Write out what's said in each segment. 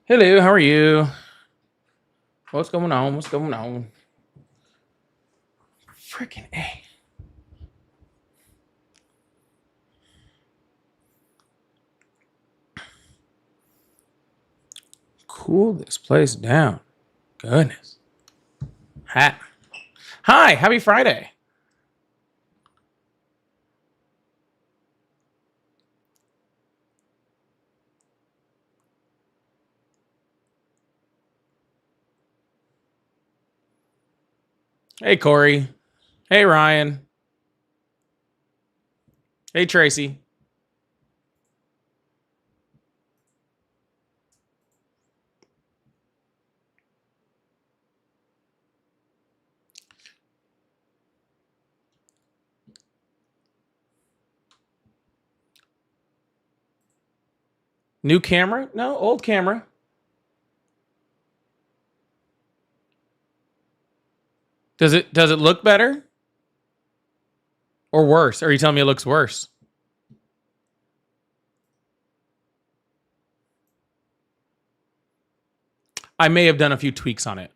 Hello, how are you? What's going on? What's going on? Freaking A. Cool this place down. Goodness. Hi. Hi, happy Friday. Hey, Corey. Hey, Ryan. Hey, Tracy. New camera? No, old camera. Does it look better or worse? Or are you telling me it looks worse? I may have done a few tweaks on it.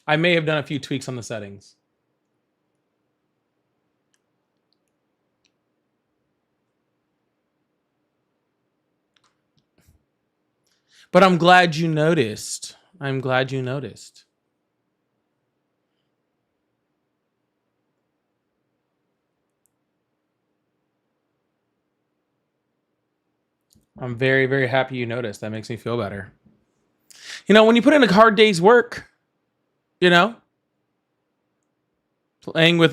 I may have done a few tweaks on the settings. But I'm glad you noticed. I'm glad you noticed. I'm very, very happy you noticed. That makes me feel better. You know, when you put in a hard day's work, you know, playing with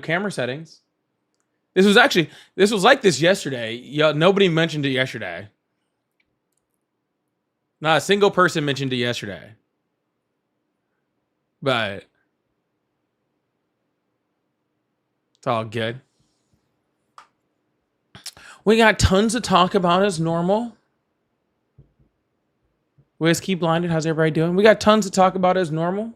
camera settings. This was like this yesterday. Yeah, nobody mentioned it yesterday. Not a single person mentioned it yesterday. But it's all good. We got tons to talk about as normal. Whiskey Blinded, how's everybody doing? We got tons to talk about as normal.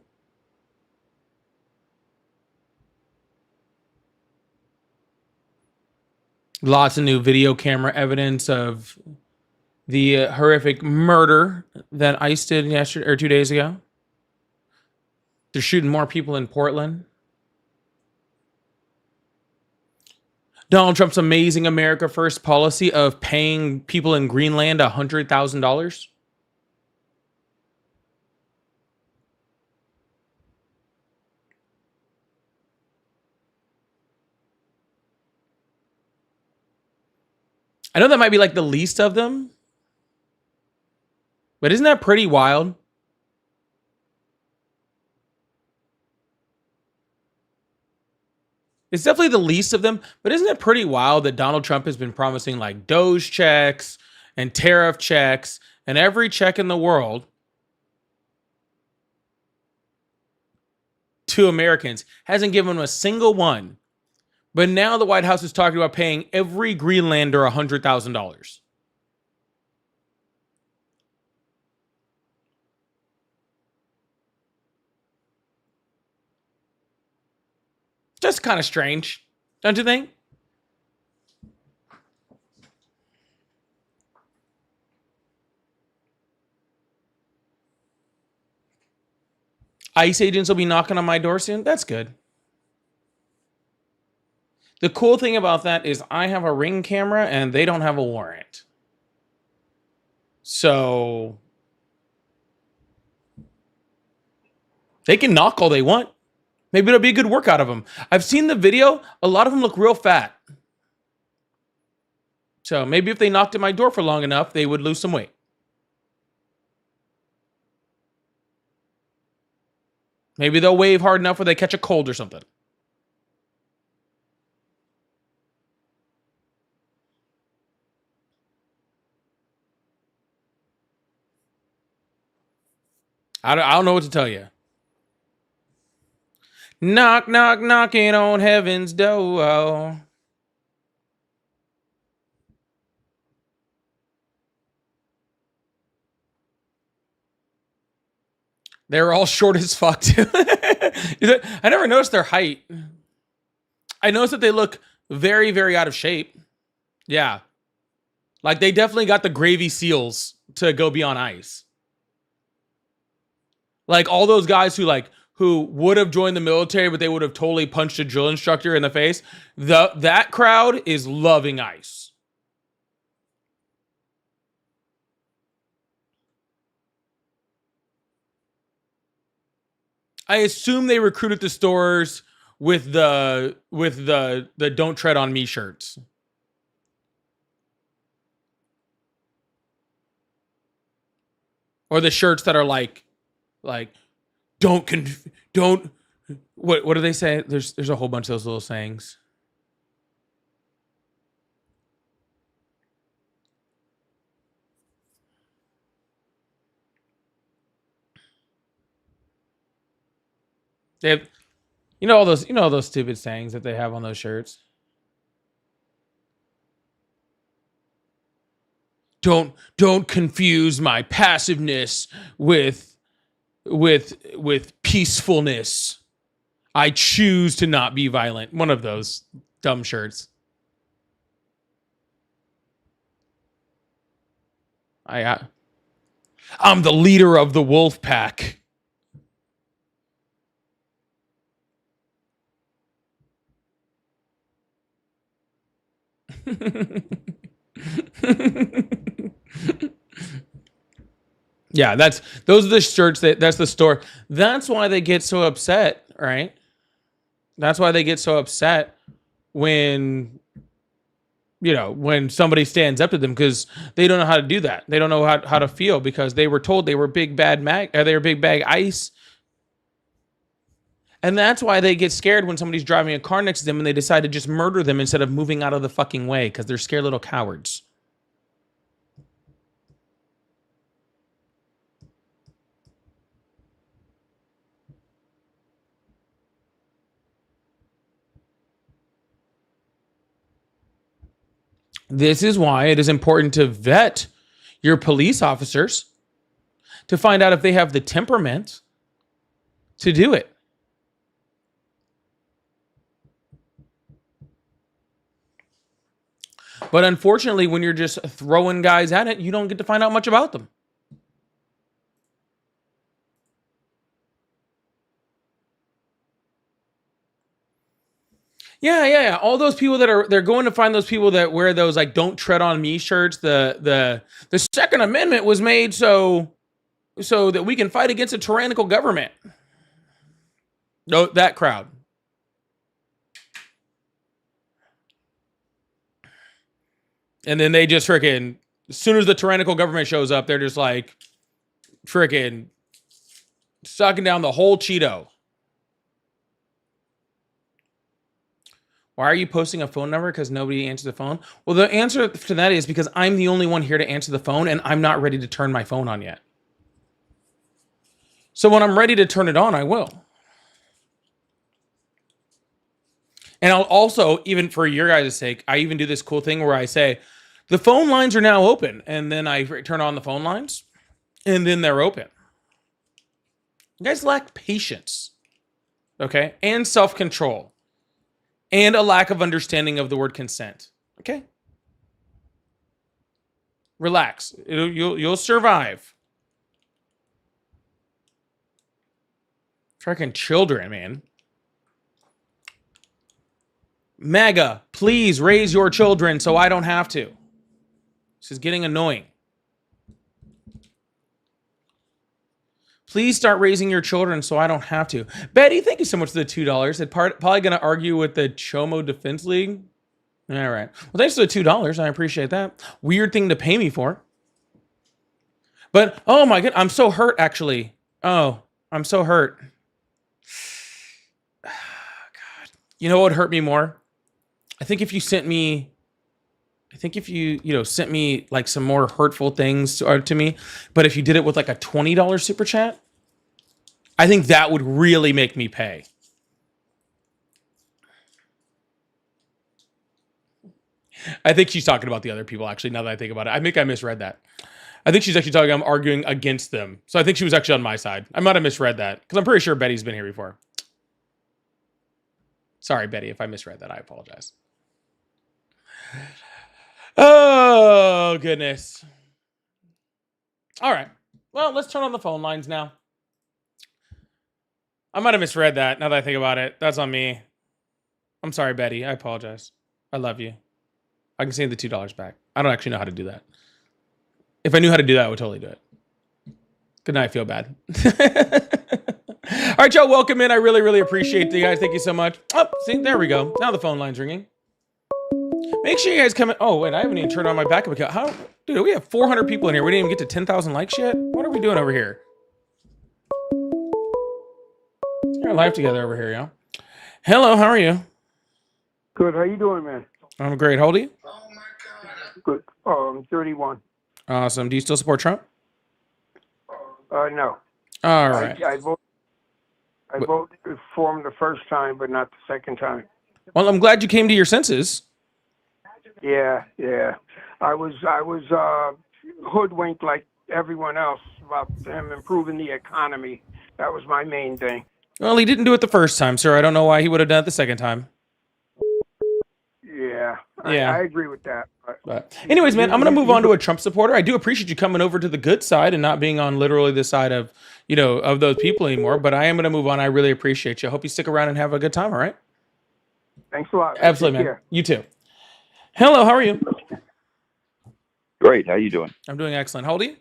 Lots of new video camera evidence of the horrific murder that ICE did yesterday or 2 days ago. They're shooting more people in Portland. Donald Trump's amazing America First policy of paying people in Greenland $100,000. I know that might be like the least of them, but isn't that pretty wild? It's definitely the least of them, but isn't it pretty wild that Donald Trump has been promising like Doge checks and tariff checks and every check in the world to Americans, hasn't given them a single one. But now the White House is talking about paying every Greenlander $100,000. Just kind of strange, don't you think? ICE agents will be knocking on my door soon. That's good. The cool thing about that is I have a Ring camera and they don't have a warrant. So they can knock all they want. Maybe it'll be a good workout of them. I've seen the video. A lot of them look real fat. So maybe if they knocked at my door for long enough, they would lose some weight. Maybe they'll wave hard enough where they catch a cold or something. I don't know what to tell you. Knock, knock, knocking on heaven's door. They're all short as fuck too. I never noticed their height. I noticed that they look very, very out of shape. Yeah. Like they definitely got the gravy seals to go be on ice. Like all those guys who would have joined the military, but they would have totally punched a drill instructor in the face. That crowd is loving ice. I assume they recruited the stores with the "Don't Tread on Me" shirts. Or the shirts that are like don't what do they say? There's a whole bunch of those little sayings. They have, all those stupid sayings that they have on those shirts. Don't confuse my passiveness with peacefulness. I choose to not be violent. One of those dumb shirts. I'm the leader of the wolf pack. Yeah, those are the shirts that's the store. That's why they get so upset, right? That's why they get so upset when when somebody stands up to them, because they don't know how to do that. They don't know how to feel, because they were told they were big bad they were big bag ice. And that's why they get scared when somebody's driving a car next to them and they decide to just murder them instead of moving out of the fucking way, because they're scared little cowards. This is why it is important to vet your police officers to find out if they have the temperament to do it. But unfortunately, when you're just throwing guys at it, you don't get to find out much about them. Yeah. All those people they're going to find those people that wear those like "Don't Tread on Me" shirts. The Second Amendment was made so that we can fight against a tyrannical government. No, that crowd. And then they just freaking, as soon as the tyrannical government shows up, they're just like freaking sucking down the whole Cheeto. Why are you posting a phone number? Because nobody answers the phone? Well, the answer to that is because I'm the only one here to answer the phone, and I'm not ready to turn my phone on yet. So when I'm ready to turn it on, I will. And I'll also, even for your guys' sake, I even do this cool thing where I say, the phone lines are now open. And then I turn on the phone lines, and then they're open. You guys lack patience, okay? And self-control. And a lack of understanding of the word consent, okay? Relax. You'll survive. Freaking children, man. MAGA, please raise your children so I don't have to. This is getting annoying. Please start raising your children so I don't have to. Betty, thank you so much for the $2. They're probably going to argue with the Chomo Defense League. All right. Well, thanks for the $2. I appreciate that. Weird thing to pay me for. But, oh my God, I'm so hurt, actually. Oh, I'm so hurt. God. You know what would hurt me more? I think if you sent me, sent me like some more hurtful things to me, but if you did it with like a $20 super chat, I think that would really make me pay. I think she's talking about the other people, actually, now that I think about it. I think I misread that. I think she's actually talking, I'm arguing against them. So I think she was actually on my side. I might have misread that, because I'm pretty sure Betty's been here before. Sorry, Betty, if I misread that, I apologize. Oh, goodness. All right. Well, let's turn on the phone lines now. I might have misread that now that I think about it. That's on me. I'm sorry, Betty. I apologize. I love you. I can send the $2 back. I don't actually know how to do that. If I knew how to do that, I would totally do it. Good night. I feel bad. All right, y'all. Welcome in. I really, really appreciate you guys. Thank you so much. Oh, see, there we go. Now the phone line's ringing. Make sure you guys come in. Oh, wait, I haven't even turned on my backup account. How, dude, we have 400 people in here. We didn't even get to 10,000 likes yet. What are we doing over here? We're live together over here, y'all. Hello, how are you? Good. How you doing, man? I'm great. How old are you? Good. I'm 31. Awesome. Do you still support Trump? No. All right. I voted for him the first time, but not the second time. Well, I'm glad you came to your senses. Yeah. I was hoodwinked like everyone else about him improving the economy. That was my main thing. Well, he didn't do it the first time, sir. I don't know why he would have done it the second time. Yeah. Yeah. I agree with that. But anyways, man, I'm going to move on to a Trump supporter. I do appreciate you coming over to the good side and not being on literally the side of, of those people anymore. But I am going to move on. I really appreciate you. I hope you stick around and have a good time. All right. Thanks a lot. Absolutely, man. You too. Hello. How are you? Great. How you doing? I'm doing excellent. How old are you?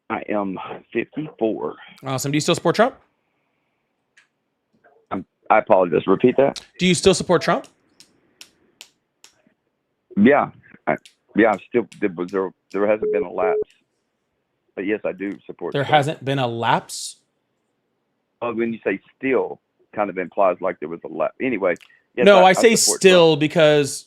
I am 54. Awesome. Do you still support Trump? I apologize. Repeat that. Do you still support Trump? Yeah. I still there hasn't been a lapse. But yes, I do support There Trump. hasn't been a lapse? Well, when you say still, kind of implies like there was a lapse. Anyway. Yes, No, I say support still Trump. because,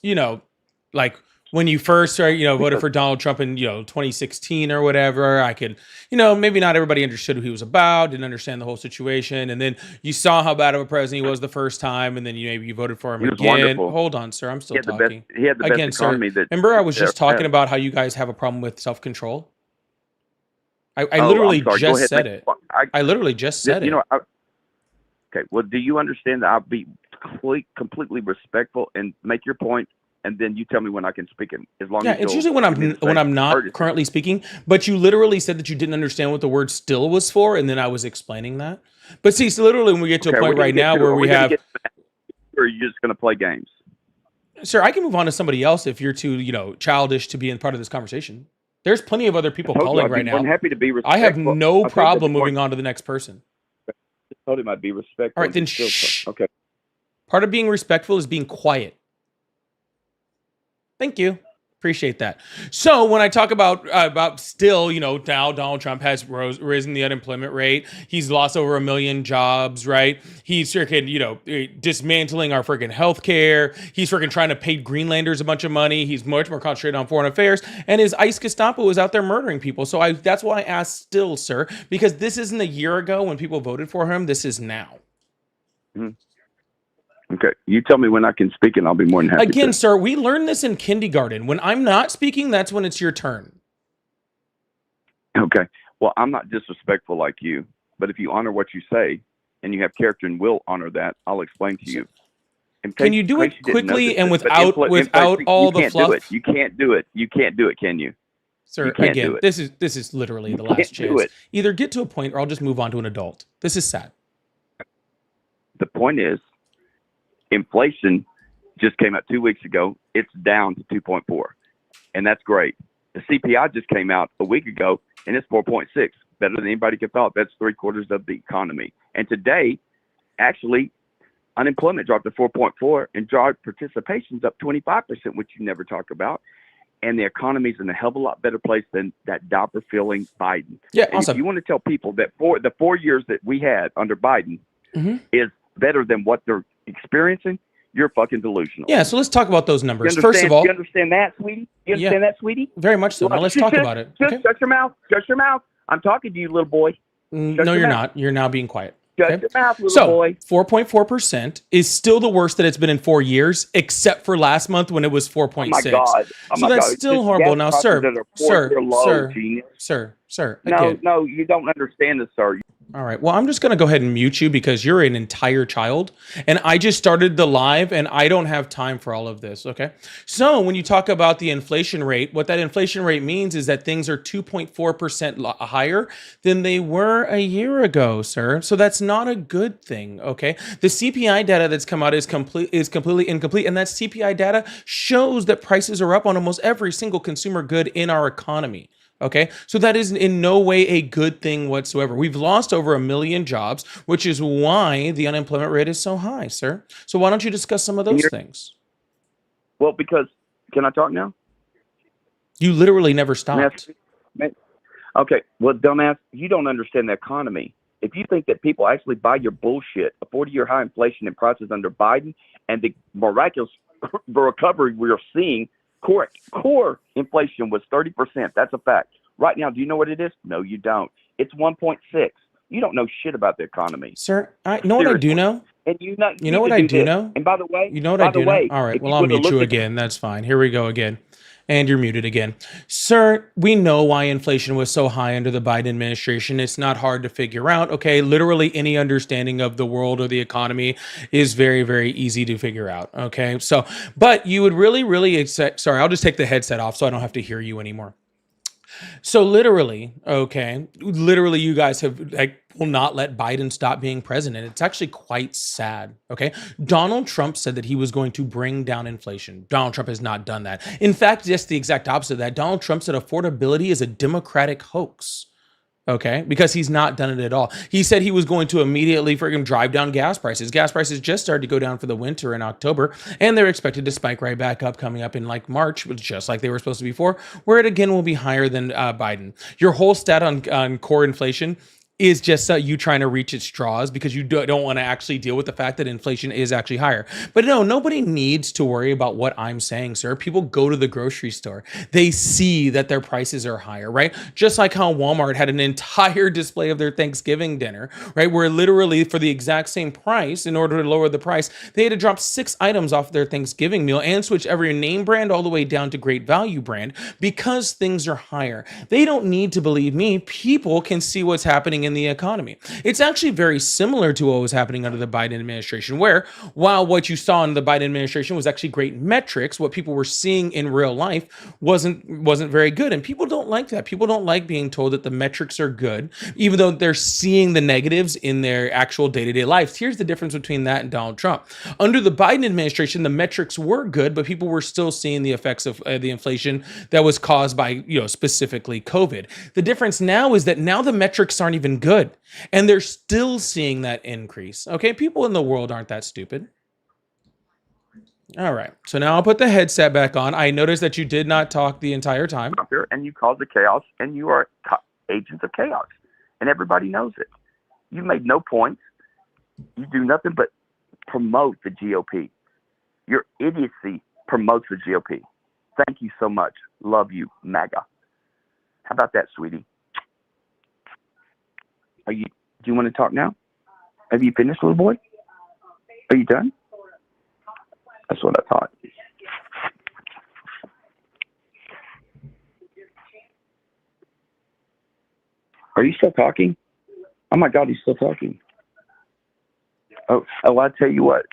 like when you first voted for Donald Trump in 2016 or whatever, I could, maybe not everybody understood who he was about, didn't understand the whole situation, and then you saw how bad of a president he was the first time, and then maybe you voted for him He was again. wonderful. Hold on, sir, I'm still He had talking. he had the best Again, sir, economy that. remember I was just ever talking had. about how you guys have a problem with self-control? I Oh, literally I'm sorry. Go just ahead. said it. I literally just said it. Okay. Well, do you understand that I'll be completely respectful and make your point, and then you tell me when I can speak it, as long as It's usually when I'm not currently speaking. But you literally said that you didn't understand what the word "still" was for, and then I was explaining that. But see, so literally, when we get to a point right now where we have, or are you just going to play games? Sir, I can move on to somebody else if you're too, childish to be in part of this conversation. There's plenty of other people calling right now. I'm happy to be respectful. I have no problem moving on to the next person. I told him I'd be respectful. All right, then shh. Okay. Part of being respectful is being quiet. Thank you. Appreciate that. So when I talk about still, now Donald Trump has risen the unemployment rate. He's lost over 1 million jobs, right? He's freaking, dismantling our freaking healthcare. He's freaking trying to pay Greenlanders a bunch of money. He's much more concentrated on foreign affairs. And his ICE Gestapo is out there murdering people. So that's why I asked still, sir, because this isn't a year ago when people voted for him. This is now. Mm-hmm. Okay, you tell me when I can speak, and I'll be more than happy. Again, sir, we learned this in kindergarten. When I'm not speaking, that's when it's your turn. Okay. Well, I'm not disrespectful like you, but if you honor what you say and you have character and will honor that, I'll explain to you. Can you do it quickly and without all the fluff? You can't do it. You can't do it, can you? Sir, again, this is literally the last chance. Either get to a point or I'll just move on to an adult. This is sad. The point is, inflation just came out 2 weeks ago. It's down to 2.4, and that's great. The CPI just came out a week ago, and it's 4.6, better than anybody could thought. That's 3/4 of the economy. And today, actually, unemployment dropped to 4.4, and job participation's up 25%, which you never talk about. And the economy's in a hell of a lot better place than that diaper-filling Biden. Yeah, and awesome. If you want to tell people that the 4 years that we had under Biden is better than what they're experiencing, you're fucking delusional. Yeah, so let's talk about those numbers. First of all, you understand that, sweetie? You understand that, sweetie? Very much so. Now let's talk about it. Just shut your mouth. Shut your mouth. I'm talking to you, little boy. No, you're not. You're now being quiet. Shut your mouth, little boy. 4.4% is still the worst that it's been in 4 years, except for last month when it was 4.6. Oh my God. So that's still horrible. Now, sir. No, you don't understand this, sir. All right. Well, I'm just going to go ahead and mute you because you're an entire child. And I just started the live and I don't have time for all of this. Okay. So when you talk about the inflation rate, what that inflation rate means is that things are 2.4% higher than they were a year ago, sir. So that's not a good thing. Okay. The CPI data that's come out is completely incomplete. And that CPI data shows that prices are up on almost every single consumer good in our economy. Okay, so that is in no way a good thing whatsoever. We've lost over 1 million jobs, which is why the unemployment rate is so high, sir. So why don't you discuss some of those things? Well, because can I talk now? You literally never stopped. Okay, well, dumbass, you don't understand the economy. If you think that people actually buy your bullshit, a 40-year high inflation and prices under Biden, and the miraculous recovery we're seeing, core inflation was 30%. That's a fact. Right now, do you know what it is? No, you don't. It's 1.6. You don't know shit about the economy, sir. I know what I do know. And you know what I do know. And by the way, you know what I do know. All right. Well, I'll mute you again. That's fine. Here we go again. And you're muted again. Sir, we know why inflation was so high under the Biden administration. It's not hard to figure out. Okay. Literally any understanding of the world or the economy is very, very easy to figure out. Okay. So, but you would really sorry, I'll just take the headset off so I don't have to hear you anymore. So literally, you guys have will not let Biden stop being president. It's actually quite sad. Okay. Donald Trump said that he was going to bring down inflation. Donald Trump has not done that. In fact, just the exact opposite of that. Donald Trump said affordability is a Democratic hoax. Okay, because he's not done it at all. He said he was going to immediately freaking drive down gas prices. Gas prices just started to go down for the winter in October, and they're expected to spike right back up coming up in like March, just like they were supposed to be before, where it again will be higher than Biden. Your whole stat on core inflation is just you trying to reach its straws because you don't want to actually deal with the fact that inflation is actually higher. But no, nobody needs to worry about what I'm saying, sir. People go to the grocery store. They see that their prices are higher, right? Just like how Walmart had an entire display of their Thanksgiving dinner, right? Where literally for the exact same price, in order to lower the price, they had to drop 6 items off their Thanksgiving meal and switch every name brand all the way down to great value brand because things are higher. They don't need to believe me. People can see what's happening in the economy. It's actually very similar to what was happening under the Biden administration, where while what you saw in the Biden administration was actually great metrics, what people were seeing in real life wasn't very good. And people don't like that. People don't like being told that the metrics are good, even though they're seeing the negatives in their actual day-to-day lives. Here's the difference between that and Donald Trump. Under the Biden administration, the metrics were good, but people were still seeing the effects of the inflation that was caused by, specifically COVID. The difference now is that now the metrics aren't even good, and they're still seeing that increase. Okay, people in the world aren't that stupid. All right, so now I'll put the headset back on. I noticed that you did not talk the entire time. And you cause the chaos, and you are agents of chaos, and everybody knows it. You made no points. You do nothing but promote the GOP. Your idiocy promotes the GOP. Thank you so much. Love you, MAGA. How about that, sweetie? Do you want to talk now? Have you finished, little boy? Are you done? That's what I thought. Are you still talking? Oh my God, he's still talking. Oh, I tell you what.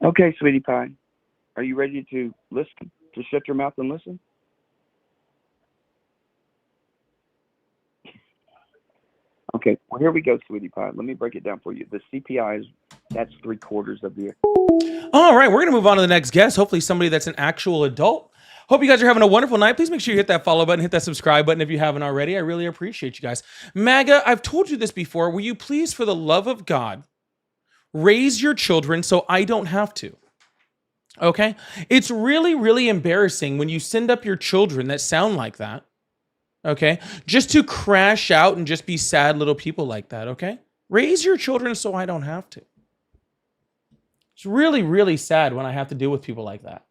Okay, sweetie pie. Are you ready to listen? To shut your mouth and listen? Okay, well, here we go, sweetie pie. Let me break it down for you. The CPI that's 3/4 of the. All right, we're going to move on to the next guest. Hopefully somebody that's an actual adult. Hope you guys are having a wonderful night. Please make sure you hit that follow button, hit that subscribe button if you haven't already. I really appreciate you guys. MAGA, I've told you this before. Will you please, for the love of God, raise your children so I don't have to? Okay? It's really embarrassing when you send up your children that sound like that. Okay? Just to crash out and just be sad little people like that, okay? Raise your children so I don't have to. It's really sad when I have to deal with people like that.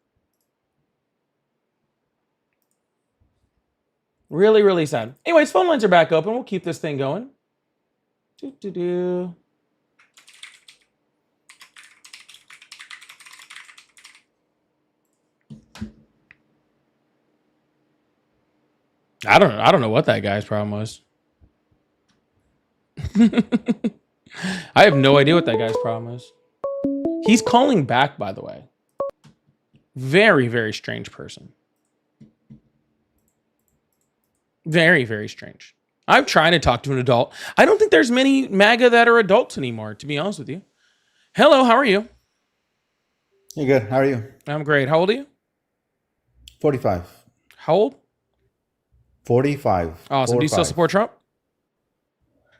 Really sad. Anyways, phone lines are back open. We'll keep this thing going. I don't know what that guy's problem was. I have no idea what that guy's problem is. He's calling back, by the way. Very, very strange person. Very, very strange. I'm trying to talk to an adult. I don't think there's many MAGA that are adults anymore, to be honest with you. Hello, how are you? You good? How are you? I'm great. How old are you? 45. How old? 45. Awesome. Do you still 45. support Trump?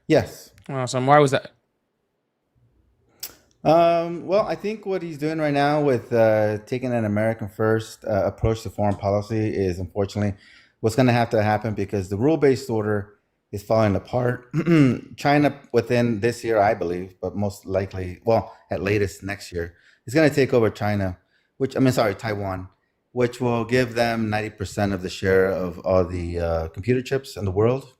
Yes. Awesome. Why was that? Well, I think what he's doing right now with taking an American first approach to foreign policy is unfortunately what's going to have to happen because the rule-based order is falling apart. China within this year, I believe, but most likely, well, at latest next year, is going to take over Taiwan, which will give them 90% of the share of all the computer chips in the world.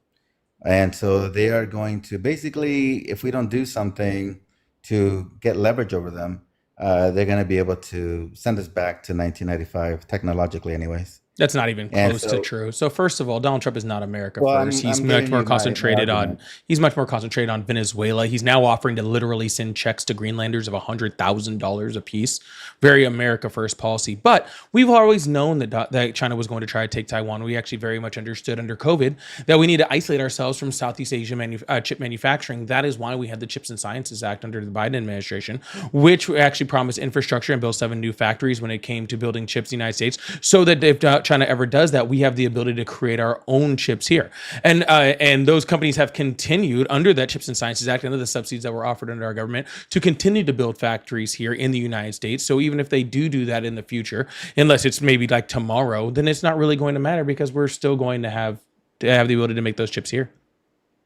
And so they are going to basically, if we don't do something to get leverage over them, they're going to be able to send us back to 1995, technologically anyways. That's not even close to true. So first of all, Donald Trump is not America first. He's much more concentrated on Venezuela. He's now offering to literally send checks to Greenlanders of $100,000 a piece. Very America first policy. But we've always known that China was going to try to take Taiwan. We actually very much understood under COVID that we need to isolate ourselves from Southeast Asia chip manufacturing. That is why we had the Chips and Sciences Act under the Biden administration, which actually promised infrastructure and built 7 new factories when it came to building chips in the United States, so that if China ever does that, we have the ability to create our own chips here. And those companies have continued under that Chips and Sciences Act, under the subsidies that were offered under our government, to continue to build factories here in the United States. So even if they do that in the future, unless it's maybe like tomorrow, then it's not really going to matter because we're still going to have the ability to make those chips here.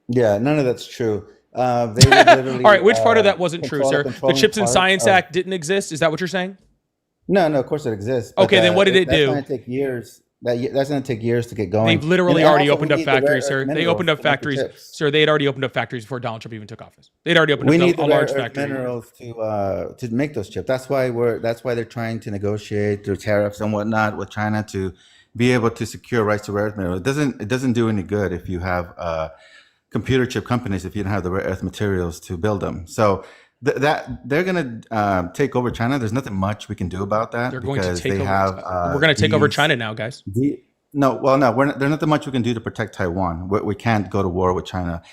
Yeah, none of that's true. They would literally, all right, which part of that wasn't true, sir? The Chips and Science of, Act didn't exist? Is that what you're saying? No, of course it exists. Okay, then what did it do? That's going to take years. That's going to take years to get going. They've literally already opened up factories, sir. They opened up factories, sir. They had already opened up factories before Donald Trump even took office. They'd already opened up a large factory. Minerals to make those chips. That's why they're trying to negotiate through tariffs and whatnot with China to be able to secure rights to rare earth minerals. It doesn't do any good if you have computer chip companies if you don't have the rare earth materials to build them. So that they're going to take over China. There's nothing much we can do about that. They're going to take over. We're going to take over China now, guys. There's nothing much we can do to protect Taiwan. We can't go to war with China.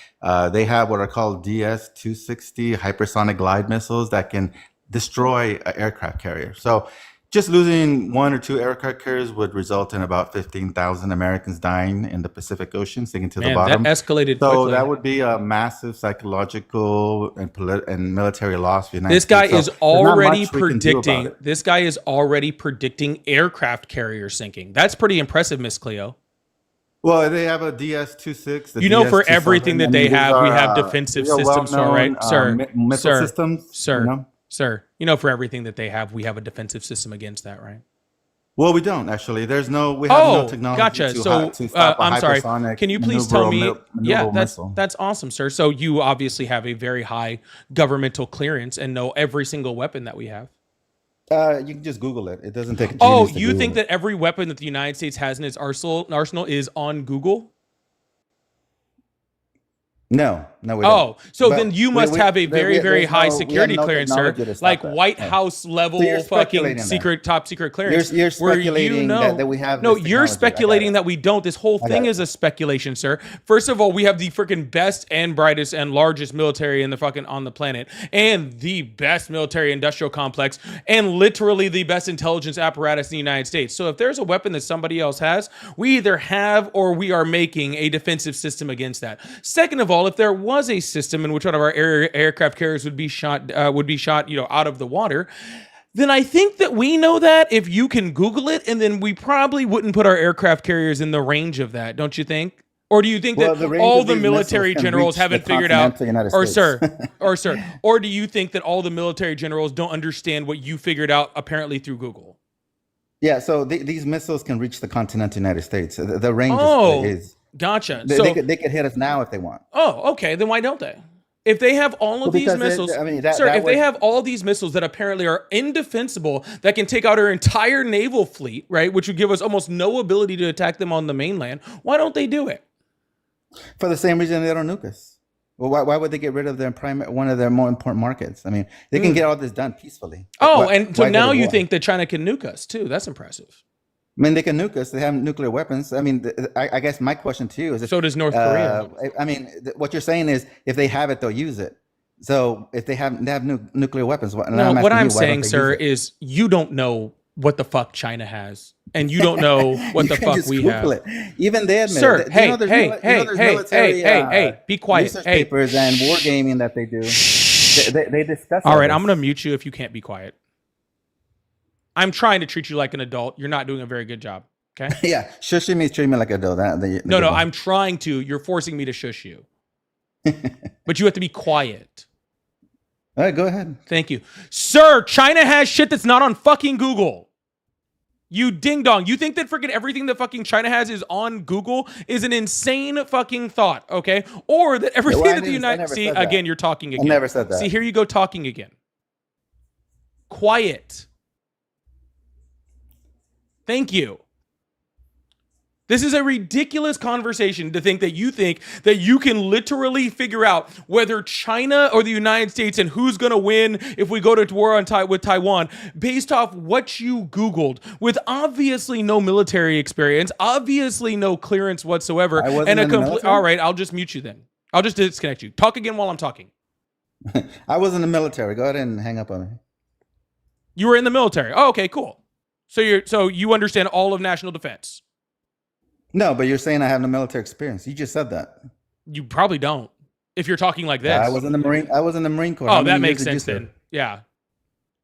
They have what are called DS-260 hypersonic glide missiles that can destroy an aircraft carrier. So just losing 1 or 2 aircraft carriers would result in about 15,000 Americans dying in the Pacific Ocean, sinking to the bottom. That escalated so quickly. That would be a massive psychological and military loss for the United This guy States. is already predicting. This guy is already predicting aircraft carrier sinking. That's pretty impressive, Miss Cleo. Well, they have a DS-26. You know, for everything that they have, we have defensive systems, right, sir? Missile systems, sir. You know? Sir, you know, for everything that they have, we have a defensive system against that, right? Well, we don't actually. We have no technology. Gotcha. To stop I'm sorry. Can you please tell me? That's awesome, sir. So you obviously have a very high governmental clearance and know every single weapon that we have. You can just Google it. It doesn't take. You think that every weapon that the United States has in its arsenal is on Google? No, we don't. Then you must have a very, very high security clearance, sir. Like White House level fucking top secret clearance. You're speculating that we have. No, you're speculating that we don't. This whole thing is a speculation, sir. First of all, we have the freaking best and brightest and largest military in the fucking on the planet, and the best military industrial complex, and literally the best intelligence apparatus in the United States. So if there's a weapon that somebody else has, we either have or we are making a defensive system against that. Second of all, if there was a system in which one of our aircraft carriers would be shot, out of the water, then I think that we know that if you can Google it, and then we probably wouldn't put our aircraft carriers in the range of that, don't you think? Or do you think that all the military generals haven't figured out, or do you think that all the military generals don't understand what you figured out apparently through Google? Yeah, so these missiles can reach the continental United States. The range is gotcha. They could hit us now if they want. Oh, okay. Then why don't they? If they have all of these because missiles, I mean, that, sir, that if they would- have all these missiles that apparently are indefensible, that can take out our entire naval fleet, right, which would give us almost no ability to attack them on the mainland, why don't they do it? for the same reason they don't nuke us. Well, why would they get rid of their one of their more important markets? I mean, they can get all this done peacefully. Oh, Why- and so why go now to you war? think that China can nuke us too? That's impressive. I mean, they can nuke us. They have nuclear weapons. I mean, I guess my question to you is, So does North Korea. I mean, what you're saying is, if they have it, they'll use it. So if they have nuclear weapons, what? No, what asking I'm you, why don't saying, they sir, use it? is you don't know what the fuck China has, and you don't know what You the can fuck just we Google have. it. Even they admit Sir, it. You hey, know there's hey, mili- you hey, know there's hey, military, hey, be quiet. research Hey. papers and wargaming that they do. They discuss. All right, this. I'm going to mute you if you can't be quiet. I'm trying to treat you like an adult. You're not doing a very good job. Okay? Yeah, shushing me, treat me like a dough. No, I'm trying to. You're forcing me to shush you. But you have to be quiet. All right, go ahead. Thank you. Sir, China has shit that's not on fucking Google. You ding dong. You think that freaking everything that fucking China has is on Google is an insane fucking thought, okay? Or that everything Well, I that the didn't- I United never See, said that. again, you're talking again. never said that. See, here you go talking again. Quiet. Thank you. This is a ridiculous conversation to think that you can literally figure out whether China or the United States and who's going to win if we go to war with Taiwan based off what you Googled with obviously no military experience, obviously no clearance whatsoever. I wasn't and a in the complete. military? All right, I'll just mute you then. I'll just disconnect you. Talk again while I'm talking. I was in the military. Go ahead and hang up on me. You were in the military. Oh, okay, cool. So you understand all of national defense. No, but you're saying I have no military experience. You just said that. You probably don't. If you're talking like this. I was in the Marine. I was in the Marine Corps. Oh, How that many makes years did you sense serve? then. Yeah.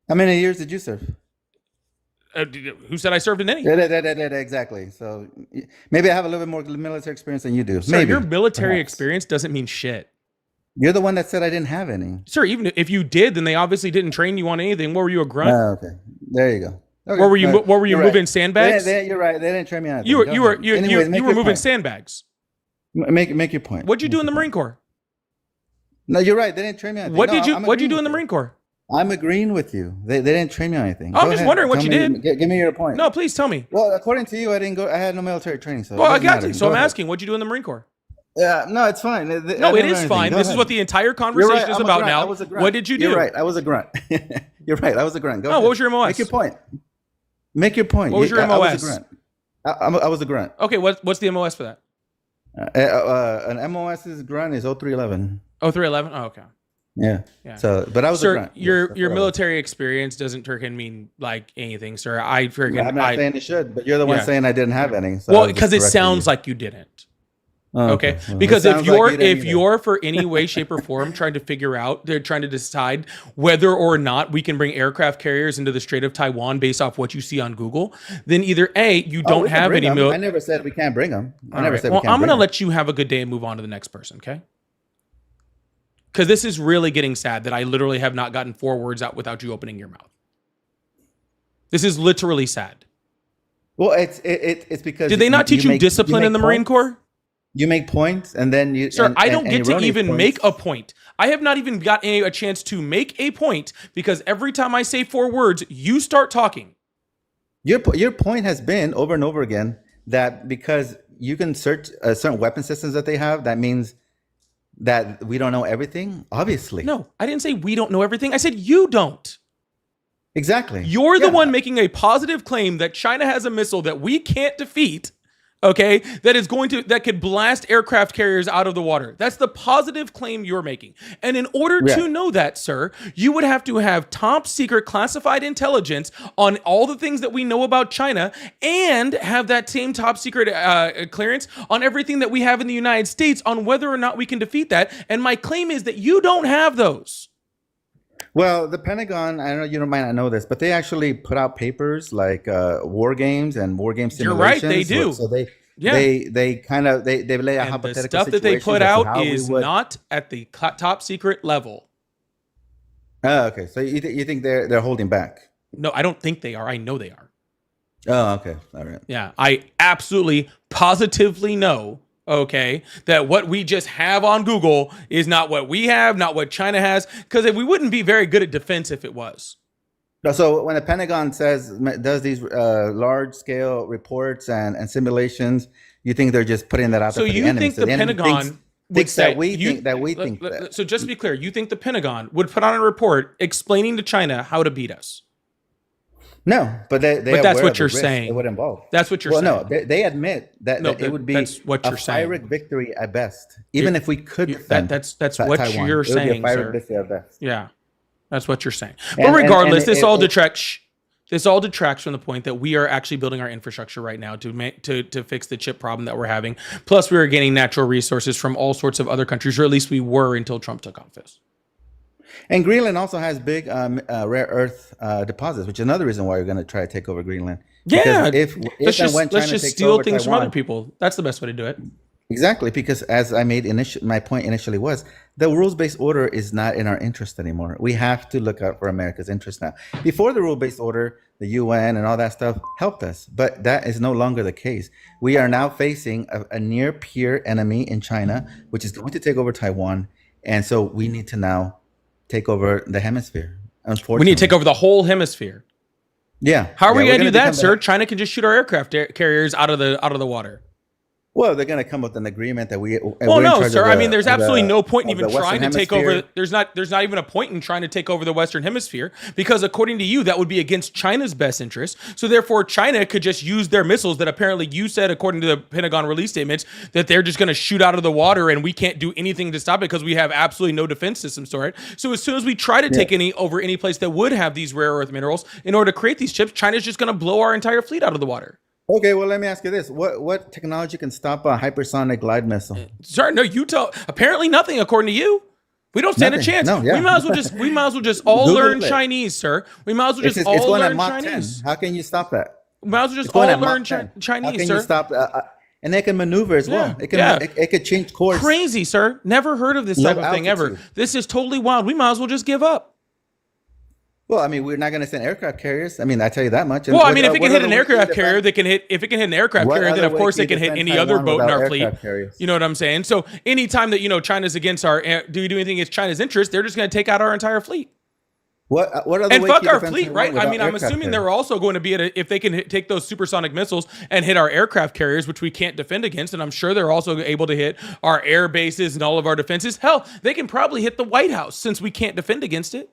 How many years did you serve? Who said I served in any? Yeah, exactly. So maybe I have a little bit more military experience than you do. Sir, maybe your military perhaps. experience doesn't mean shit. You're the one that said I didn't have any. Sir, even if you did, then they obviously didn't train you on anything. What were you, a grunt? Okay, there you go. Okay. What were you? No, What were you you're moving right. sandbags? You're right. They didn't train me on anything. You were Go you were ahead. you, Anyways, you, make you were your moving point. sandbags. Make your point. What'd you do Make in the your Marine point. Corps? No, you're right. They didn't train me on anything. What No, did you I'm What'd you agreeing do in the with Marine Corps? you. I'm agreeing with you. They didn't train me on anything. Oh, I'm Go just ahead. wondering what Tell you me- did. Give me your point. No, please tell me. Well, according to you, I didn't go. I had no military training. So it Well, I doesn't got matter. you. So Go I'm ahead. asking, what'd you do in the Marine Corps? Yeah, no, it's fine. No, it is fine. This is what the entire conversation is about now. What did you do? You're right. I was a grunt. You're right. I was a grunt. Go Oh, ahead. what was your MOS? Make your point. Make your point. What was your I was MOS? a grunt. I was a grunt. Okay, what's the MOS for that? An MOS's grunt is 0311. Oh, 311? Oh, okay. Yeah. Yeah. So, but I was a Sir, grunt. Yes, your that's what I was. military experience doesn't freaking mean like anything, sir. I freaking I'm not saying it should, but you're the one Yeah. saying I didn't have any. So I well, was just because it correcting sounds you. like you didn't. Oh, Okay, Well, because it if sounds like you're you didn't if either. you're for any way, shape, or form trying to figure out, they're trying to decide whether or not we can bring aircraft carriers into the Strait of Taiwan based off what you see on Google, then either A, you Oh, don't we can have bring any them. I mil. never said we can't bring them. I All never right. said Well, we can't I'm bring gonna them. let you have a good day and move on to the next person, okay? Because this is really getting sad that I literally have not gotten 4 words out without you opening your mouth. This is literally sad. Well, it's because Did they not teach you make- discipline make in the Marine points. Corps? You make points, and then you. Sir, I don't get to erroneous even points. make a point. I have not even got a chance to make a point because every time I say 4 words, you start talking. Your point has been over and over again that because you can search certain weapon systems that they have, that means that we don't know everything. Obviously, No, I didn't say we don't know everything. I said you don't. exactly. You're the Yeah. one making a positive claim that China has a missile that we can't defeat. Okay, that could blast aircraft carriers out of the water. That's the positive claim you're making. And in order Yeah. to know that, sir, you would have to have top secret classified intelligence on all the things that we know about China and have that same top secret clearance on everything that we have in the United States on whether or not we can defeat that. And my claim is that you don't have those. Well, the Pentagon, I know you might not know this, but they actually put out papers like war games and war game You're simulations. right, they do. So they Yeah. they kind of they lay out And the hypothetical stuff that they situations put as to out how we is would- not at the top secret level. Oh, okay. So you think they're holding back? No, I don't think they are. I know they are. Oh, okay. All right. Yeah, I absolutely, positively know okay, that what we just have on Google is not what we have, not what China has, because we wouldn't be very good at defense if it was. No, so when the Pentagon does these large scale reports and simulations, you think they're just putting that out there So for the you enemy? think So the the enemy Pentagon would thinks say that we think that. So just to be clear, you think the Pentagon would put on a report explaining to China how to beat us? No, but they But that's aware what of the you're risk saying. it would involve. That's what you're Well, saying. no, they admit that, No, that it would be that's what you're a saying. Pyrrhic victory at best. Even if we could You- defend that's what Taiwan, you're it would be a saying, Pyrrhic sir. victory at best. Yeah, that's what you're saying. But And regardless, this all it- detracts. This all detracts from the point that we are actually building our infrastructure right now to fix the chip problem that we're having. Plus, we are getting natural resources from all sorts of other countries, or at least we were until Trump took office. And Greenland also has big rare earth deposits, which is another reason why you're going to try to take over Greenland. Yeah, Because if let's and when let's China just takes steal over things from Taiwan- other people. That's the best way to do it. Exactly, because as I made my point initially was the rules-based order is not in our interest anymore. We have to look out for America's interest now. Before the rule-based order, the UN and all that stuff helped us, but that is no longer the case. We are now facing a near peer enemy in China, which is going to take over Taiwan, and so we need to now take over the hemisphere. Unfortunately, We need to take over the whole hemisphere. Yeah. How are we we're going to do that, become sir? China can just shoot our aircraft carriers out of the water. Well, they're going to come with an agreement that we. Well, no, sir. I mean, there's absolutely no point in of the even trying to Western take over. Hemisphere. There's not even a point in trying to take over the Western Hemisphere because, according to you, that would be against China's best interest. So, therefore, China could just use their missiles that apparently you said, according to the Pentagon release statements, that they're just going to shoot out of the water and we can't do anything to stop it because we have absolutely no defense systems for it. So, as soon as we try to take over any place that would have these rare earth minerals in order to create these chips, China's just going to blow our entire fleet out of the water. Okay, well, let me ask you this: what technology can stop a hypersonic glide missile? Sir, no, you tell. Apparently, nothing. According to you, we don't stand Nothing. a chance. No, yeah. We might as well just all Google learn it. Chinese, sir. We might as well It's, just it's all going at learn Mach 10. Chinese. How can you stop that? We might as well It's just going all at Mach learn 10. How Chinese, can sir. you stop? And they can maneuver as well. Yeah, It can. yeah. It could change course. Crazy, sir. Never heard of this No type of thing ever. altitude. This is totally wild. We might as well just give up. Well, I mean, we're not going to send aircraft carriers. I mean, I tell you that much. Well, I mean, if it can hit an aircraft carrier, they can hit. If it can hit an aircraft What carrier, then other of way course can it can you hit defend any other Taiwan boat in without our fleet. aircraft carriers? You know what I'm saying? So anytime that China's against our, do we do anything against China's interest? They're just going to take out our entire fleet. What other And way fuck can you our defend fleet, Taiwan right? I without mean, I'm aircraft assuming carriers? they're also going to be if they can take those supersonic missiles and hit our aircraft carriers, which we can't defend against. And I'm sure they're also able to hit our air bases and all of our defenses. Hell, they can probably hit the White House since we can't defend against it.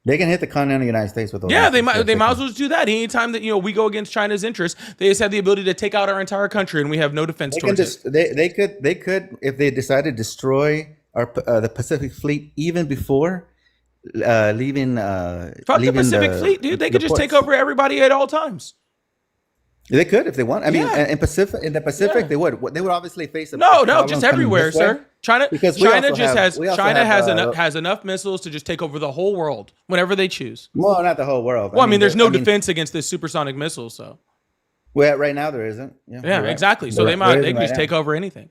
They can hit the continental United States with those. Yeah, missiles. they might as well just do that. Anytime that we go against China's interests, they just have the ability to take out our entire country, and we have no defense They can towards it. just they could if they decide to destroy our the Pacific Fleet even before leaving. Fuck the leaving Pacific Fleet, dude. They could just take ports. over everybody at all times. They could if they want. I mean, Yeah. in the Pacific, Yeah. they would. They would obviously face a No, problem just coming everywhere, this way. sir. China, Because we China also just have- has we also China have, has enough missiles to just take over the whole world whenever they choose. Well, not the whole world. Well, I mean, there's no defense against this supersonic missile, so Well, right now there isn't. yeah, you're right. exactly. So There they isn't can right just now. take over anything.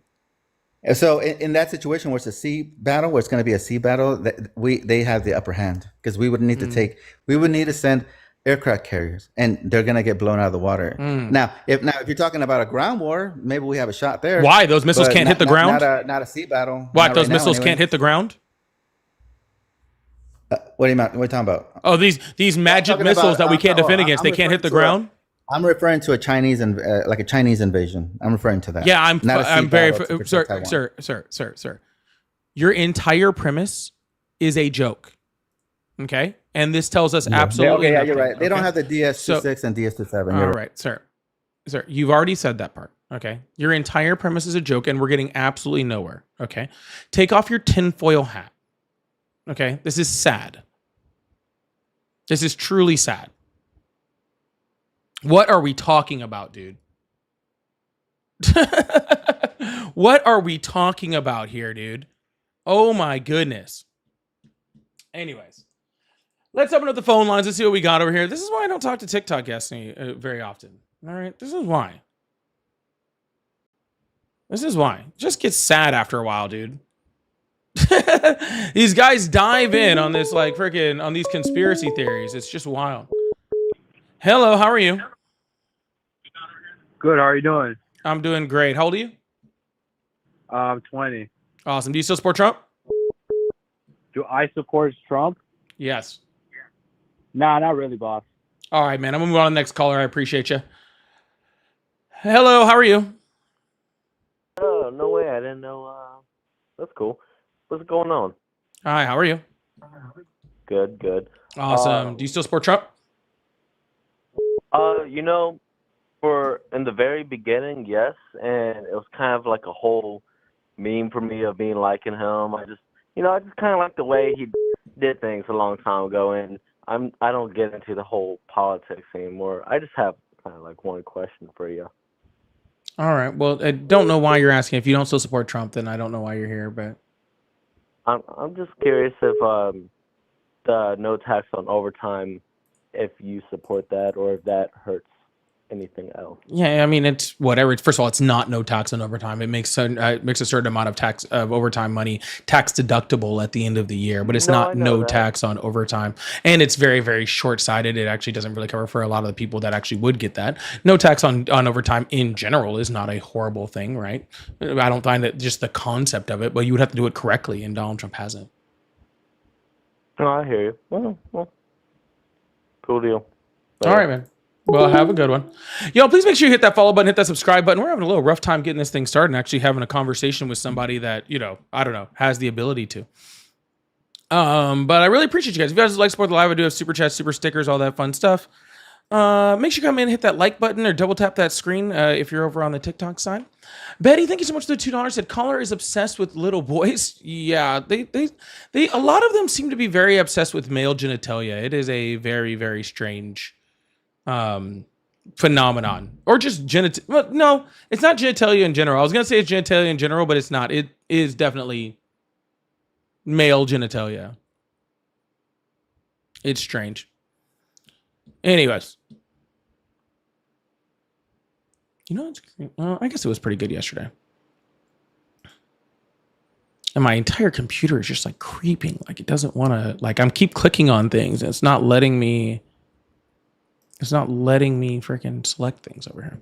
And so in that situation where it's a sea battle, where it's going to be a sea battle, they have the upper hand because we would need Mm. to send aircraft carriers, and they're going to get blown out of the water. Now, if you're talking about a ground war, maybe we have a shot there. Why those missiles But can't hit the not- ground? Not a sea battle. Why Not those right now, missiles anyway. can't hit the ground? What are you talking about? Oh, these magic talking missiles about- that we can't I'm- defend against, I'm they can't hit the referring ground. I'm referring to a Chinese like a Chinese invasion. I'm referring to that. Yeah, I'm Not a sea very battle to protect sir, Taiwan. sir. Your entire premise is a joke. Okay? And this tells us absolutely Okay, yeah, you're nothing, right. They don't okay? have the DS26 and DS27. All You're right, sir. Sir, you've already said that part. Okay. Your entire premise is a joke, and we're getting absolutely nowhere. Okay. Take off your tinfoil hat. Okay. This is sad. This is truly sad. What are we talking about, dude? What are we talking about here, dude? Oh my goodness. Anyways, let's open up the phone lines and see what we got over here. This is why I don't talk to TikTok guests very often. All right. This is why. This is why. It just gets sad after a while, dude. These guys dive in on this, like, freaking on these conspiracy theories. It's just wild. Hello, how are you? Good. How are you doing? I'm doing great. How old are you? I'm 20. Awesome. Do you still support Trump? Do I support Trump? Yes. Nah, not really, boss. All right, man. I'm gonna move on to the next caller. I appreciate you. Hello, how are you? Oh, no way. I didn't know. That's cool. What's going on? Hi, how are you? Good, good. Awesome. Do you still support Trump? You know, for in the very beginning, yes, and it was kind of like a whole meme for me of being liking him. I just kind of like the way he did things a long time ago, and I don't get into the whole politics anymore. I just have kind of like one question for you. All right. Well, I don't know why you're asking. If you don't still support Trump, then I don't know why you're here. But I'm just curious if the no tax on overtime, if you support that or if that hurts anything else. yeah, I mean, it's whatever. First of all, it's not no tax on overtime. It makes a certain amount of tax of overtime money tax deductible at the end of the year, but it's No, not I know no that. tax on overtime. And it's very, very short sighted. It actually doesn't really cover for a lot of the people that actually would get that. No tax on overtime in general is not a horrible thing, right? I don't find that just the concept of it, but you would have to do it correctly, and Donald Trump hasn't. No, I hear you. Well, cool deal. All right, man. Well, have a good one. Yo, please make sure you hit that follow button, hit that subscribe button. We're having a little rough time getting this thing started and actually having a conversation with somebody that, I don't know, has the ability to. But I really appreciate you guys. If you guys like support the live, I do have super chats, super stickers, all that fun stuff. Make sure you come in and hit that like button or double tap that screen if you're over on the TikTok side. Betty, thank you so much for the $2. Said caller is obsessed with little boys. Yeah, they a lot of them seem to be very obsessed with male genitalia. It is a very, very strange phenomenon, or just well, no, it's not genitalia in general. I was gonna say it's genitalia in general, but it's not. It is definitely male genitalia. It's strange. Anyways, I guess it was pretty good yesterday. And my entire computer is just like creeping, like it doesn't want to. Like I'm keep clicking on things, and it's not letting me. It's not letting me freaking select things over here.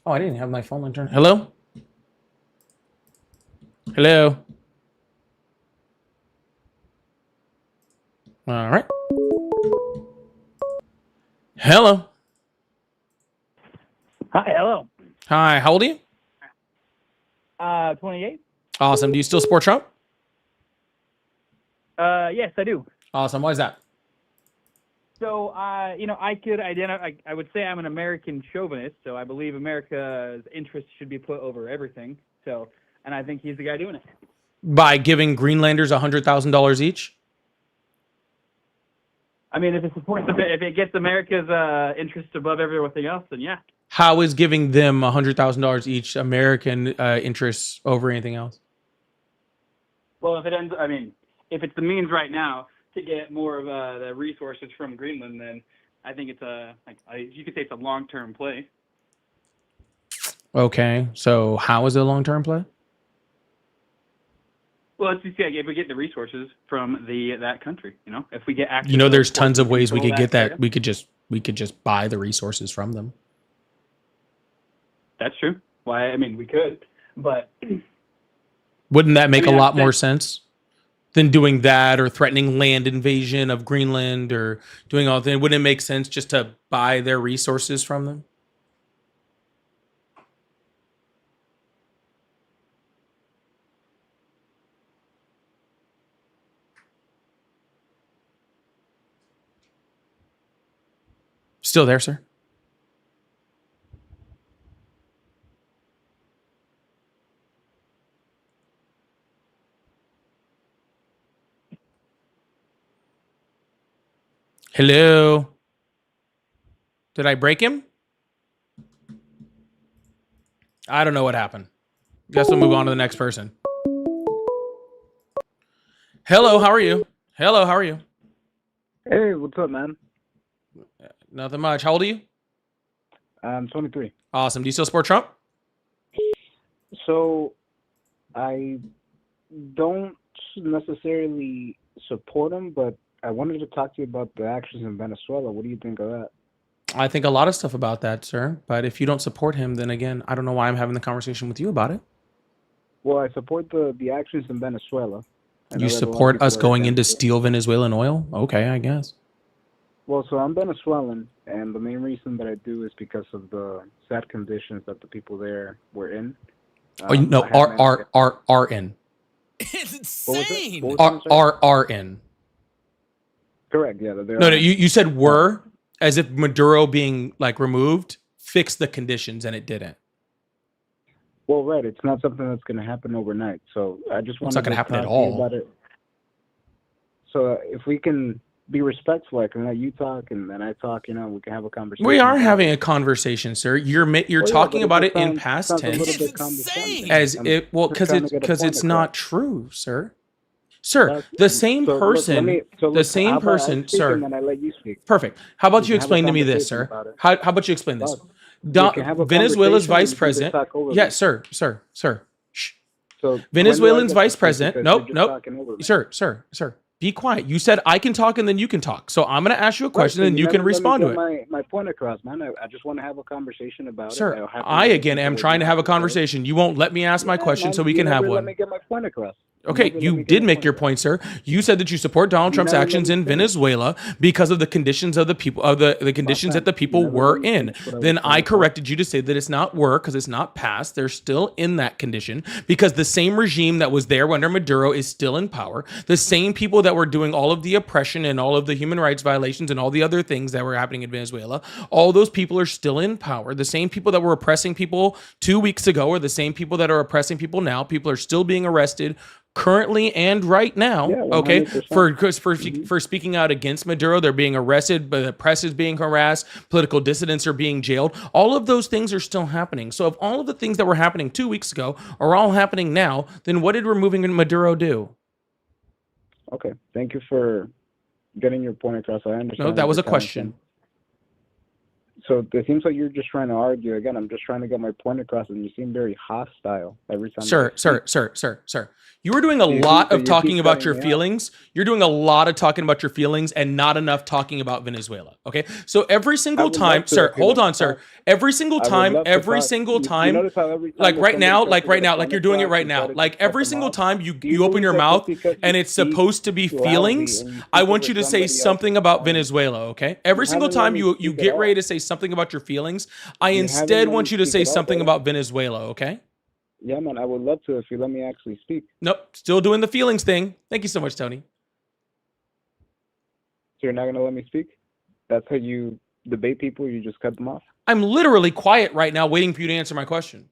Oh, I didn't have my phone on turn. Hello? Hello? All right. Hello. Hi, hello. Hi, how old are you? 28. Awesome. Do you still support Trump? Yes, I do. Awesome. Why is that? So, I could identify. I would say I'm an American chauvinist. So I believe America's interests should be put over everything. So, and I think he's the guy doing it. By giving Greenlanders $100,000 each? I mean, if it gets America's interests above everything else, then yeah. How is giving them $100,000 each American interests over anything else? Well, if it's the means right now to get more of the resources from Greenland, then I think it's you could say it's a long-term play. Okay, so how is it a long-term play? Well, let's just if we get the resources from that country, if we get access. There's tons of ways we could get that. area. We could just buy the resources from them. That's true. Why? I mean, we could, but Wouldn't that make a I lot more think- sense than doing that or threatening land invasion of Greenland or doing all that? Wouldn't it make sense just to buy their resources from them? Still there, sir? Hello? Did I break him? I don't know what happened. Guess we'll move on to the next person. Hello, how are you? Hello, how are you? Hey, what's up, man? Nothing much. How old are you? I'm 23. Awesome. Do you still support Trump? So, I don't necessarily support him, but I wanted to talk to you about the actions in Venezuela. What do you think of that? I think a lot of stuff about that, sir. But if you don't support him, then again, I don't know why I'm having the conversation with you about it. Well, I support the actions in Venezuela. I know You that a lot of support people us are going in to against it. steal Venezuelan oil? Okay, I guess. Well, so I'm Venezuelan, and the main reason that I do is because of the sad conditions that the people there were in. Oh, no, I have many- are in. It's What was that? insane. What was that, sir? Are in. Correct. Yeah. They're No, you said were, as if Maduro being like removed fixed the conditions, and it didn't. Well, right. It's not something that's going to happen overnight. So I just want It's not to gonna happen at talk to you all. about it. So if we can be respectful, I can let you talk, and then I talk. We can have a conversation. We are about having it. a conversation, sir. You're Well, yeah, talking but about it it in sounds- past sounds a little tense bit It's condescending. insane. as I'm it well just trying to get a because point it's not across. true, sir. Sir, That's- the same so look, person. the same how about I person, speak sir. And then I let you speak. Perfect. How about We you can have a explain to me this, conversation sir? about it. How about you explain this? Boss, we can have a Venezuela's conversation vice and you can president. just talk over me. Yes, sir. Shh. So when do I Venezuelan's get to vice speak? president. Because Nope, you're just nope. talking over me. Sir. Be quiet. You said I can talk and then you can talk. So I'm going to ask you a question Right, so and you can never let me respond to get it. My point across, man. I just want to have a conversation about it. Sir, I'll happily I listen again to am what trying you to have a to say. conversation. You won't let me ask my Yeah, question man, so we you can have never one. Let me get my point across. Okay, never let you me get did my make your across. point, sir. You said that you support Donald You Trump's never let actions me in finish. Venezuela because of the conditions of the people of the conditions Boss that the man, people you never were let me in. finish what I was Then trying I to say. corrected you to say that it's not were because it's not past. They're still in that condition because the same regime that was there under Maduro is still in power. The same people that were doing all of the oppression and all of the human rights violations and all the other things that were happening in Venezuela, all those people are still in power. The same people that were oppressing people 2 weeks ago are the same people that are oppressing people now. People are still being arrested currently and right now, Yeah, okay, 100%. for speaking out against Maduro. They're being arrested, but the press is being harassed, political dissidents are being jailed. All of those things are still happening. So if all of the things that were happening 2 weeks ago are all happening now, then what did removing Maduro do? Okay, thank you for getting your point across. I understand. No, that what was you're a coming question. from. So it seems like you're just trying to argue. Again, I'm just trying to get my point across, and you seem very hostile every time. Sir. You were doing a You lot keep- of you talking keep about cutting your me off. feelings. You're doing a lot of talking about your feelings and not enough talking about Venezuela. Okay. So every single would time, love to sir, if you hold want on, to sir. talk. Every single I would time, love to every talk. single You time, notice how every time like that right somebody now, tries like to right get a now, like point you're doing it across, right you try now. to Like just cut every them single off. time Do you you open believe your that mouth just because and you it's speak supposed to be loudly feelings, and you I speak want over you to say somebody else's something about tone, Venezuela, okay? Every you single haven't let time me you speak at get ready all. to say something about your feelings, I You haven't instead let want me you to speak say at all, something brother. about Venezuela, okay? Yeah, man, I would love to if you let me actually speak. Nope, still doing the feelings thing. Thank you so much, Tony. So you're not gonna let me speak? That's how you debate people? You just cut them off? I'm literally quiet right now waiting for you to answer my question.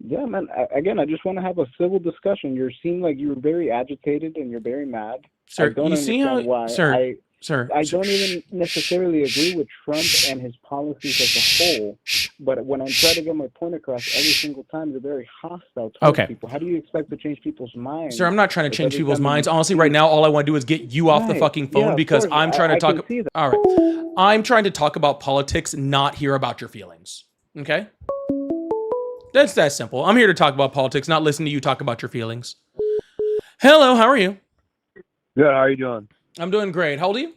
Yeah, man. Again, I just want to have a civil discussion. You seem like you're very agitated and you're very mad. I Sir, don't you see how understand why. sir, I don't even necessarily agree with Trump and his policies as a whole, but when I try to get my point across every single time, you're very hostile towards Okay. people. How do you expect to change people's minds? Sir, I'm not trying to if change every people's time that minds. you Honestly, speak- right now, all I want to do is get you off the Right. fucking Yeah, phone of because course. I'm trying to I talk. can see that. All right. I'm trying to talk about politics, not hear about your feelings. Okay? That's that simple. I'm here to talk about politics, not listen to you talk about your feelings. Hello, how are you? Good. How are you doing? I'm doing great. How old are you?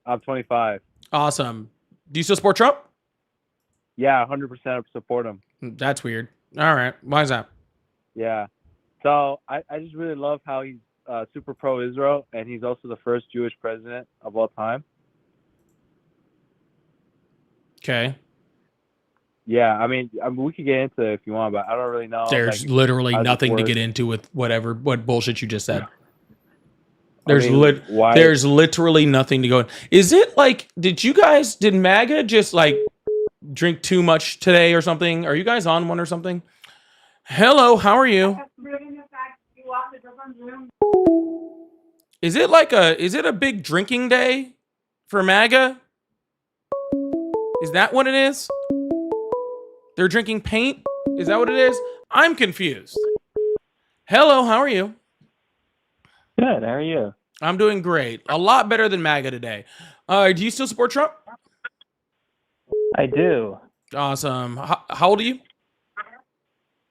I'm 25. Awesome. Do you still support Trump? Yeah, 100% support him. That's weird. All right. Why is that? Yeah. So I just really love how he's super pro-Israel, and he's also the first Jewish president of all time. Okay. Yeah, I mean, we could get into it if you want, but I don't really know. There's like, literally how this nothing to works. get into with what bullshit you just said. I There's mean, why? there's literally nothing to go in. Is it like did MAGA just like drink too much today or something? Are you guys on one or something? Hello, how are you? Is it a big drinking day for MAGA? Is that what it is? They're drinking paint? Is that what it is? I'm confused. Hello, how are you? Good. How are you? I'm doing great. A lot better than MAGA today. Do you still support Trump? I do. Awesome. How old are you?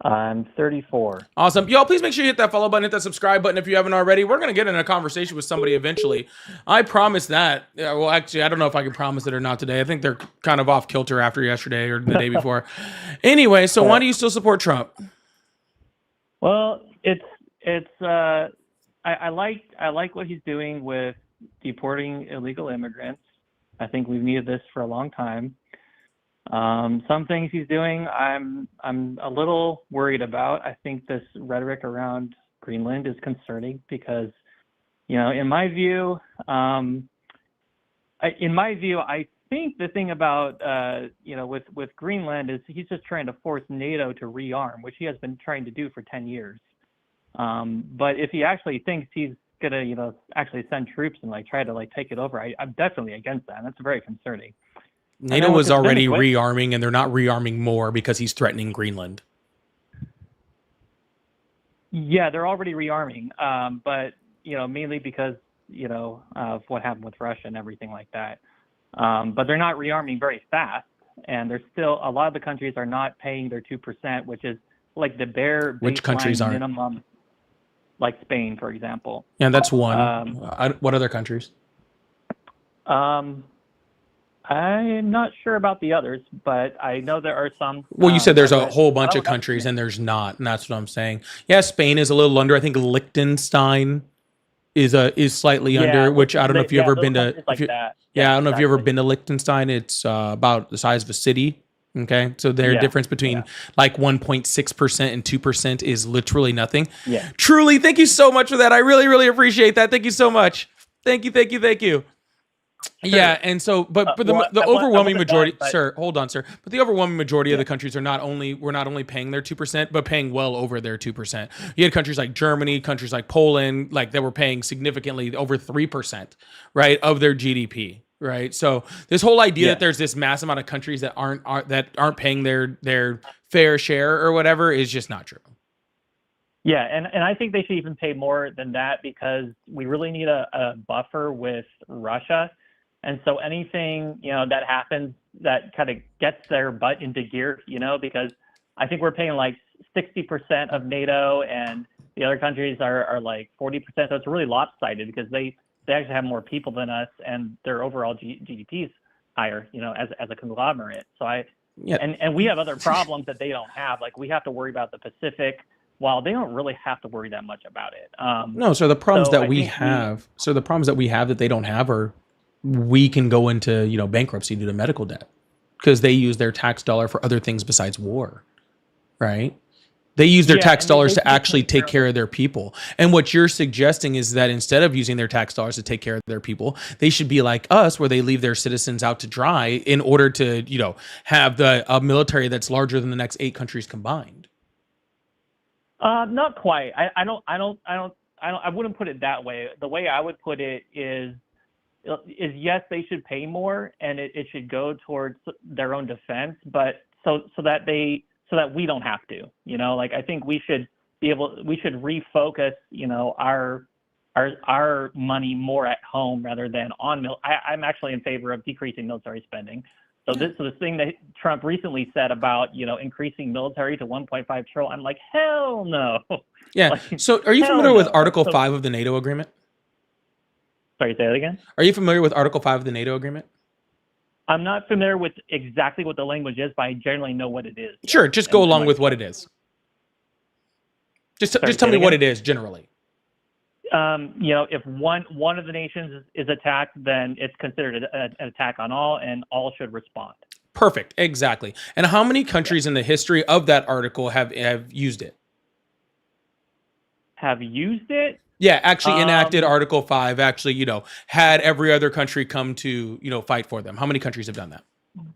I'm 34. Awesome. Y'all, please make sure you hit that follow button, hit that subscribe button if you haven't already. We're going to get in a conversation with somebody eventually. I promise that. Yeah, well, actually, I don't know if I can promise it or not today. I think they're kind of off kilter after yesterday or the day before. Anyway, so why do you still support Trump? Well, I like what he's doing with deporting illegal immigrants. I think we've needed this for a long time. Some things he's doing, I'm a little worried about. I think this rhetoric around Greenland is concerning because, in my view, I think the thing about, with Greenland is he's just trying to force NATO to rearm, which he has been trying to do for 10 years. But if he actually thinks he's gonna, actually send troops and try to take it over, I'm definitely against that. And that's very concerning. NATO was already rearming, and they're not rearming more because he's threatening Greenland. Yeah, they're already rearming, but mainly because of what happened with Russia and everything like that. But they're not rearming very fast, and there's still a lot of the countries are not paying their 2%, which is like the bare Which countries aren't? minimum, like Spain, for example. Yeah, that's one. What other countries? I'm not sure about the others, but I know there are some. Well, you said there's a whole bunch of countries, and there's not, and that's what I'm saying. Yeah, Spain is a little under. I think Liechtenstein is slightly under, which I don't know if you've ever been to. I don't know if you've ever been to Liechtenstein. It's about the size of a city. Okay, so their difference between 1.6% and 2% is literally nothing. Yeah. Truly, thank you so much for that. I really, really appreciate that. Thank you so much. Thank you. Sure. Yeah, and so, but the overwhelming majority, sir, hold on, sir. But the overwhelming majority of the countries are not only paying their 2%, but paying well over their 2%. You had countries like Germany, countries like Poland, that were paying significantly over 3%, right, of their GDP, right? So this whole idea that there's this mass amount of countries that aren't paying their fair share or whatever is just not true. Yeah, and I think they should even pay more than that because we really need a buffer with Russia. And so anything, that happens that kind of gets their butt into gear, because I think we're paying 60% of NATO and the other countries are 40%. So it's really lopsided because they actually have more people than us and their overall GDP is higher, as a conglomerate. So and we have other problems that they don't have. We have to worry about the Pacific, while they don't really have to worry that much about it. No, so the problems that we have that they don't have are we can go into, bankruptcy due to medical debt because they use their tax dollar for other things besides war, right? They use their tax dollars to actually take care of their people. And what you're suggesting is that instead of using their tax dollars to take care of their people, they should be like us, where they leave their citizens out to dry in order to, have a military that's larger than the next 8 countries combined. Not quite. I wouldn't put it that way. The way I would put it is yes, they should pay more and it should go towards their own defense, but so that we don't have to, I think we should refocus, our money more at home rather than on I'm actually in favor of decreasing military spending. So this thing that Trump recently said about, increasing military to 1.5 trillion, I'm like, hell no. Yeah. So are you familiar with Article 5 of the NATO agreement? Sorry, say that again? Are you familiar with Article 5 of the NATO agreement? I'm not familiar with exactly what the language is, but I generally know what it is. Sure, just go along with what it is. Just tell me what it is generally. If one of the nations is attacked, then it's considered an attack on all, and all should respond. Perfect, exactly. And how many countries in the history of that article have used it? Have used it? Yeah, actually enacted Article 5, actually, had every other country come to, fight for them. How many countries have done that?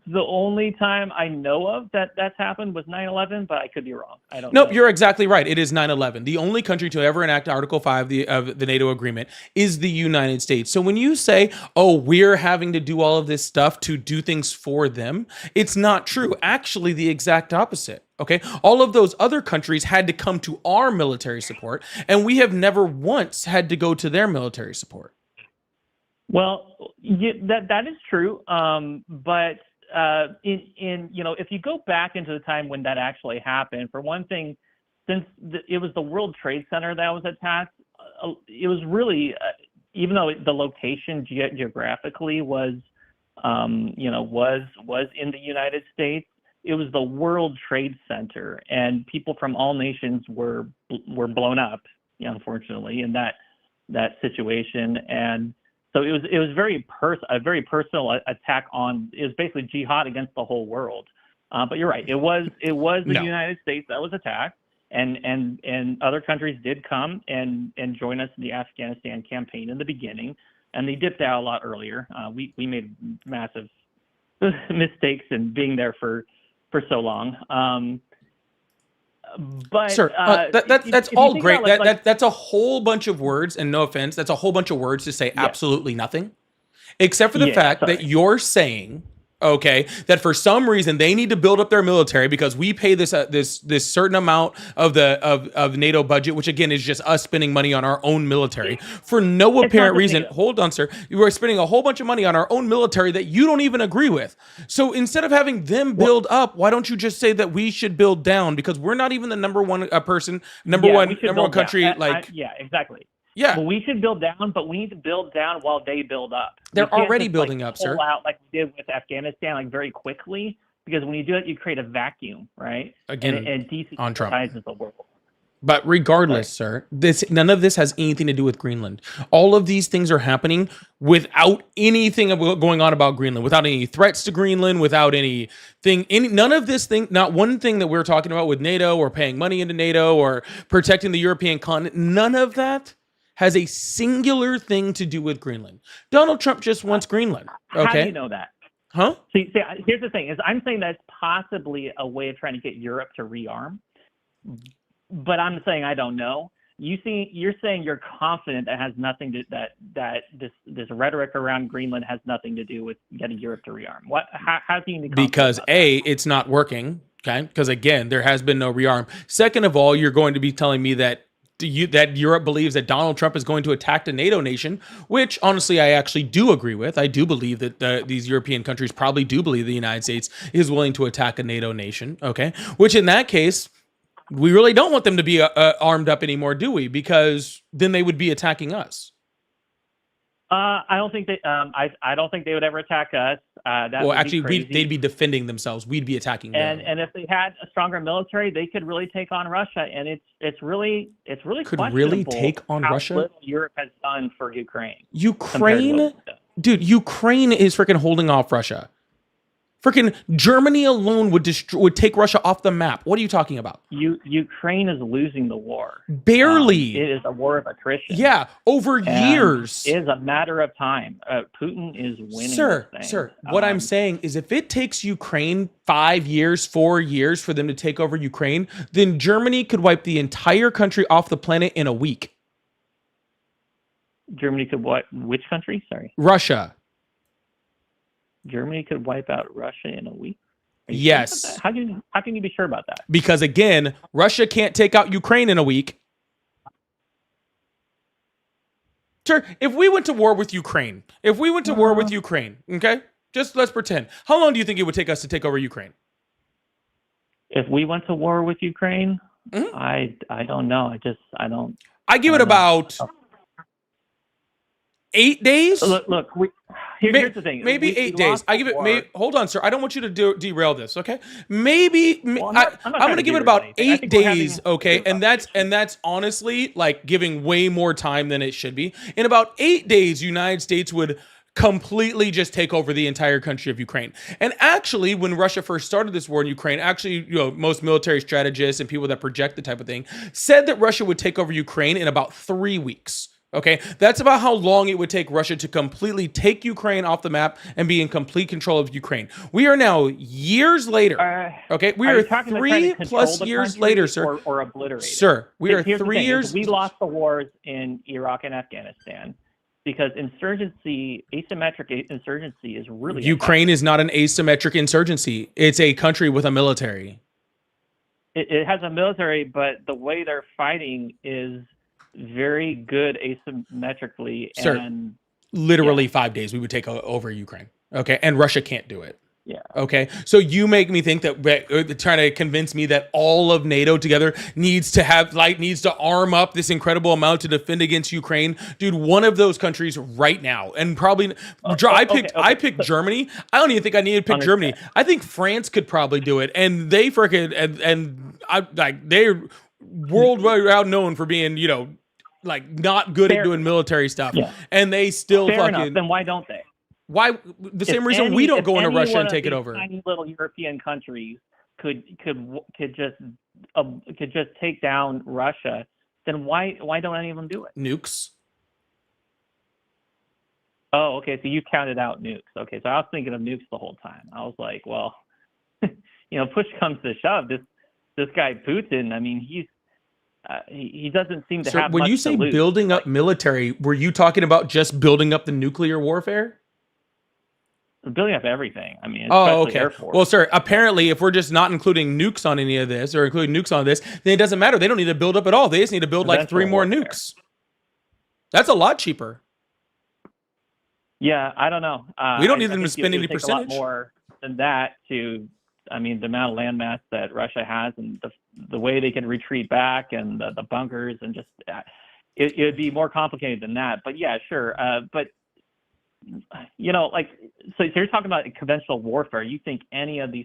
The only time I know of that's happened was 9/11, but I could be wrong. I don't know. Nope, you're exactly right. It is 9/11. The only country to ever enact Article 5 of the NATO agreement is the United States. So when you say, oh, we're having to do all of this stuff to do things for them, it's not true. Actually, the exact opposite. Okay, all of those other countries had to come to our military support, and we have never once had to go to their military support. Well, that is true, but if you go back into the time when that actually happened, for one thing, since it was the World Trade Center that was attacked, it was really, even though the location geographically was, was in the United States, it was the World Trade Center, and people from all nations were blown up, unfortunately, in that situation. And so it was a very personal attack on. It was basically jihad against the whole world. But you're right. It was the No. United States that was attacked, and other countries did come and join us in the Afghanistan campaign in the beginning, and they dipped out a lot earlier. We made massive mistakes in being there for so long. But Sir, that's all great. That's a whole bunch of words, and no offense, that's a whole bunch of words to say absolutely nothing, except for the fact that you're saying, okay, that for some reason they need to build up their military because we pay this certain amount of the NATO budget, which again is just us spending money on our own military for no apparent reason. Hold on, sir. You are spending a whole bunch of money on our own military that you don't even agree with. So instead of having them build up, why don't you just say that we should build down, because we're not even the number one country. Yeah, exactly. Yeah. Well, we should build down, but we need to build down while they build up. They're already building up, sir. Pull out like we did with Afghanistan, very quickly, because when you do it, you create a vacuum, right? Again, and on Trump. desensitizes the world. But regardless, sir, none of this has anything to do with Greenland. All of these things are happening without anything going on about Greenland, without any threats to Greenland, without none of this thing, not one thing that we're talking about with NATO or paying money into NATO or protecting the European continent. None of that has a singular thing to do with Greenland. Donald Trump just wants Greenland. Okay. How do you know that? Huh? See, here's the thing: is I'm saying that's possibly a way of trying to get Europe to rearm, but I'm saying I don't know. You're saying you're confident that has nothing to that this rhetoric around Greenland has nothing to do with getting Europe to rearm. What? How can you be confident Because about that? it's not working. Okay. Because again, there has been no rearm. Second of all, you're going to be telling me that Europe believes that Donald Trump is going to attack a NATO nation, which honestly I actually do agree with. I do believe that these European countries probably do believe the United States is willing to attack a NATO nation. Okay, which in that case, we really don't want them to be armed up anymore, do we? Because then they would be attacking us. I don't think I don't think they would ever attack us. They'd be defending themselves. We'd be attacking them. And if they had a stronger military, they could really take on Russia. And it's really could really take on how Russia. Little Europe has done for Ukraine. Ukraine is freaking holding off Russia. Freaking Germany alone would take Russia off the map. What are you talking about? Ukraine is losing the war. Barely. It is a war of attrition. Yeah, over years. It is a matter of time. Putin is winning. Sir, what I'm saying is if it takes Ukraine 5 years, 4 years for them to take over Ukraine, then Germany could wipe the entire country off the planet in a week. Germany could what? Which country? Sorry. Russia. Germany could wipe out Russia in a week? Yes. Sure how can you be sure about that? Because again, Russia can't take out Ukraine in a week. Sure, if we went to war with Ukraine, okay? Just let's pretend. How long do you think it would take us to take over Ukraine? If we went to war with Ukraine, I don't know. I give it about 8 days. Look. Here's the thing. Maybe 8 days. I give it. Hold on, sir. I don't want you to derail this. Okay. I'm going to give it about 8 days. Okay. And that's honestly like giving way more time than it should be. In about 8 days, United States would completely just take over the entire country of Ukraine. And actually, when Russia first started this war in Ukraine, most military strategists and people that project the type of thing said that Russia would take over Ukraine in about 3 weeks. Okay, that's about how long it would take Russia to completely take Ukraine off the map and be in complete control of Ukraine. We are now years later. Okay, we are 3+ years later, sir. Or obliterate. Sir, we are Here's 3 years. We lost the wars in Iraq and Afghanistan because asymmetric insurgency is really Ukraine is not an asymmetric insurgency. It's a country with a military. It has a military, but the way they're fighting is very good asymmetrically. Sir, and literally 5 days we would take over Ukraine. Okay, and Russia can't do it. Yeah. Okay, so you make me think that trying to convince me that all of NATO together needs to arm up this incredible amount to defend against Ukraine, dude. One of those countries right now, and probably I picked Germany. I don't even think I need to pick Germany. I think France could probably do it, and they freaking they're worldwide known for being like not good at doing military stuff, and they still Fair fucking. enough. Then why don't they? Why the same reason we don't go into Russia and take it over? Tiny little European countries could just take down Russia. Then why don't any of them do it? Nukes. Oh, okay. So you counted out nukes. Okay, so I was thinking of nukes the whole time. I was like, well, push comes to shove, this guy Putin. I mean, he doesn't seem to have. When you say building up military, were you talking about just building up the nuclear warfare? Building up everything. I mean, okay. Air Force. Well, sir, apparently if we're just not including nukes on any of this or including nukes on this, then it doesn't matter. They don't need to build up at all. They just need to build like 3 more nukes. That's a lot cheaper. Yeah, I don't know. We don't need them to spend any percentage. A lot more than that the amount of landmass that Russia has and the way they can retreat back and the bunkers and just it would be more complicated than that. But yeah, sure. But so you're talking about conventional warfare. You think any of these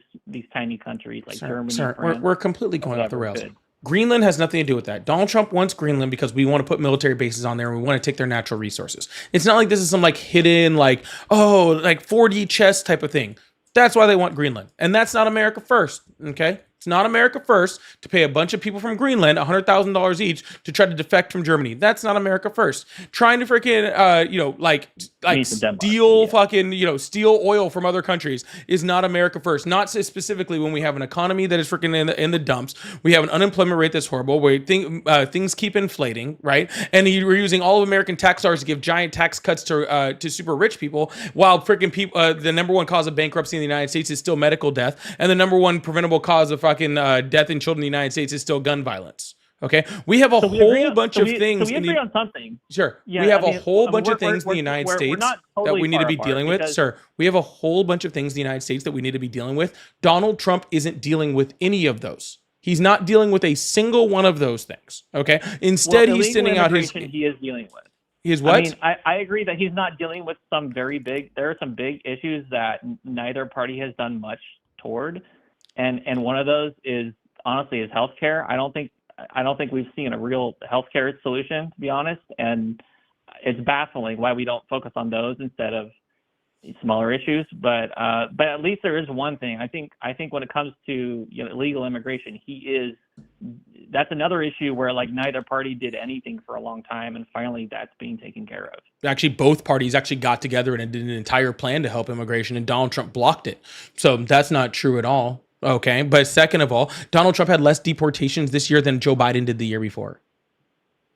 tiny countries like Germany, France, we're completely going off the rails. Greenland has nothing to do with that. Donald Trump wants Greenland because we want to put military bases on there and we want to take their natural resources. It's not like this is some hidden 4D chess type of thing. That's why they want Greenland. And that's not America first, okay? It's not America first to pay a bunch of people from Greenland $100,000 each to try to defect from Germany. That's not America first. Trying to freaking steal oil from other countries is not America first. Not specifically when we have an economy that is freaking in the dumps. We have an unemployment rate that's horrible. Where things keep inflating, right? And we're using all of American tax dollars to give giant tax cuts to super rich people, while freaking people. The number one cause of bankruptcy in the United States is still medical death, and the number one preventable cause of death in children in the United States is still gun violence. Okay, we have a whole bunch of things. So we agree on something. Sure, we have a whole bunch of things in the United States that we need to be dealing with. Sir, we have a whole bunch of things in the United States that we need to be dealing with. Donald Trump isn't dealing with any of those. He's not dealing with a single one of those things. Okay, instead he's sending out his. He is dealing with. His what? I mean, I agree that he's not dealing with some very big. There are some big issues that neither party has done much toward, and one of those is honestly healthcare. I don't think we've seen a real healthcare solution, to be honest, and it's baffling why we don't focus on those instead of smaller issues. But at least there is one thing. I think when it comes to illegal immigration, that's another issue where neither party did anything for a long time, and finally that's being taken care of. Actually, both parties actually got together and did an entire plan to help immigration, and Donald Trump blocked it. So that's not true at all. Okay, but second of all, Donald Trump had less deportations this year than Joe Biden did the year before.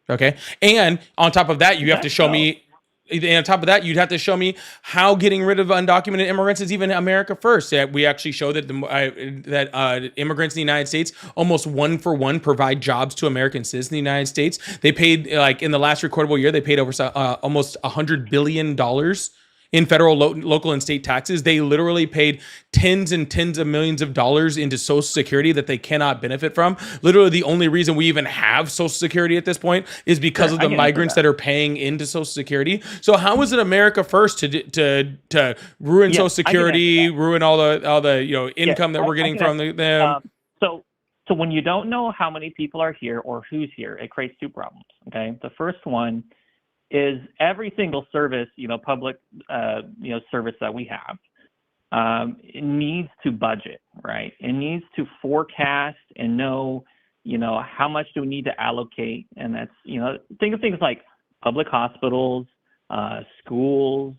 Okay, and on top of that, you have to show me. And on top of that, you'd have to show me how getting rid of undocumented immigrants is even America first. We actually show that immigrants in the United States almost 1-for-1 provide jobs to American citizens in the United States. They paid in the last recordable year, they paid over almost $100 billion in federal, local, and state taxes. They literally paid tens and tens of millions of dollars into Social Security that they cannot benefit from. Literally, the only reason we even have Social Security at this point is because of the migrants that are paying into Social Security. So how is it America first to ruin Social Security, ruin all the income that we're getting from them? So when you don't know how many people are here or who's here, it creates two problems. Okay, the first one is every single service, public, service that we have, it needs to budget, right? It needs to forecast and know, how much do we need to allocate? And that's, think of things like public hospitals, schools,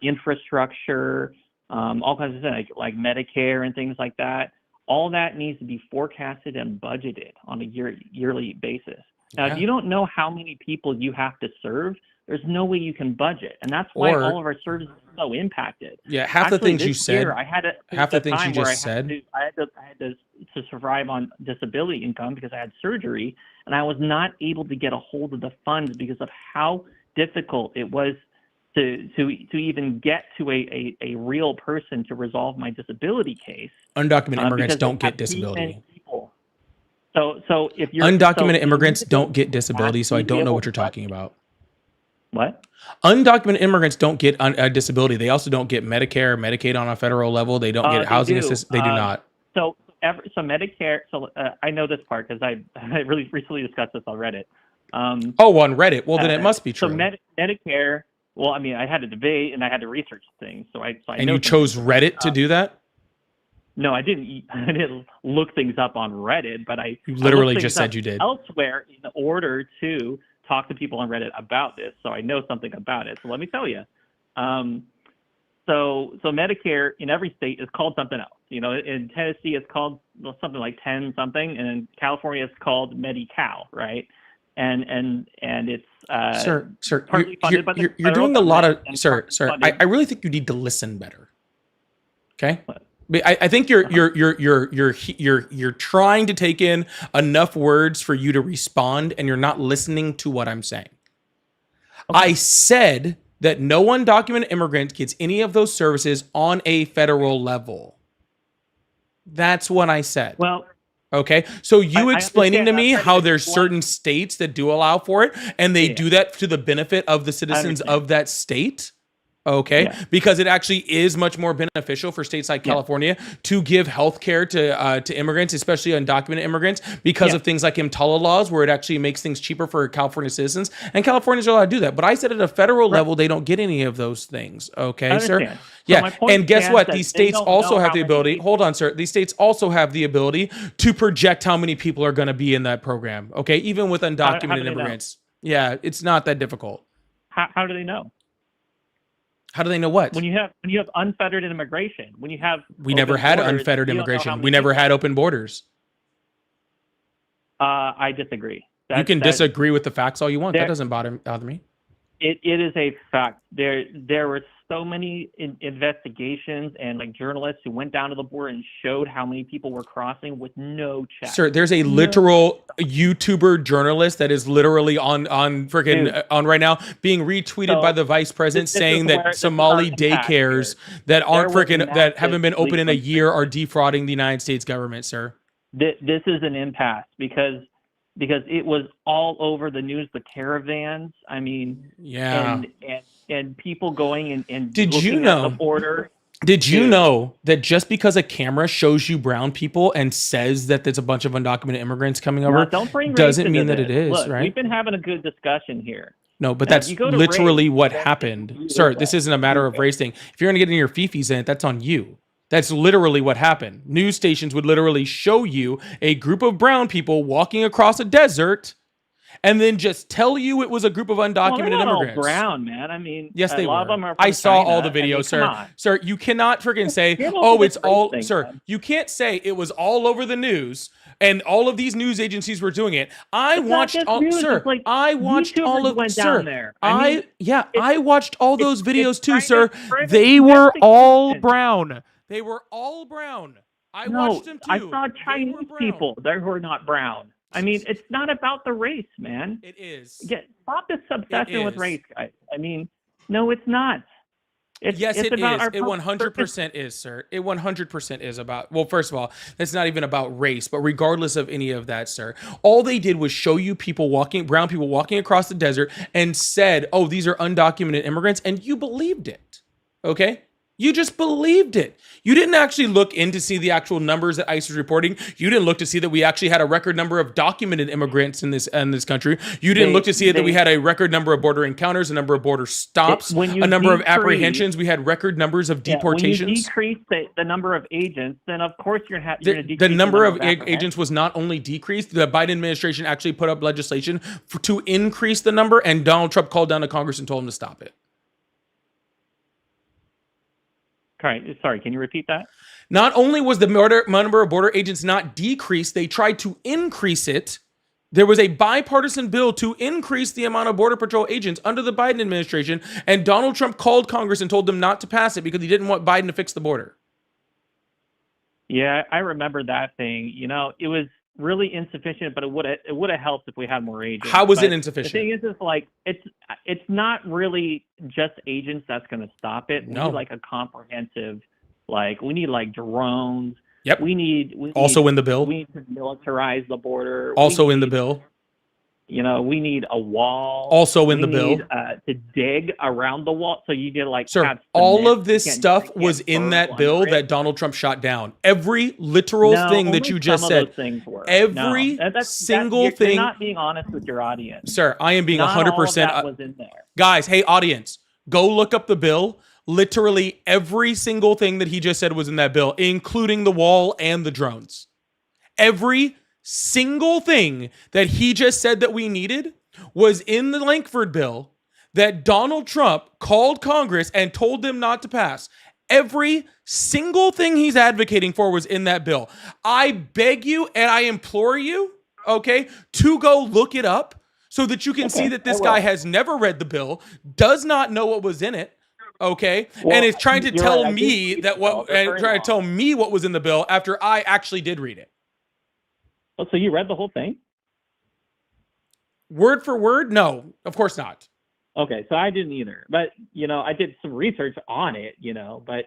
infrastructure, all kinds of things like Medicare and things like that. All that needs to be forecasted and budgeted on a yearly basis. Now, if you don't know how many people you have to serve, there's no way you can budget, and that's why all of our services are so impacted. Yeah, half the things you said. I had to survive on disability income because I had surgery, and I was not able to get a hold of the funds because of how difficult it was to even get to a real person to resolve my disability case. Undocumented immigrants because don't they get have too disability. many people. So if you're Undocumented so immigrants you need to don't get disability, so I be don't know able what you're to- talking about. What? Undocumented immigrants don't get a disability. They also don't get Medicare, Medicaid on a federal level. They don't get They housing do. assistance. They do not. So Medicare. So I know this part because I really recently discussed this on Reddit. Oh, on Reddit. Well, then it must be true. So Medicare. Well, I mean, I had a debate and I had to research things. So I and know you chose Reddit to do that? No, I didn't. I didn't look things up on Reddit, but You literally looked things just said up you did. elsewhere in order to talk to people on Reddit about this. So I know something about it. So let me tell you. So Medicare in every state is called something else. You know, in Tennessee it's called something like 10 something, and in California it's called Medi-Cal, right? And it's Sir, partly funded by the you're federal doing a lot of, government and sir. partly funded- I really think you need to listen better. Okay. What? I think you're trying to take in enough words for you to respond, and you're not listening to what I'm saying. Okay. I said that no undocumented immigrant gets any of those services on a federal level. That's what I said. Well, okay. So you I explaining to understand me that, how but there's one- certain states that do allow for it, and they Yeah. do that to the benefit of the citizens understand. of that state. Okay, Yeah. because it actually is much more beneficial for states like Yeah. California to give health care to immigrants, especially undocumented immigrants, because Yeah. of things like EMTALA laws, where it actually makes things cheaper for California citizens. And Californians are allowed to do that. But I said at a federal level, they don't get any of those things. Okay, I sir? understand. So Yeah, my point and guess stands what? that These they states don't also know have how the many ability. people- Hold on, sir. These states also have the ability to project how many people are going to be in that program. Okay, even with how do undocumented they know? immigrants. Yeah, it's not that difficult. How do they know? How do they know what? When you have unfettered immigration, when you have We never open had borders, unfettered you don't know how immigration. many We never people. had open borders. I disagree. You can disagree with the facts all you want. That there- doesn't bother me. It is a fact. There were so many investigations and like journalists who went down to the border and showed how many people were crossing with no check. Sir, there's a literal YouTuber journalist that is literally on freaking Dude. on right now being retweeted So, by the vice president this is saying where- that this is Somali our impact daycares here. that aren't There was freaking that haven't been massive open in a legal- year are defrauding the United States government, sir. This is an impasse because it was all over the news. The caravans. I mean, Yeah. and people going and Did you looking at know- the border. Did you Dude. know that just because a camera shows you brown people and says that there's a bunch of undocumented immigrants coming over, Now, don't bring race doesn't into mean that this. it is, Look, right? We've been having a good discussion here. No, but Now, if that's you go to literally race, what then happened. you Sir, do this that. isn't a matter of race thing. If you're going to get in your fifis in it, that's on you. That's literally what happened. News stations would literally show you a group of brown people walking across a desert and then just tell you it was a group of Well, undocumented they're not all immigrants. brown, man. I mean, Yes, they a lot were. of them are. I from saw all China. the I mean, videos, come sir. on. Sir, you cannot freaking say, Get over "Oh, this it's all." race thing, Sir, man. you can't say it was all over the news and all of these news agencies were doing it. I It's not watched just all, news, sir. it's like I watched YouTubers all of, went sir. down there. I mean, I watched all those videos too, trying sir. to spread They were all investigation. brown. They were all brown. I watched them too. I saw They were Chinese brown. people that were not brown. I mean, it's not about the race, man. It is. Stop this obsession with is. race, guys. I mean, no, it's not. Yes, it's it about is. our It 100% is, sir. It 100% is about, well, first of all, it's not even about race, but regardless of any of that, sir, all they did was show you brown people walking across the desert and said, oh, these are undocumented immigrants, and you believed it. Okay? You just believed it. You didn't actually look in to see the actual numbers that ICE was reporting. You didn't look to see that we actually had a record number of documented immigrants in this country. You didn't look to see that we had a record number of border encounters, a number of border stops, when a number you of apprehensions. We had record numbers of Yeah, when you deportations. decrease the number of agents, then of course you're going to The decrease number of apprehensions. agents was not only decreased, the Biden administration actually put up legislation to increase the number, and Donald Trump called down to Congress and told him to stop it. Sorry, can you repeat that? Not only was the number of border agents not decreased, they tried to increase it. There was a bipartisan bill to increase the amount of Border Patrol agents under the Biden administration, and Donald Trump called Congress and told them not to pass it because he didn't want Biden to fix the border. Yeah, I remember that thing. You know, it was really insufficient, but it would have helped if we had more agents. How was But it insufficient? The thing is like it's not really just agents that's going to stop it. We No. need like a comprehensive, like we need like drones. Yep. We Also need, in the bill. we need to militarize the border. Also We in the need, bill. You know, we need a wall. Also in We the bill. need, to dig around the wall, so you get like Sir, have all cement. of this You can't- stuff you was can't in burn that under bill it. that Donald Trump shot down. Every literal No, thing that only you just some of said. those things were. Every No, single you're thing. not being honest with your audience. Sir, I am being Not all of 100%. that was in there. Guys, hey, audience, go look up the bill. Literally every single thing that he just said was in that bill, including the wall and the drones. Every single thing that he just said that we needed was in the Lankford bill that Donald Trump called Congress and told them not to pass. Every single thing he's advocating for was in that bill. I beg you and I implore you, okay, to go look it up so that you can see that this guy has never read the bill, does not know what was in it, okay, Well, and is trying to you're tell right, I me did that what read the bill. and They're trying very to tell me what was in the bill after I actually did read it. Oh, so you read the whole thing? Word for word? No, of course not. Okay, so I didn't either. But you know, I did some research on it. You know, but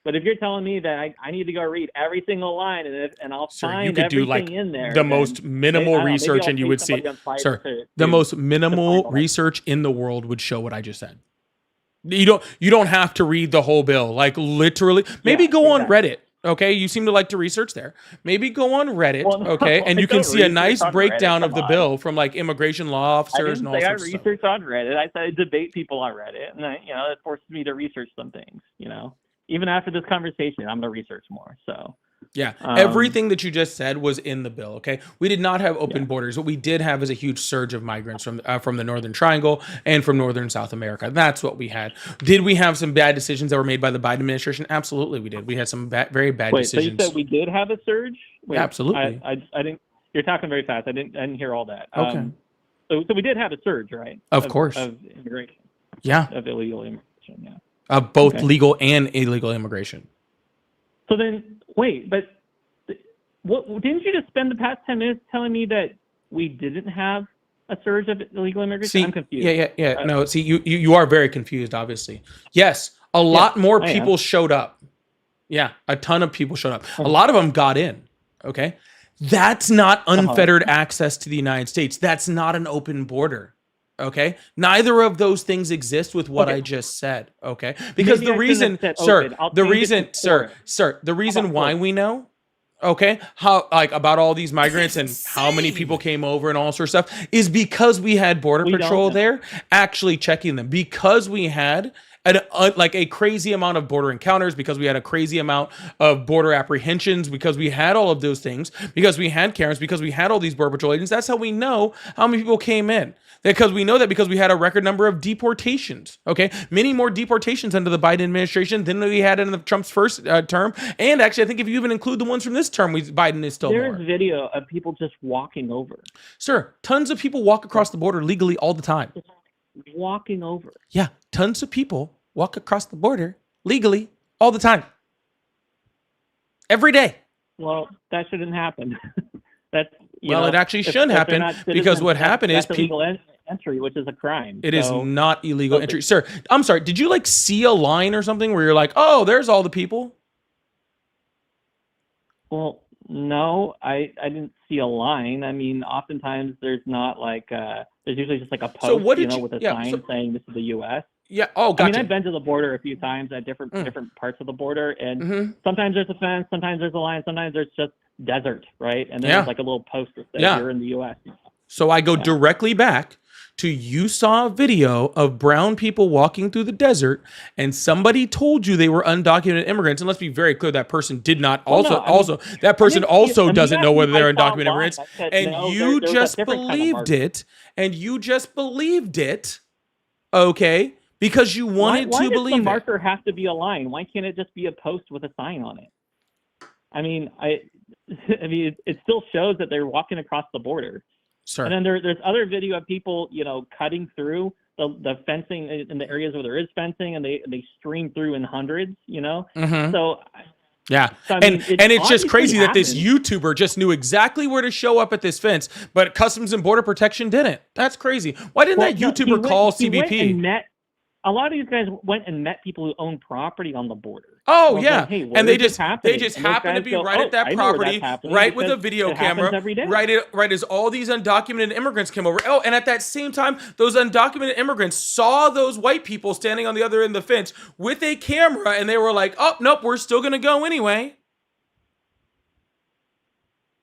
if you're telling me that I need to go read every single line and I'll Sir, you find could do everything like in there, the then most maybe- I minimal don't know, maybe research I'll and you pay would see, somebody on Fiverr sir, to- the to- most to minimal find all that. research in the world would show what I just said. You don't have to read the whole bill. Like literally, maybe Yeah, go on exactly. Reddit. Okay, you seem to like to research there. Maybe go on Reddit, Well, no, okay, and I you can don't see a research nice on breakdown Reddit, of the come bill from like immigration law I officers and didn't all say I sorts of stuff. researched on Reddit. I said I debate people on Reddit, and it forced me to research some things. You know, even after this conversation, I'm gonna research more. So Yeah, Um, everything that you just said was in the bill. Okay, we did not have open Yeah. borders. What we did have is a huge surge of migrants from the Northern Triangle and from Northern South America. That's what we had. Did we have some bad decisions that were made by the Biden administration? Absolutely, we did. We had some very bad wait, so you decisions. said we did have a surge? Wait, Absolutely. I didn't. You're talking very fast. I didn't hear all that. Okay. So we did have a surge, right? Of course. Of immigration, Yeah, of illegal immigration. Yeah. both Okay. legal and illegal immigration. So then, wait, but what didn't you just spend the past 10 minutes telling me that we didn't have a surge of illegal immigration? See, I'm confused. yeah. No, see, you are very confused. Obviously, yes, a lot more I am. people showed up. Yeah, a ton of people showed up. A lot of them got in. Okay, that's not unfettered access to the United States. That's not an open border. Okay, neither of those things exist with what Okay. I just said. Okay, because Maybe I the shouldn't reason, have said sir, open. I'll the change it reason, to sir, foreign. the reason about why foreign? we know. Okay, how like about all these migrants and how many people came over and all sorts of stuff is because we had Border We don't Patrol know. there actually checking them, because we had like a crazy amount of border encounters, because we had a crazy amount of border apprehensions, because we had all of those things, because we had Karens, because we had all these Border Patrol agents. That's how we know how many people came in. Because we know that because we had a record number of deportations. Okay, many more deportations under the Biden administration than we had in the Trump's first term. And actually, I think if you even include the ones from this term, Biden is still There's more. video of people just walking over. Sir, tons of people walk across the border legally all the time. Walking over. Yeah, tons of people walk across the border legally all the time. Every day. Well, that shouldn't happen. That's Well, it actually shouldn't happen, because what happened is that's illegal entry, which is a crime. It is So- not illegal Okay. entry. Sir, I'm sorry. Did you like see a line or something where you're like, oh, there's all the people? Well, no, I didn't see a line. I mean, oftentimes there's not like there's usually just like a post, So what did you- with a yeah, sign so- saying this is the U.S. Yeah. Oh, I gotcha. mean, I've been to the border a few times at different parts of the border, and Mhm. sometimes there's a fence, sometimes there's a line, sometimes there's just desert, right? And then Yeah. there's like a little post that says Yeah. you're in the U.S. So I go directly back to you saw a video of brown people walking through the desert, and somebody told you they were undocumented immigrants. And let's be very clear, that person did not Well, also no, I mean- also that person also I mean, doesn't you know asked whether me they're if I saw undocumented a immigrants. line. I said, And no, you there was a just different kind of believed marker. it, and you just believed it, okay? Because you wanted why to does believe the it. marker have to be a line? Why can't it just be a post with a sign on it? I mean, I mean, it still shows that they're walking across the border. Sir. And then there's other video of people, cutting through the fencing in the areas where there is fencing, and they stream through in hundreds, Mhm. So Yeah. So, I and mean, and it's just obviously crazy that this happened. YouTuber just knew exactly where to show up at this fence, but Customs and Border Protection didn't. That's crazy. Why didn't that No, YouTuber call he went CBP? and met, a lot of these guys went and met people who own property on the border. Oh was yeah, like, hey, where and they is this just happening? they just And those happen to guys be go, right "Oh, at that I know where property, that's happening right with a because video it happens camera, every day." right as all these undocumented immigrants came over. Oh, and at that same time, those undocumented immigrants saw those white people standing on the other end of the fence with a camera, and they were like, "Oh nope, we're still gonna go anyway."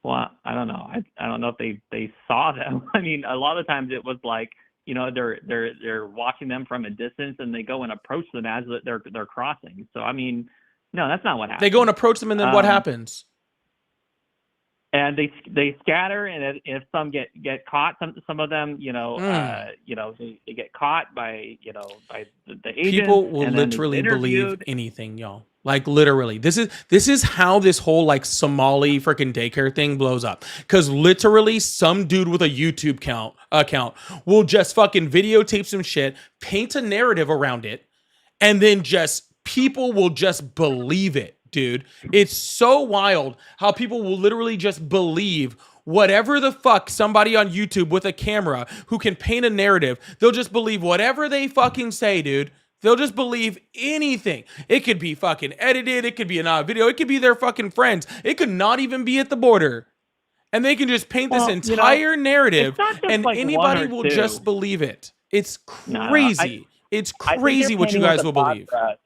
Well, I don't know. I don't know if they saw them. I mean, a lot of times it was like, you know, they're watching them from a distance, and they go and approach them as they're crossing. So I mean, no, that's not what happened. They go and approach them, and then what happens? And they scatter, and if some get caught, some of them, you know, they get caught by the agent. People will and then literally they're believe interviewed. anything, y'all. Like literally, this is how this whole like Somali freaking daycare thing blows up. Because literally, some dude with a YouTube account will just fucking videotape some shit, paint a narrative around it, and then just people will just believe it, dude. It's so wild how people will literally just believe whatever the fuck somebody on YouTube with a camera who can paint a narrative. They'll just believe whatever they fucking say, dude. They'll just believe anything. It could be fucking edited. It could be an odd video. It could be their fucking friends. It could not even be at the border. And they can just paint this entire narrative, it's not just and like anybody one or will two. just believe it. It's No, crazy. It's I think crazy you're what you painting guys with will a broad believe. brush.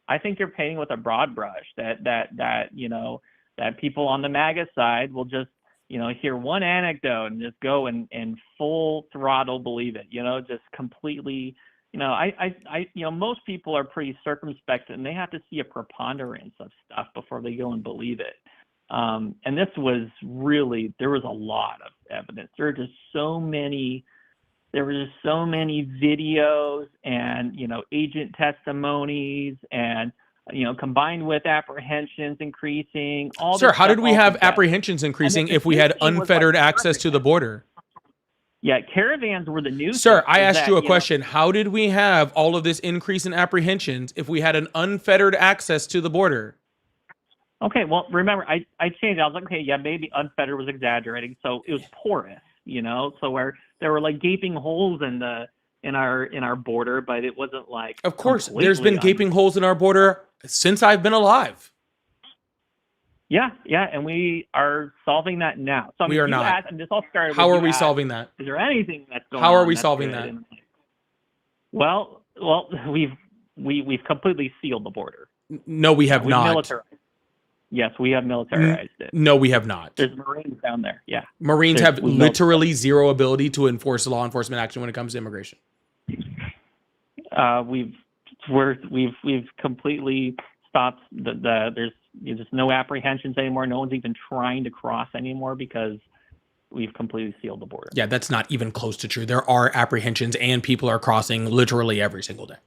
I think you're painting with a broad brush that you know, that people on the MAGA side will just, you know, hear one anecdote and just go and full throttle believe it, you know, just completely, you know, you know, most people are pretty circumspect, and they have to see a preponderance of stuff before they go and believe it. And this was really, there was a lot of evidence. There were just so many videos and, you know, agent testimonies, and, you know, combined with apprehensions increasing. All Sir, this how stuff did we all have together. apprehensions increasing the if we had huge thing was, unfettered like, access to the border? Yeah, caravans were the news. Sir, I asked you a question. How did we have all of this increase in apprehensions if we had an unfettered access to the border? Okay, well, remember, I changed. I was like, okay, yeah, maybe unfettered was exaggerating. So it was porous, you know, so where there were like gaping holes in our border, but it wasn't like. Of course, there's been gaping holes in our border since I've been alive. Yeah, and we are solving that now. So I mean, We are you not. asked, and this all started. How with are you we asked, solving that? Is there anything that's going on? How are we that's solving good? that? And, well, we've completely sealed the border. No, we have We've not. militarized. Yes, we have militarized it. No, we have not. There's Marines down there. Yeah. Marines There's- have we literally zero ability to enforce law enforcement action when it comes to immigration. We've completely stopped there's no apprehensions anymore. No one's even trying to cross anymore because we've completely sealed the border. Yeah, that's not even close to true. There are apprehensions and people are crossing literally every single day.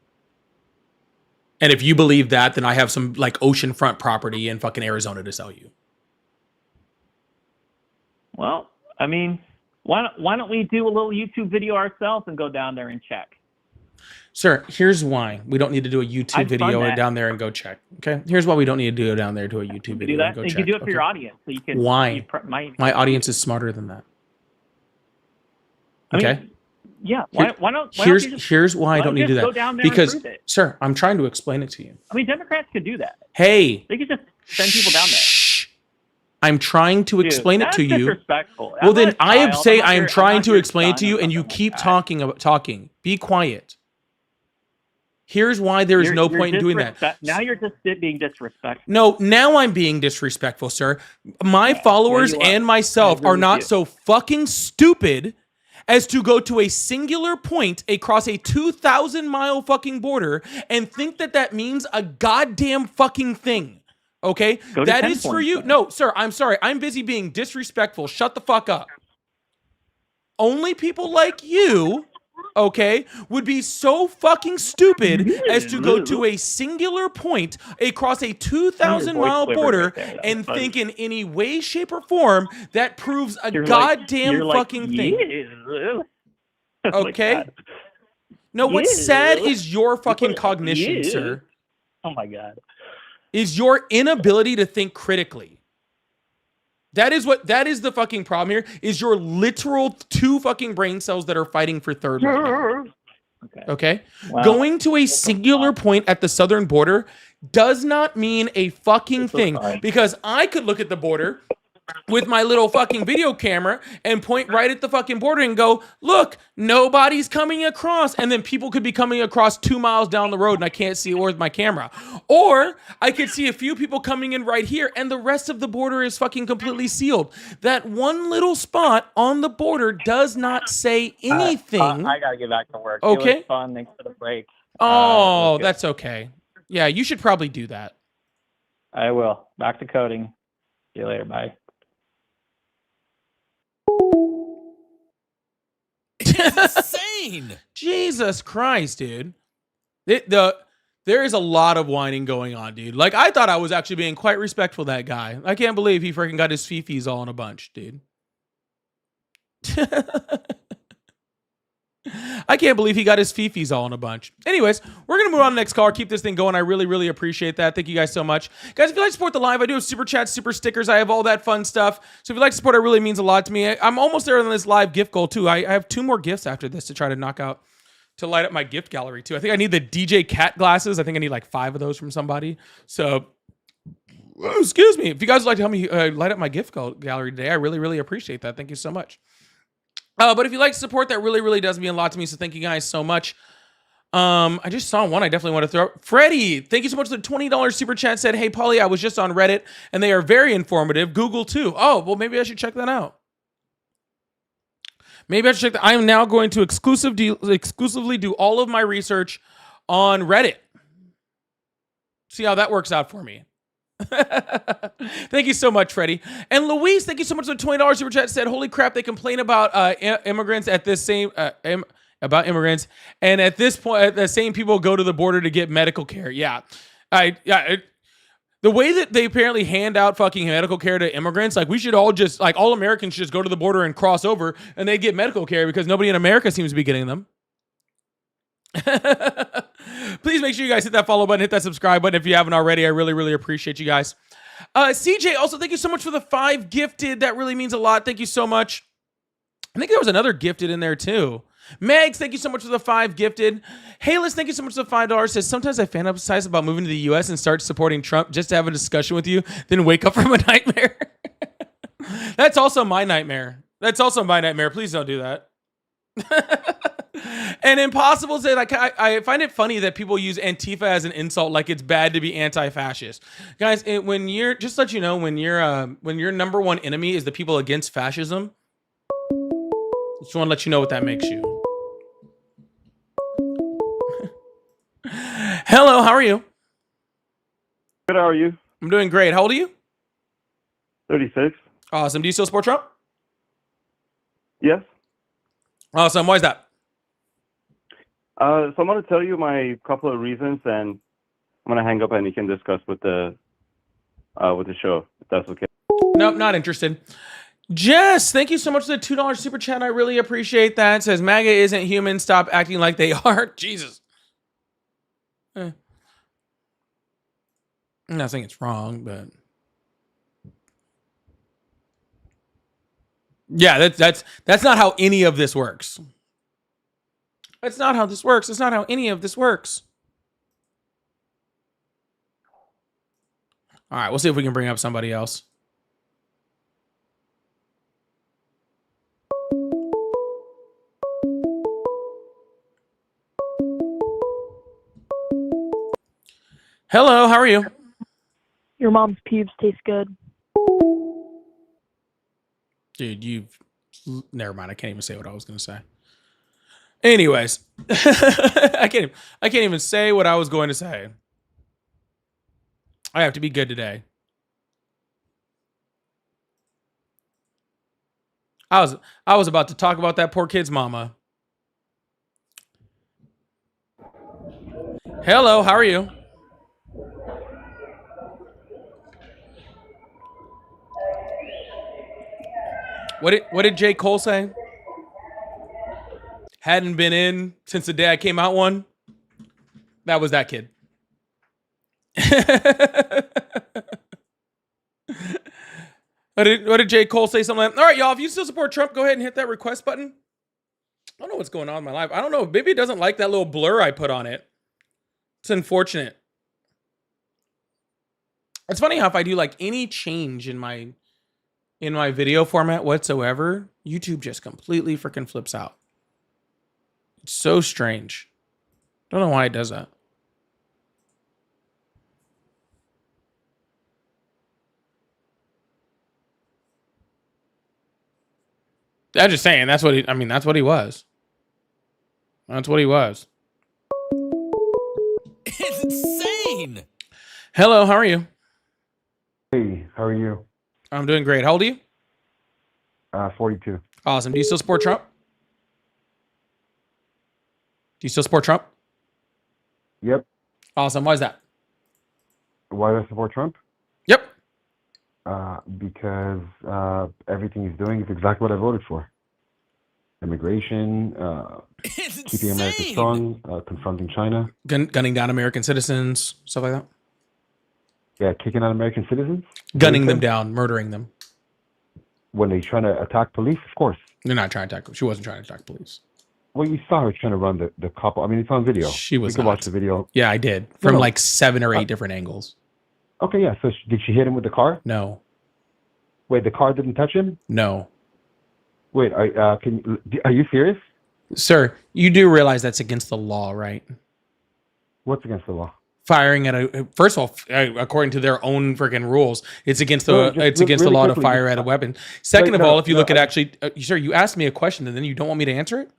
And if you believe that, then I have some like oceanfront property in fucking Arizona to sell you. Well, I mean, why don't we do a little YouTube video ourselves and go down there and check? Sir, here's why we don't need to do a YouTube I've done video that. down there and go check. Okay, here's why we don't need to do it down there to a YouTube You video do that. and go You check. can do it for okay? your audience, so you can. Why? My audience is smarter than that. I mean, Okay. Yeah. Why don't here's you just, here's why I don't need to do just that. go down there and Because, prove it? sir, I'm trying to explain it to you. I mean, Democrats could do that. Hey, They could just send people down there. shh. I'm trying to Dude, explain it that's to you. disrespectful. Well, I'm then not a I child. say I'm not I am your- trying I'm not to your explain it to son you, or and you something keep like that. talking. Be quiet. Here's why there is You're- no you're point in doing that. Now you're just being disrespectful. No, now I'm being disrespectful, sir. My followers you are. and I myself agree are with not you. so fucking stupid as to go to a singular point across a 2,000-mile fucking border and think that that means a goddamn fucking thing. Okay? Go to That 10 is for points, you. then. No, sir, I'm sorry. I'm busy being disrespectful. Shut the fuck up. Only people like you, okay, would be so fucking stupid as to go to a singular point across a 2,000-mile quivered border right there. That was and funny. think in any way, shape, or form that proves a You're goddamn like, fucking thing. yeah. Oh my Okay? God. No, what's Yeah. sad is your fucking cognition, Yeah. sir. Oh my God. is your inability to think critically. That is the fucking problem here, is your literal 2 fucking brain cells that are fighting for third right now. Okay? Wow. Going to a singular point at the southern border does not mean a fucking thing, because I could look at the border with my little fucking video camera and point right at the fucking border and go, look, nobody's coming across. And then people could be coming across 2 miles down the road and I can't see it with my camera. Or I could see a few people coming in right here and the rest of the border is fucking completely sealed. That one little spot on the border does not say anything. I gotta get back to work. Okay. It was fun. Thanks for the break. Oh, that's okay. Yeah, you should probably do that. I will. Back to coding. See you later. Bye. Insane. Jesus Christ, dude. There is a lot of whining going on, dude. Like, I thought I was actually being quite respectful of that guy. I can't believe he freaking got his fifis all in a bunch, dude. I can't believe he got his fifis all in a bunch. Anyways, we're going to move on to the next call. Keep this thing going. I really, really appreciate that. Thank you guys so much. Guys, if you like to support the live, I do have super chats, super stickers. I have all that fun stuff. So if you like to support, it really means a lot to me. I'm almost there on this live gift goal, too. I have 2 more gifts after this to try to knock out, to light up my gift gallery, too. I think I need the DJ Cat glasses. I think I need like 5 of those from somebody. So, excuse me. If you guys would like to help me light up my gift gallery today, I really, really appreciate that. Thank you so much. But if you like to support, that really, really does mean a lot to me. So thank you guys so much. I just saw one I definitely want to throw. Freddie, thank you so much for the $20 super chat. Said, hey, Paulie, I was just on Reddit, and they are very informative. Google, too. Oh, well, maybe I should check that out. Maybe I should check that. I am now going to exclusively do all of my research on Reddit. See how that works out for me. Thank you so much, Freddie. And Luis, thank you so much for the $20 super chat. Said, holy crap, they complain about immigrants at this same about immigrants, and at this point the same people go to the border to get medical care. Yeah. The way that they apparently hand out fucking medical care to immigrants, like, we should all just, like, all Americans should just go to the border and cross over and they get medical care, because nobody in America seems to be getting them. Please make sure you guys hit that follow button, hit that subscribe button if you haven't already. I really, really appreciate you guys. CJ, also, thank you so much for the 5 gifted. That really means a lot. Thank you so much. I think there was another gifted in there too. Megs, thank you so much for the 5 gifted. Hayless, thank you so much for the $5. Says, sometimes I fantasize about moving to the US and start supporting Trump just to have a discussion with you, then wake up from a nightmare. That's also my nightmare. Please don't do that. And Impossible said, like, I find it funny that people use Antifa as an insult, like it's bad to be anti-fascist. Guys, when you're, just to let you know, when your number one enemy is the people against fascism, just want to let you know what that makes you. Hello, how are you? Good, how are you? I'm doing great. How old are you? 36. Awesome. Do you still support Trump? Yes. Awesome. Why is that? So I'm going to tell you my couple of reasons, and I'm going to hang up and you can discuss with the show, if that's okay. Nope, not interested. Jess, thank you so much for the $2 super chat. I really appreciate that. It says, MAGA isn't human. Stop acting like they are. Jesus. I'm not saying it's wrong, but yeah, that's not how any of this works. That's not how this works. It's not how any of this works. All right, we'll see if we can bring up somebody else. Hello, how are you? Your mom's pubes taste good. Dude, never mind. I can't even say what I was going to say. Anyways, I can't even say what I was going to say. I have to be good today. I was about to talk about that poor kid's mama. Hello, how are you? What did J. Cole say? Hadn't been in since the day I came out one. That was that kid. What did J. Cole say? Something like, all right, y'all, if you still support Trump, go ahead and hit that request button. I don't know what's going on in my life. I don't know. Maybe it doesn't like that little blur I put on it. It's unfortunate. It's funny how if I do like any change in my video format whatsoever, YouTube just completely freaking flips out. It's so strange. Don't know why it does that. I'm just saying, that's what he was. That's what he was. It's insane. Hello, how are you? Hey, how are you? I'm doing great. How old are you? 42. Awesome. Do you still support Trump? Do you still support Trump? Yep. Awesome. Why is that? Why do I support Trump? Yep. Because everything he's doing is exactly what I voted for. Immigration, keeping America strong, confronting China. Gunning down American citizens, stuff like that. Yeah, kicking out American citizens. Gunning them down, murdering them. When they're trying to attack police, of course. They're not trying to attack. She wasn't trying to attack police. Well, you saw her trying to run the couple. I mean, it's on video. She was You can not. watch the video. Yeah, I did. From No. like 7 or 8 different angles. Okay, yeah. So did she hit him with the car? No. Wait, the car didn't touch him? No. Wait, are you serious? Sir, you do realize that's against the law, right? What's against the law? Firing at a first of all, according to their own freaking rules, it's against the No, just it's against the really law to quickly, fire at a weapon. Second Wait, of no, all, if you no, look at actually, sir, you asked me a question and then you don't want me to answer it.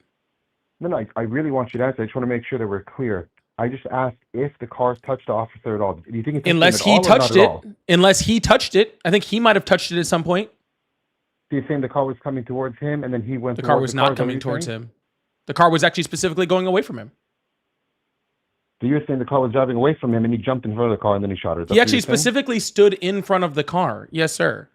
No, I really want you to answer. I just want to make sure that we're clear. I just asked if the car touched the officer at all. Do you think it touched Unless him he at all or not touched at it, all? unless he touched it, I think he might have touched it at some point. So you're saying the car was coming towards him and then he went The car towards was the car? not Is that what coming you're towards saying? him. The car was actually specifically going away from him. So you're saying the car was driving away from him and he jumped in front of the car and then he shot her. That's He what actually you're saying? specifically stood in front of the car. Yes, sir.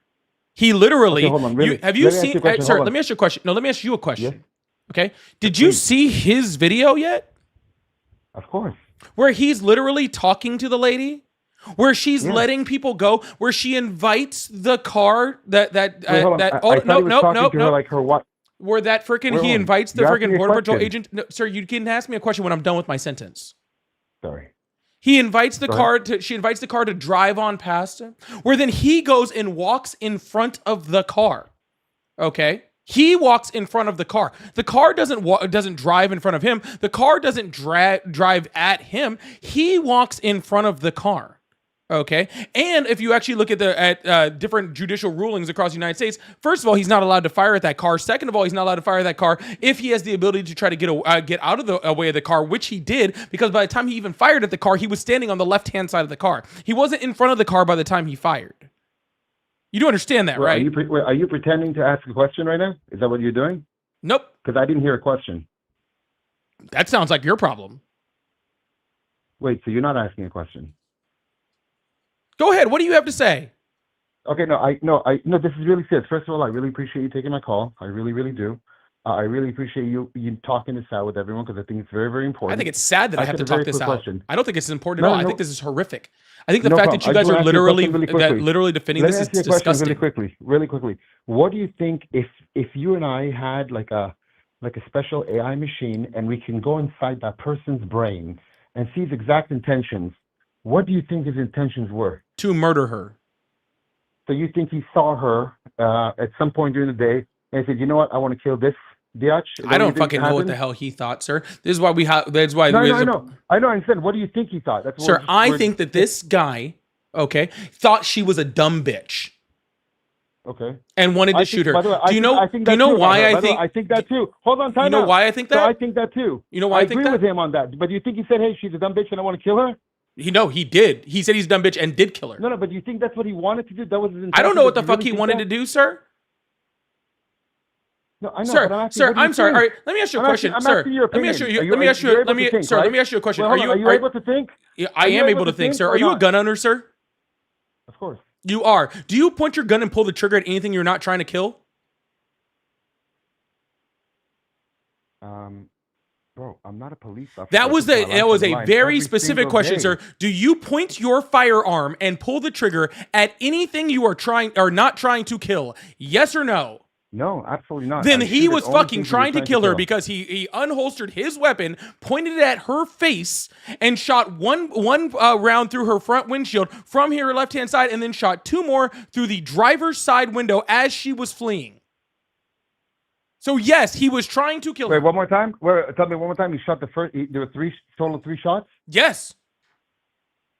He literally. Okay, hold on, really? Have you Let me ask seen? you a question, Sir, hold on. let me ask you a question. No, let me ask you a question. Yes? Okay. Did you see his video yet? Of course. Where he's literally talking to the lady, where she's Yeah. letting people go, where she invites the car that Wait, hold on. that I oh thought no he was no talking no to her no like her what? where that freaking Wait, he hold on. invites the You asked me freaking a border patrol question. agent. No, sir, you can ask me a question when I'm done with my sentence. Sorry. He invites the Go car to. She invites the car to drive on past him, where then he goes and walks in front of the car. Okay, he walks in front of the car. The car doesn't drive in front of him. The car doesn't drive at him. He walks in front of the car. Okay, and if you actually look at different judicial rulings across the United States, first of all, he's not allowed to fire at that car. Second of all, he's not allowed to fire at that car if he has the ability to try to get out of the way of the car, which he did, because by the time he even fired at the car, he was standing on the left-hand side of the car. He wasn't in front of the car by the time he fired. You do understand that, right? Are you pretending to ask a question right now? Is that what you're doing? Nope. Because I didn't hear a question. That sounds like your problem. Wait, so you're not asking a question? Go ahead. What do you have to say? Okay, no, this is really serious. First of all, I really appreciate you taking my call. I really, really do. I really appreciate you talking this out with everyone because I think it's very, very important. I think it's sad that I have to ask a very talk this quick out. question. I don't think it's important No, at all. I no. think this is horrific. I think the No fact problem. that you I guys just are wanna ask you a question really quickly. defending Let this me is ask you a question disgusting. really quickly. What do you think if you and I had like a special AI machine and we can go inside that person's brain and see his exact intentions? What do you think his intentions were? To murder her. So you think he saw her at some point during the day and said, "You know what? I want to kill this biatch." Is that I what you don't think fucking know what happened? the hell he thought, sir. This is why we have. That's why. No, there's I know. I understand. What do you think he thought? That's what Sir, I we're- think that this guy, okay, thought she was a dumb bitch Okay. and wanted to I think- shoot her. by the way, Do you know? I think Do you that know too, why by the I way. think? I think that too. Hold on, time You know out. why I think So that? I think that too. You know why I think agree that? with him on that. But do you think he said, "Hey, she's a dumb bitch and I want to kill her"? He did. He said he's a dumb bitch and did kill her. No, but do you think that's what he wanted to do? That was his intention. I don't know what Do the you fuck really he think wanted that? to do, sir. No, I know, Sir, but I'm asking, sir, what do you I'm sorry. think? All right, let me ask you a question, I'm sir. asking your Let me ask you. opinion. Let me ask you. You're Let able me. to think, Sir, right? let me ask you a question. Wait, hold on. Are you able to think? Yeah, I Are you am able able to to think, think sir. or Are you a not? gun owner, sir? Of course. You are. Do you point your gun and pull the trigger at anything you're not trying to kill? Bro, I'm not a police officer. That was I put my life on the a line very every specific single question, day. sir. Do you point your firearm and pull the trigger at anything you are trying or not trying to kill? Yes or no? No, absolutely not. Then I he shoot at was only fucking things that are trying to kill her because he unholstered his weapon, pointed it at her face, and shot one round through her front windshield from her left-hand side, and then shot 2 more through the driver's side window as she was fleeing. So yes, he was trying to kill her. Wait, one more time. Tell me one more time. He shot the first. There were total of 3 shots. Yes.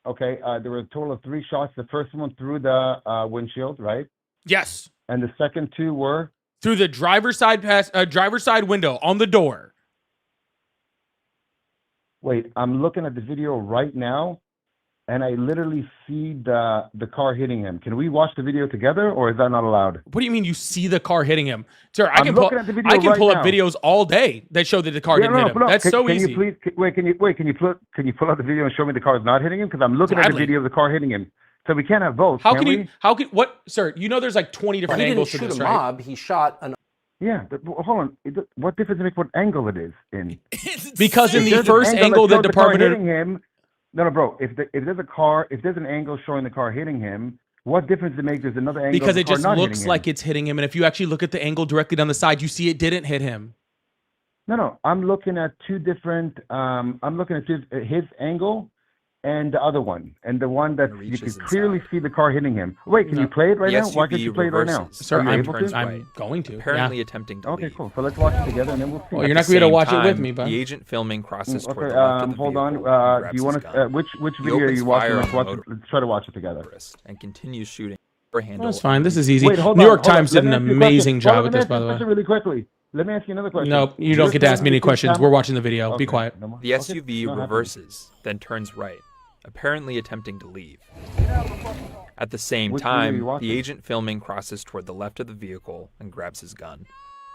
Okay. There were a total of 3 shots. The first one through the windshield, right? Yes. And the second 2 were through the driver's side window on the door. Wait, I'm looking at the video right now, and I literally see the car hitting him. Can we watch the video together, or is that not allowed? What do you mean you see the car hitting him? Sir, I I'm can pull looking at the video right pull up now. videos all day that show that the car didn't hit him. That's so can easy. You please, can you pull out the video and show me the car's not hitting him? Because I'm looking at Gladly. the video of the car hitting him. So we can't have both. How can can we? you? How can what, sir? You know, there's like 20 different He didn't angles to shoot this, a right? mob. He shot an. Yeah, but hold on. What difference does it make what angle it is in? Because in If the there's an first angle that that shows the car Department of hitting him, no, bro. If there's an angle showing the car hitting him, what difference does it make? There's another angle because of the it car just not looks hitting like him. it's hitting him, and if you actually look at the angle directly down the side, you see it didn't hit him. No. I'm looking at 2 different. I'm looking at his angle and the other one, and the one that you can clearly see the car hitting him. Wait, can you play it right now? Why can't you play it right now? Sir, Are you able to? I'm going to. Apparently yeah. attempting to Okay, leave. cool. So let's watch it together, and then we'll see. Well, you're not going to be able to watch it with me, bud. The agent filming crosses toward Okay, the left of the hold vehicle on. and Do you grabs want his to? gun. Which He video are opens you watching? fire Let's on the let's try to watch it together. motorist and continues shooting. Handle That's fine. This is easy. Wait, hold New on, York hold on. Times did Let an me ask you a amazing question. job Hold with on, this, by the let me ask you a way. question really quickly. Let me ask you another question. Nope, you don't get to ask me any questions. We're watching the video. Be quiet. The SUV reverses, then turns right, apparently attempting to leave. At the same Which video are you time, watching? the agent filming crosses toward the left of the vehicle and grabs his gun.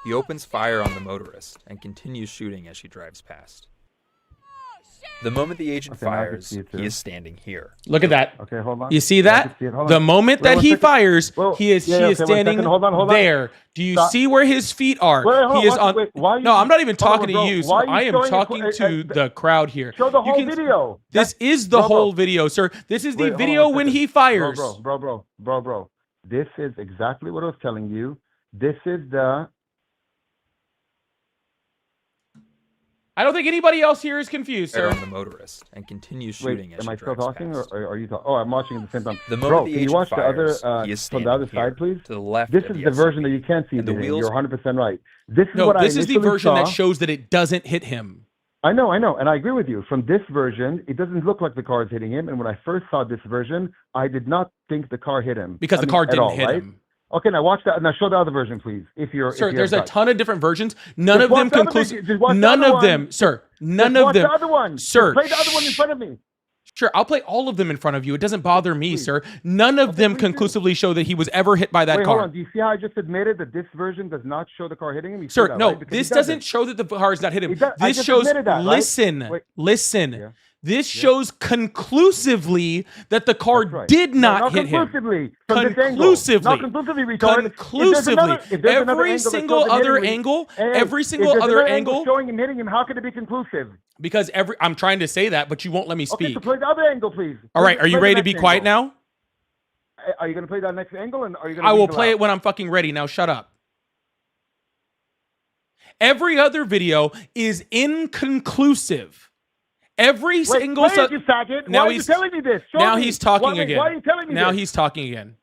He opens fire on the motorist and continues shooting as she drives past. The moment the agent Okay, now I can fires, see it too. he is standing here. Look at that. Okay, hold on. You see Yeah, I that? can see it. Hold The on. moment Wait, that one he second. fires, Well, he is yeah, okay, one standing second. Hold on. there. Do you Stop. see where his feet are? Wait, hold he on, is on. wait, why are you- No, I'm not even hold on, talking bro. to you. Sir. Why are you I am showing talking to the crowd here. Show the You whole can- video. This is the Bro, whole video, sir. This is the Wait, hold on video one when second. he fires. Bro. This is exactly what I was telling you. This is the. I don't think anybody else here is confused, Fire sir. on the motorist and continues Wait, shooting as am she I still drives talking, past. or are you talking? Oh, I'm watching at the same time. The moment Bro, the can you agent watch fires, the other he is from the other standing side, please? to the left This of is the the version that SUV, you can't see. and the It. wheels- You're 100% right. This is No, what this I is the initially version that saw. shows that it doesn't hit him. I know, and I agree with you. From this version, it doesn't look like the car is hitting him. And when I first saw this version, I did not think the car hit him. Because the car at didn't all, hit right? him. Okay, now watch that. Now show the other version, please. If you're Sir, if you there's have a got- ton of different versions. None Just of them watch the other conclusive. video. Just watch the None other of them, one. sir. None Just of watch them. the other one. Sir. Just play the other one in front of me. Sure, I'll play all of them in front of you. It doesn't bother me, sir. None of them conclusively show that he was ever hit by that Wait, car. hold on. Do you see how I just admitted that this version does not show the car hitting him? You see Sir, that, no, right? Because this he doesn't show that the car is not hit him. I This just shows, admitted that, right? listen, Wait. listen. This shows conclusively that the car right. did No, not not hit him. conclusively, from this angle. Conclusively. Not conclusively, retarded. Conclusively. If there's another Every angle that single shows him other hitting him, angle, hey, every if single there's other another angle, showing him hitting him, how could it be conclusive? because I'm trying to say that, but you won't let me Okay, speak. so play the other angle, please. All right, are you Play the ready to next be quiet angle. now? Are you going to play that next angle, and are you going to? I will play it when I'm fucking ready. Now shut up. Every other video is inconclusive. Every single play it, you faggot. Now Why are you he's telling me this? Show now me. he's talking Why again. are you telling me now this? he's talking again.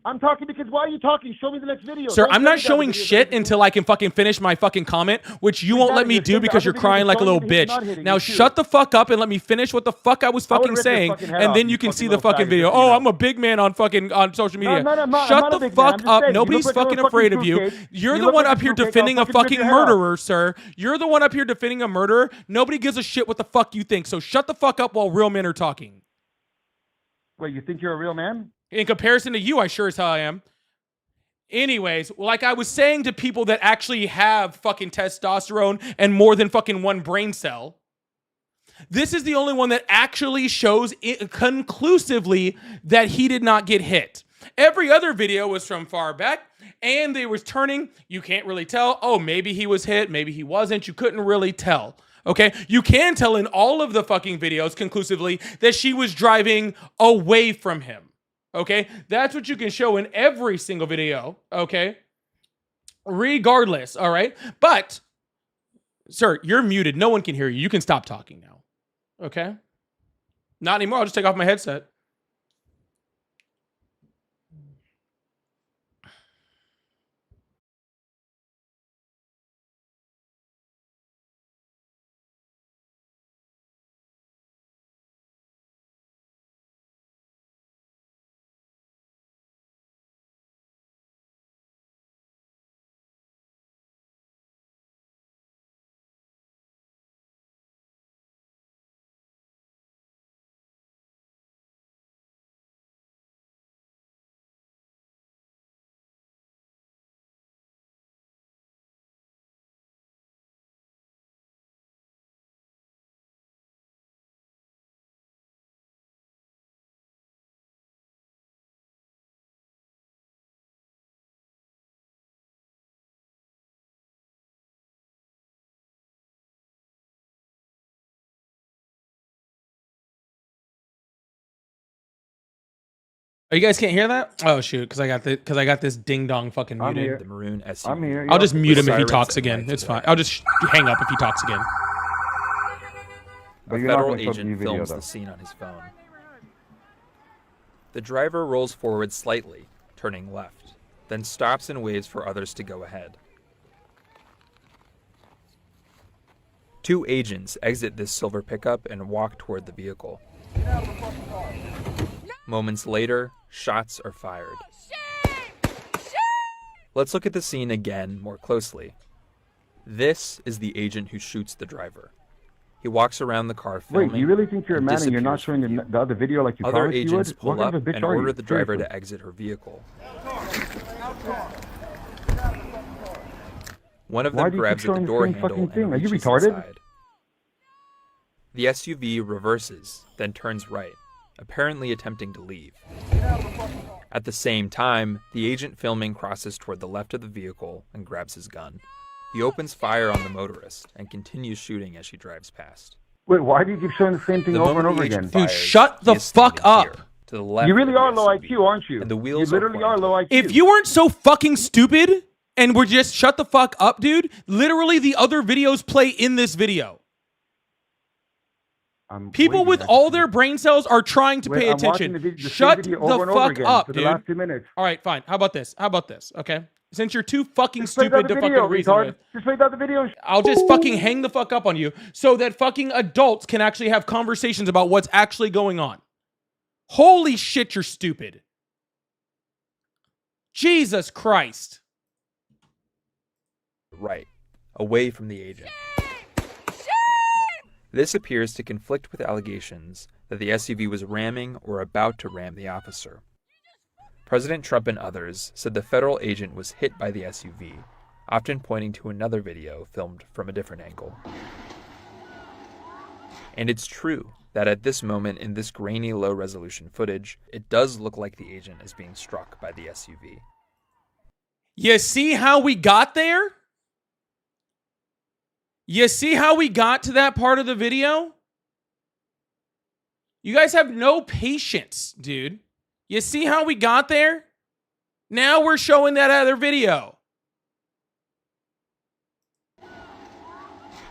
I'm talking because why are you talking? Show me the next video. Sir, Don't I'm tell not me that showing video shit doesn't until I can fucking finish my fucking comment, which you won't let me do because you're crying like a little bitch. Now shut the fuck up and let me finish what the fuck I was fucking saying, and then you can see the fucking video. Oh, I'm a big man on fucking on social media. Shut the fuck up. Nobody's fucking afraid of you. You're the one up here defending a fucking murderer, sir. You're the one up here defending a murderer. Nobody gives a shit what the fuck you think. So shut the fuck up while real men are talking. Wait, you think you're a real man? In comparison to you, I sure as hell I am. Anyways, like I was saying to people that actually have fucking testosterone and more than fucking one brain cell, this is the only one that actually shows conclusively that he did not get hit. Every other video was from far back, and they was turning. You can't really tell. Oh, maybe he was hit. Maybe he wasn't. You couldn't really tell. Okay? You can tell in all of the fucking videos conclusively that she was driving away from him. Okay? That's what you can show in every single video. Okay? Regardless, all right? But, sir, you're muted. No one can hear you. You can stop talking now. Okay? Not anymore. I'll just take off my headset. Oh, you guys can't hear that? Oh shoot, because I got this ding dong fucking I'm muted. here. The maroon SUV. I'm here. I'll just mute him if he Sirens talks and again. lights It's fine. away. I'll just hang up if he talks again. But A you're not federal gonna show the agent video, films though. the scene on his phone. The driver rolls forward slightly, turning left, then stops and waves for others to go ahead. Two agents exit this silver pickup and walk toward the vehicle. Moments later, shots are fired. Let's look at the scene again more closely. This is the agent who shoots the driver. He walks around the car filming. Wait, you really think you're a and man and you're not disappears showing from view. the other video like you Other promised you agents would? pull What kind up of a bitch and are you? order the driver Seriously. to exit her vehicle. One of Why them do you keep grabs at the showing the door same handle fucking and thing? Are you reaches retarded? inside. The SUV reverses, then turns right, apparently attempting to leave. At the same time, the agent filming crosses toward the left of the vehicle and grabs his gun. He opens fire on the motorist and continues shooting as she drives past. Wait, why do you keep showing the same thing The over and moment over the agent again? Dude, fires, shut he the is standing fuck up. here, to the left You really of the are low SUV, IQ, aren't you? and the You wheels literally are low IQ. If you weren't so fucking stupid and were just shut the fuck up, dude, literally the other videos play in this video. People with all their brain cells are trying to Wait, pay I'm watching attention. the same Shut video the over and over fuck again up, for dude. the last 2 minutes. All right, fine. How about this? How about this? Okay. Since you're too fucking Just play the stupid other to video, fucking reason retard. with, Just play the other video. I'll just fucking hang the fuck up on you so that fucking adults can actually have conversations about what's actually going on. Holy shit, you're stupid. Jesus Christ. Right, away from the agent. This appears to conflict with allegations that the SUV was ramming or about to ram the officer. President Trump and others said the federal agent was hit by the SUV, often pointing to another video filmed from a different angle. And it's true that at this moment in this grainy low-resolution footage, it does look like the agent is being struck by the SUV. You see how we got there? You see how we got to that part of the video? You guys have no patience, dude. You see how we got there? Now we're showing that other video.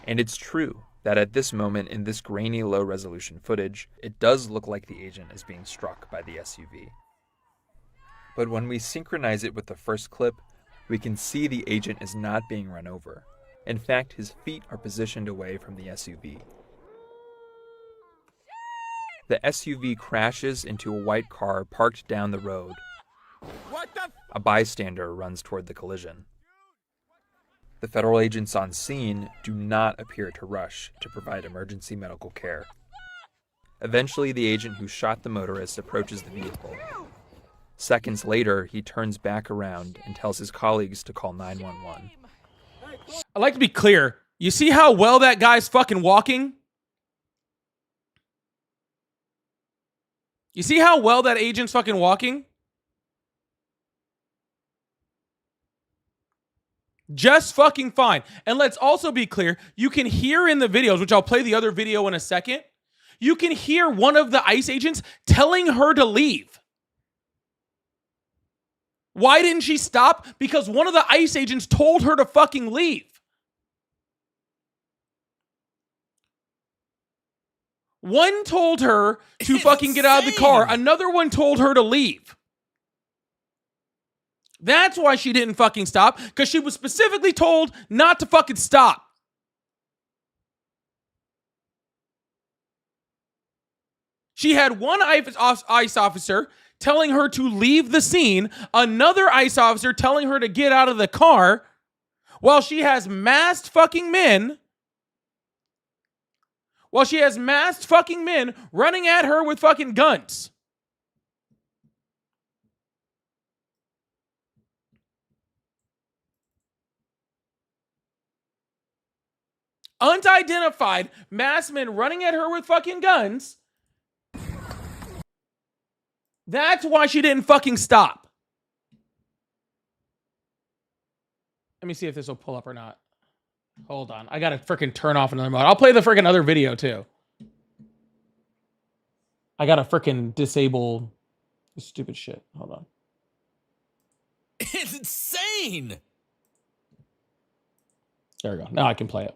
And it's true that at this moment in this grainy low-resolution footage, it does look like the agent is being struck by the SUV. But when we synchronize it with the first clip, we can see the agent is not being run over. In fact, his feet are positioned away from the SUV. The SUV crashes into a white car parked down the road. A bystander runs toward the collision. The federal agents on scene do not appear to rush to provide emergency medical care. Eventually, the agent who shot the motorist approaches the vehicle. Seconds later, he turns back around and tells his colleagues to call 911. I'd like to be clear. You see how well that guy's fucking walking? You see how well that agent's fucking walking? You see how well that agent's fucking walking? Just fucking fine. And let's also be clear, you can hear in the videos, which I'll play the other video in a second, you can hear one of the ICE agents telling her to leave. Why didn't she stop? Because one of the ICE agents told her to fucking leave. One told her to fucking get out of the car. Another one told her to leave. That's why she didn't fucking stop, because she was specifically told not to fucking stop. She had one ICE officer telling her to leave the scene, another ICE officer telling her to get out of the car, while she has masked fucking men running at her with fucking guns. Unidentified masked men running at her with fucking guns. That's why she didn't fucking stop. Let me see if this will pull up or not. Hold on. I gotta freaking turn off another mode. I'll play the freaking other video too. I gotta freaking disable this stupid shit. Hold on. It's insane. There we go. Now I can play it.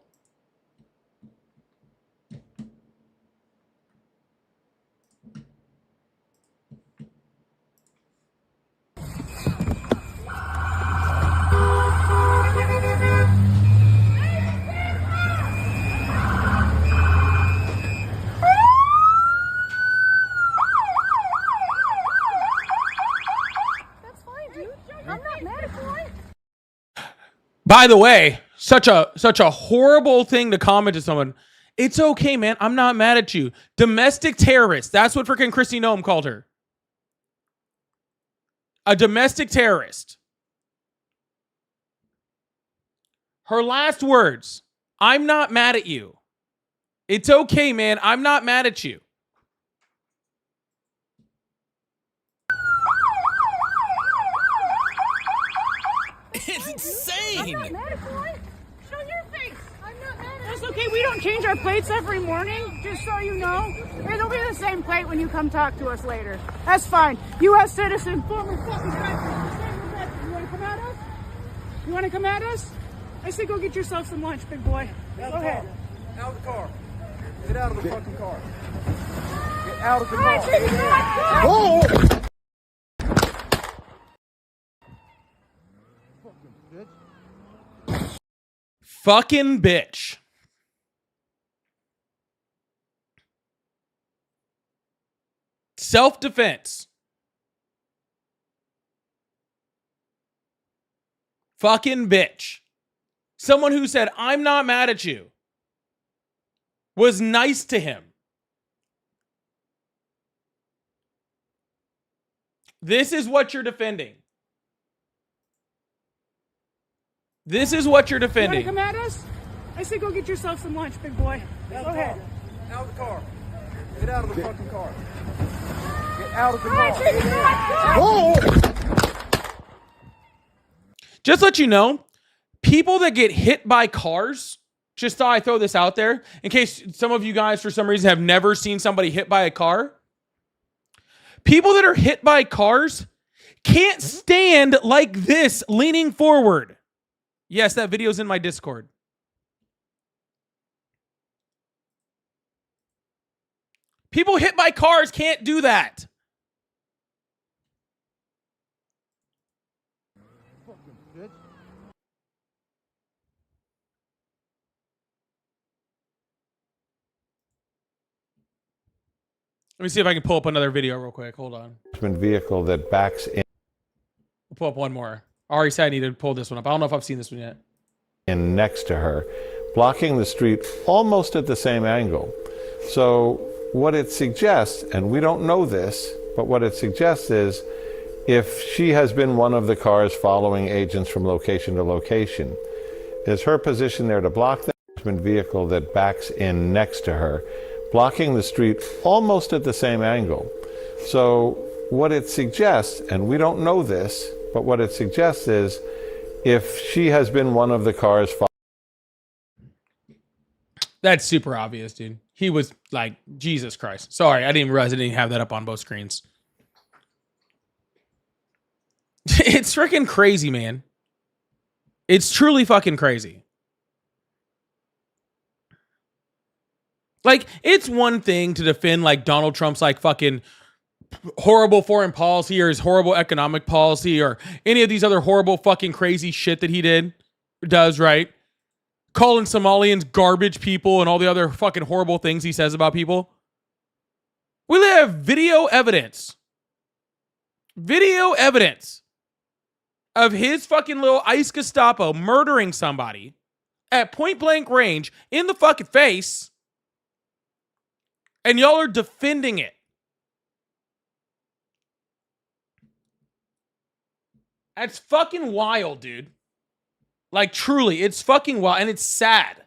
By the way, such a horrible thing to comment to someone. It's okay, man. I'm not mad at you. Domestic terrorist. That's what freaking Kristi Noem called her. A domestic terrorist. Her last words. I'm not mad at you. It's okay, man. I'm not mad at you. It's insane. I'm not mad at you. Show your face. I'm not mad at you. That's okay. We don't change our plates every morning, just so you know. It'll be the same plate when you come talk to us later. That's fine. U.S. citizen, former fucking president. You want to come at us? You want to come at us? I say go get yourself some lunch, big boy. Go ahead. Out of the car. Get out of the fucking car. Get out of the car. Whoa! Fucking bitch. Self-defense. Fucking bitch. Someone who said, I'm not mad at you, was nice to him. This is what you're defending. This is what you're defending. You want to come at us? I say go get yourself some lunch, big boy. Go ahead. Out of the car. Get out of the fucking car. Get out of the car. Whoa! Just to let you know, people that get hit by cars, just thought I'd throw this out there in case some of you guys, for some reason, have never seen somebody hit by a car. People that are hit by cars can't stand like this, leaning forward. Yes, that video's in my Discord. People hit by cars can't do that. Let me see if I can pull up another video real quick. Hold on. Vehicle that backs in. We'll pull up one more. I already said I needed to pull this one up. I don't know if I've seen this one yet. In next to her, blocking the street almost at the same angle. So what it suggests, and we don't know this, but what it suggests is if she has been one of the cars following agents from location to location, is her position there to block the vehicle that backs in next to her, blocking the street almost at the same angle. So what it suggests, and we don't know this, but what it suggests is if she has been one of the cars. That's super obvious, dude. He was like, Jesus Christ. Sorry, I didn't realize I didn't have that up on both screens. It's freaking crazy, man. It's truly fucking crazy. Like, it's one thing to defend like Donald Trump's like fucking horrible foreign policy or his horrible economic policy or any of these other horrible fucking crazy shit that he does, right? Calling Somalians garbage people and all the other fucking horrible things he says about people. We have video evidence of his fucking little ICE Gestapo murdering somebody at point blank range in the fucking face, and y'all are defending it. That's fucking wild, dude. Like, truly, it's fucking wild, and it's sad.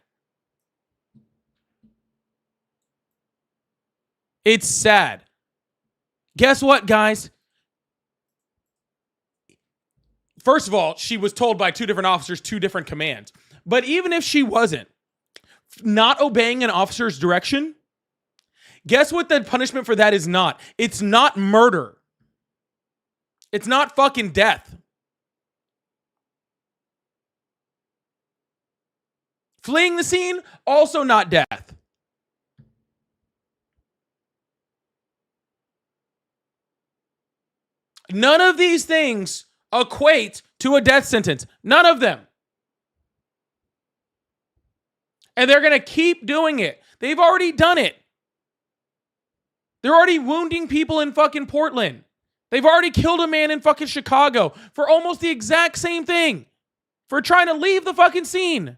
It's sad. Guess what, guys? First of all, she was told by two different officers, two different commands. But even if she wasn't, not obeying an officer's direction, guess what the punishment for that is not? It's not murder. It's not fucking death. Fleeing the scene, also not death. None of these things equate to a death sentence. None of them. And they're going to keep doing it. They've already done it. They're already wounding people in fucking Portland. They've already killed a man in fucking Chicago for almost the exact same thing. For trying to leave the fucking scene.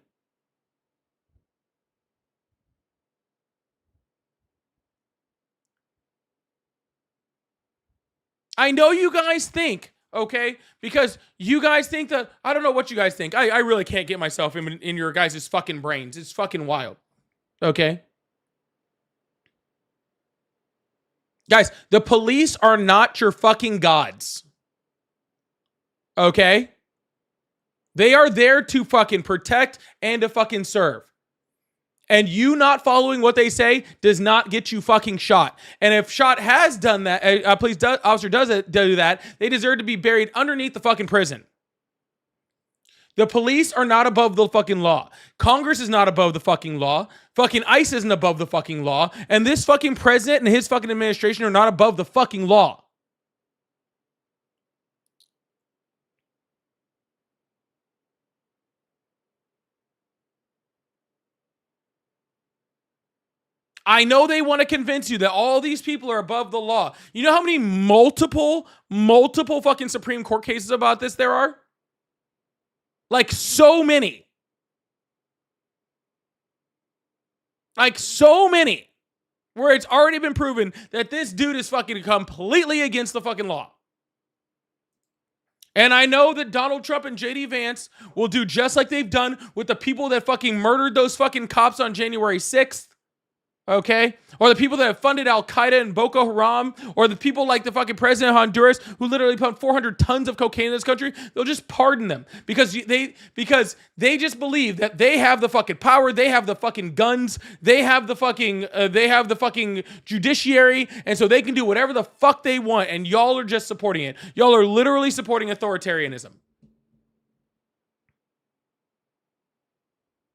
I know you guys think, okay, because you guys think that, I don't know what you guys think. I really can't get myself in your guys' fucking brains. It's fucking wild. Okay? Guys, the police are not your fucking gods. Okay? They are there to fucking protect and to fucking serve. And you not following what they say does not get you fucking shot. And if shot has done that, officer does do that, they deserve to be buried underneath the fucking prison. The police are not above the fucking law. Congress is not above the fucking law. Fucking ICE isn't above the fucking law. And this fucking president and his fucking administration are not above the fucking law. I know they want to convince you that all these people are above the law. You know how many multiple fucking Supreme Court cases about this there are? Like so many. Like so many. Where it's already been proven that this dude is fucking completely against the fucking law. And I know that Donald Trump and JD Vance will do just like they've done with the people that fucking murdered those fucking cops on January 6th. Okay? Or the people that have funded Al-Qaeda and Boko Haram, or the people like the fucking president of Honduras who literally pumped 400 tons of cocaine in this country, they'll just pardon them because they just believe that they have the fucking power, they have the fucking guns, they have the fucking judiciary, and so they can do whatever the fuck they want, and y'all are just supporting it. Y'all are literally supporting authoritarianism.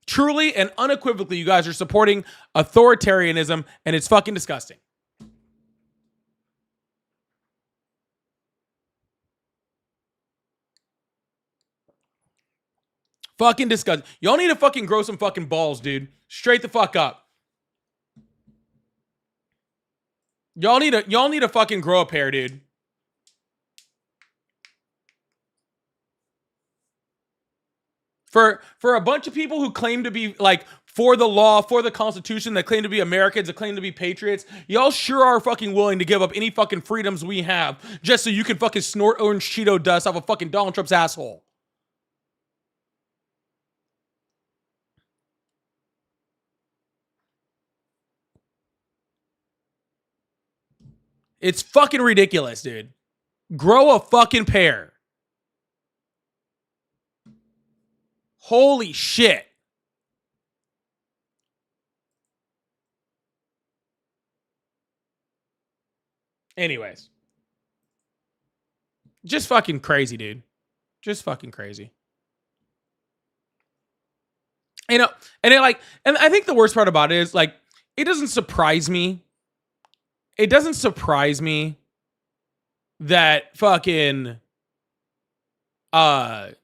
Truly and unequivocally, you guys are supporting authoritarianism, and it's fucking disgusting. Fucking disgusting. Y'all need to fucking grow some fucking balls, dude. Straight the fuck up. Y'all need to fucking grow a pair, dude. For a bunch of people who claim to be like for the law, for the Constitution, that claim to be Americans, that claim to be patriots, y'all sure are fucking willing to give up any fucking freedoms we have just so you can fucking snort orange Cheeto dust off of fucking Donald Trump's asshole. It's fucking ridiculous, dude. Grow a fucking pair. Holy shit. Anyways. Just fucking crazy, dude. Just fucking crazy. You know, and I think the worst part about it is like, it doesn't surprise me. It doesn't surprise me that fucking that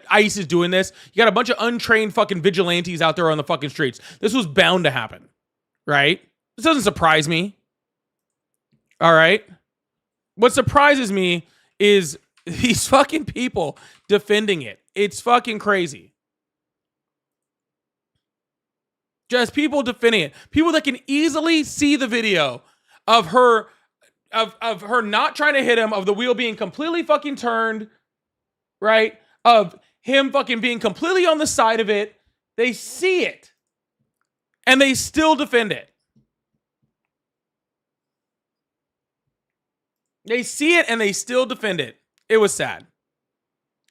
ICE is doing this. You got a bunch of untrained fucking vigilantes out there on the fucking streets. This was bound to happen, right? This doesn't surprise me. All right. What surprises me is these fucking people defending it. It's fucking crazy. Just people defending it. People that can easily see the video of her of her not trying to hit him, of the wheel being completely fucking turned, right? Of him fucking being completely on the side of it. They see it. And they still defend it. They see it and they still defend it. It was sad.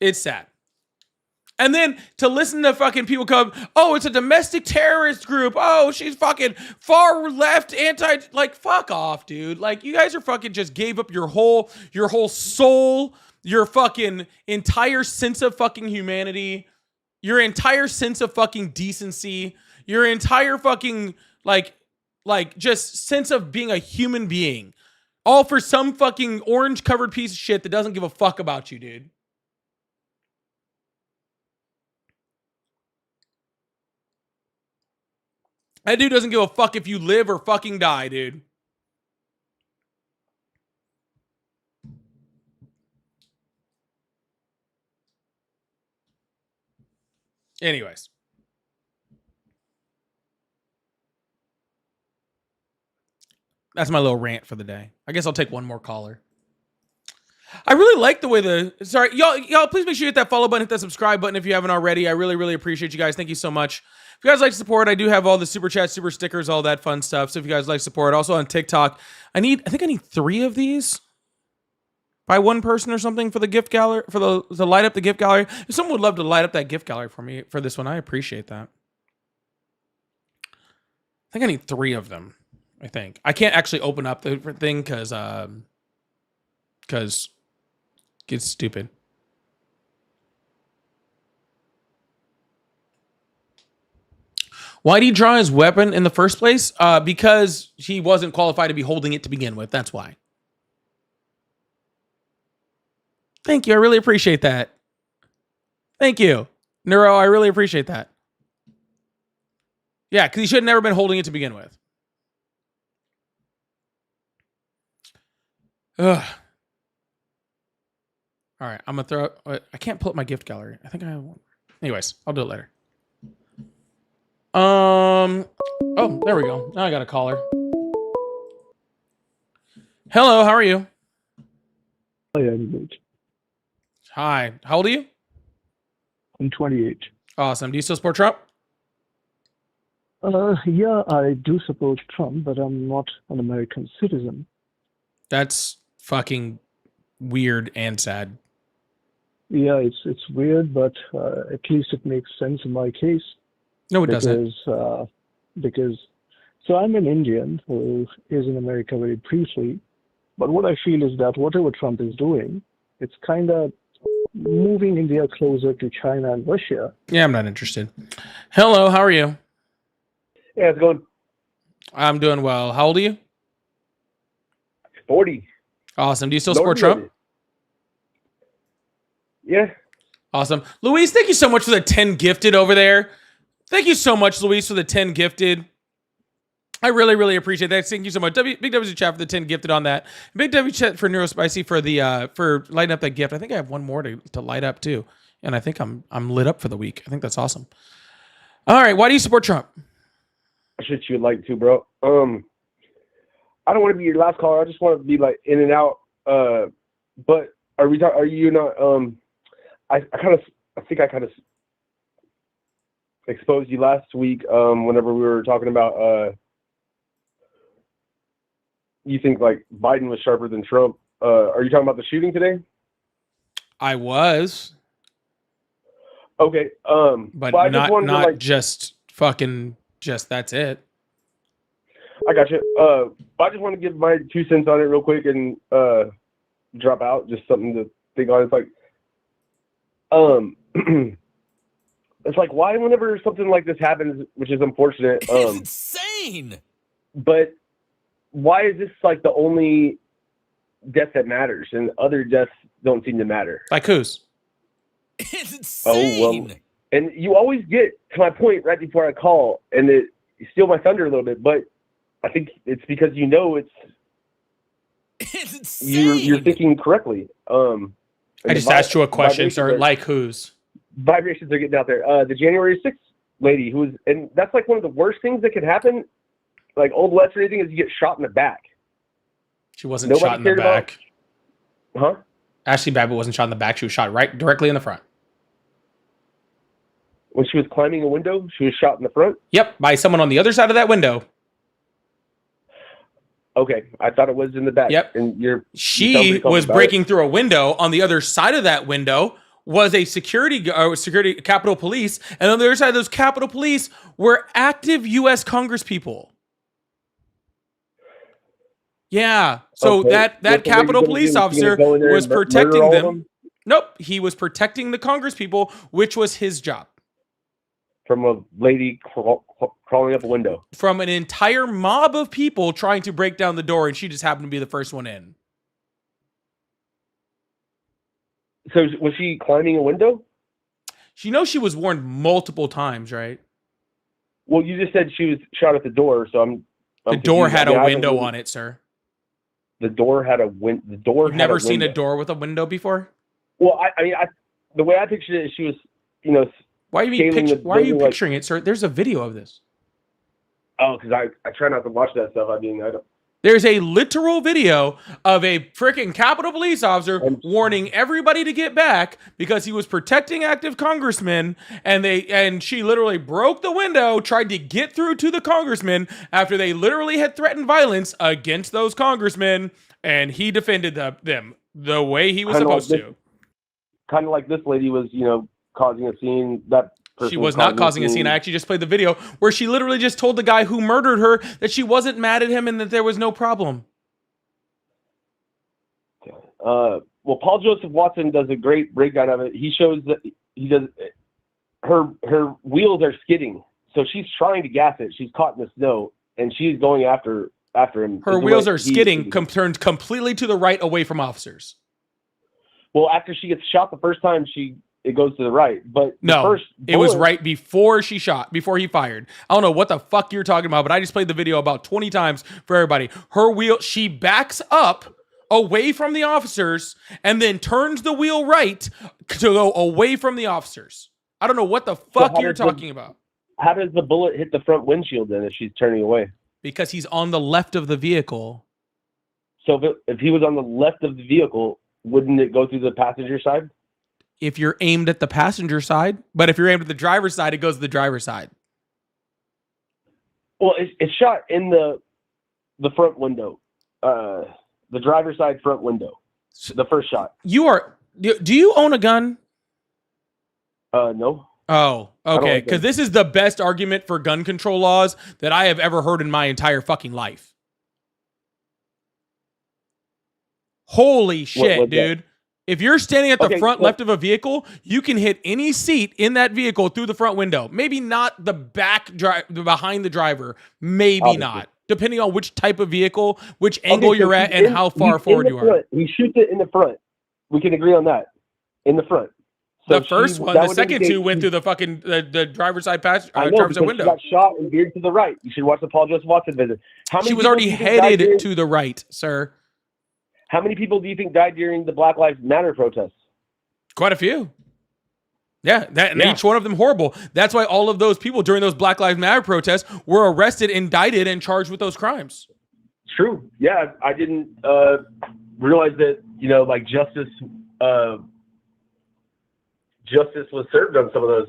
It's sad. And then to listen to fucking people come, oh, it's a domestic terrorist group. Oh, she's fucking far left, like, fuck off, dude. Like, you guys are fucking just gave up your whole soul, your fucking entire sense of fucking humanity, your entire sense of fucking decency, your entire fucking, like just sense of being a human being. All for some fucking orange-covered piece of shit that doesn't give a fuck about you, dude. That dude doesn't give a fuck if you live or fucking die, dude. Anyways. That's my little rant for the day. I guess I'll take one more caller. I really like the way sorry, y'all, please make sure you hit that follow button, hit that subscribe button if you haven't already. I really, really appreciate you guys. Thank you so much. If you guys like support, I do have all the super chats, super stickers, all that fun stuff. So if you guys like support, also on TikTok, I think I need 3 of these by one person or something for the gift gallery, for the light up the gift gallery. If someone would love to light up that gift gallery for me for this one, I appreciate that. I think I need 3 of them. I think I can't actually open up the thing because it's stupid. Why did he draw his weapon in the first place? Because he wasn't qualified to be holding it to begin with. That's why. Thank you. I really appreciate that. Thank you, Neuro. I really appreciate that. Yeah, because he should have never been holding it to begin with. Ugh. All right, I'm gonna throw. I can't pull up my gift gallery. I think I have one. Anyways, I'll do it later. Oh, there we go. Now I got a caller. Hello, how are you? Hi, I'm good. Hi, how old are you? I'm 28. Awesome. Do you still support Trump? Yeah, I do support Trump, but I'm not an American citizen. That's fucking weird and sad. Yeah, it's weird, but at least it makes sense in my case. No, it doesn't. Because so I'm an Indian who is in America very briefly, but what I feel is that whatever Trump is doing, it's kind of moving India closer to China and Russia. Yeah, I'm not interested. Hello, how are you? Yeah, it's going. I'm doing well. How old are you? 40. Awesome. Do you still support Trump? Yeah. Awesome. Luis, thank you so much for the 10 gifted over there. Thank you so much, Luis, for the 10 gifted. I really, really appreciate that. Thank you so much. Big W to chat for the 10 gifted on that. Big W chat for Neurospicy for the for lighting up that gift. I think I have one more to light up too. And I think I'm lit up for the week. I think that's awesome. All right. Why do you support Trump? Shit you'd like to, bro. I don't want to be your last caller. I just want to be like in and out. But are you not I think I kind of exposed you last week whenever we were talking about you think like Biden was sharper than Trump. Are you talking about the shooting today? I was. Okay. But I just not wanted to, not like, just fucking just that's it. I got you. I just want to give my 2 cents on it real quick and drop out. Just something to think on. It's like, it's like, why whenever something like this happens, which is unfortunate, It's insane. but why is this like the only death that matters and other deaths don't seem to matter? Like whose? It's insane. Oh, well, and you always get to my point right before I call, and you steal my thunder a little bit, but I think it's because It's insane. you're thinking correctly. I just asked you a question, sir. Like whose? Vibrations are getting out there. The January 6th lady who was, and that's like one of the worst things that could happen, like Old West or anything, is you get shot in the back. She wasn't shot in the back. Huh? Ashley Babbitt wasn't shot in the back. She was shot right directly in the front. When she was climbing a window, she was shot in the front? Yep, by someone on the other side of that window. Okay, I thought it was in the back. Yep. And she was breaking through a window. On the other side of that window was a security Capitol Police, and on the other side of those Capitol Police were active U.S. Congress people. Yeah, so Okay. that Capitol Police officer was protecting them. Nope, he was protecting the Congress people, which was his job. From a lady crawling up a window. From an entire mob of people trying to break down the door, and she just happened to be the first one in. So was she climbing a window? She knows she was warned multiple times, right? Well, you just said she was shot at the door, so I'm The door confused. had I mean, a I window haven't- on it, sir. The door had a window. The door. You've had never a seen a window. door with a window before? Well, I mean, the way I pictured it is she was, Why are you scaling the why are you building, like- picturing it, sir? There's a video of this. Oh, because I try not to watch that stuff. I mean, I don't. There's a literal video of a freaking Capitol Police officer warning everybody to get back because he was protecting active congressmen, and she literally broke the window, tried to get through to the congressmen after they literally had threatened violence against those congressmen, and he defended them the way he was supposed to. Kind of like this lady was, causing a scene. That person She was not causing a scene. I actually just played the video where she literally just told the guy who murdered her that she wasn't mad at him and that there was no problem. Well, Paul Joseph Watson does a great breakdown of it. He shows that he does. Her wheels are skidding, so she's trying to gas it. She's caught in the snow, and she's going after him. Her wheels are skidding, turned completely to the right, away from officers. Well, after she gets shot the first time, it goes to the right. But No, it was right before before he fired. I don't know what the fuck you're talking about, but I just played the video about 20 times for everybody. She backs up away from the officers and then turns the wheel right to go away from the officers. I don't know what the fuck you're talking about. How does the bullet hit the front windshield then if she's turning away? Because he's on the left of the vehicle. So if he was on the left of the vehicle, wouldn't it go through the passenger side? If you're aimed at the passenger side, but if you're aimed at the driver's side, it goes to the driver's side. Well, it's shot in the front window, the driver's side front window. The first shot. Do you own a gun? No. Oh, I don't okay. like Because guns. this is the best argument for gun control laws that I have ever heard in my entire fucking life. Holy shit, what's that? dude. If you're standing at the Okay, front well- left of a vehicle, you can hit any seat in that vehicle through the front window. Maybe not the behind the driver. Maybe Obviously. not. Depending on which type of vehicle, which angle Okay, so you're at, he's and how far he's forward in you the are. front. He shoots it in the front. We can agree on that. In the front. So The first one, that the would second indicate two went through the fucking the driver's side I know, driver's side because window. she got shot and veered to the right. You should watch the Paul Joseph Watson visit. How many She was people already do you think died headed during- to the right, sir. How many people do you think died during the Black Lives Matter protests? Quite a few. Yeah, and Yeah. each one of them horrible. That's why all of those people during those Black Lives Matter protests were arrested, indicted, and charged with those crimes. True. Yeah, I didn't realize that. Like justice justice was served on some of those.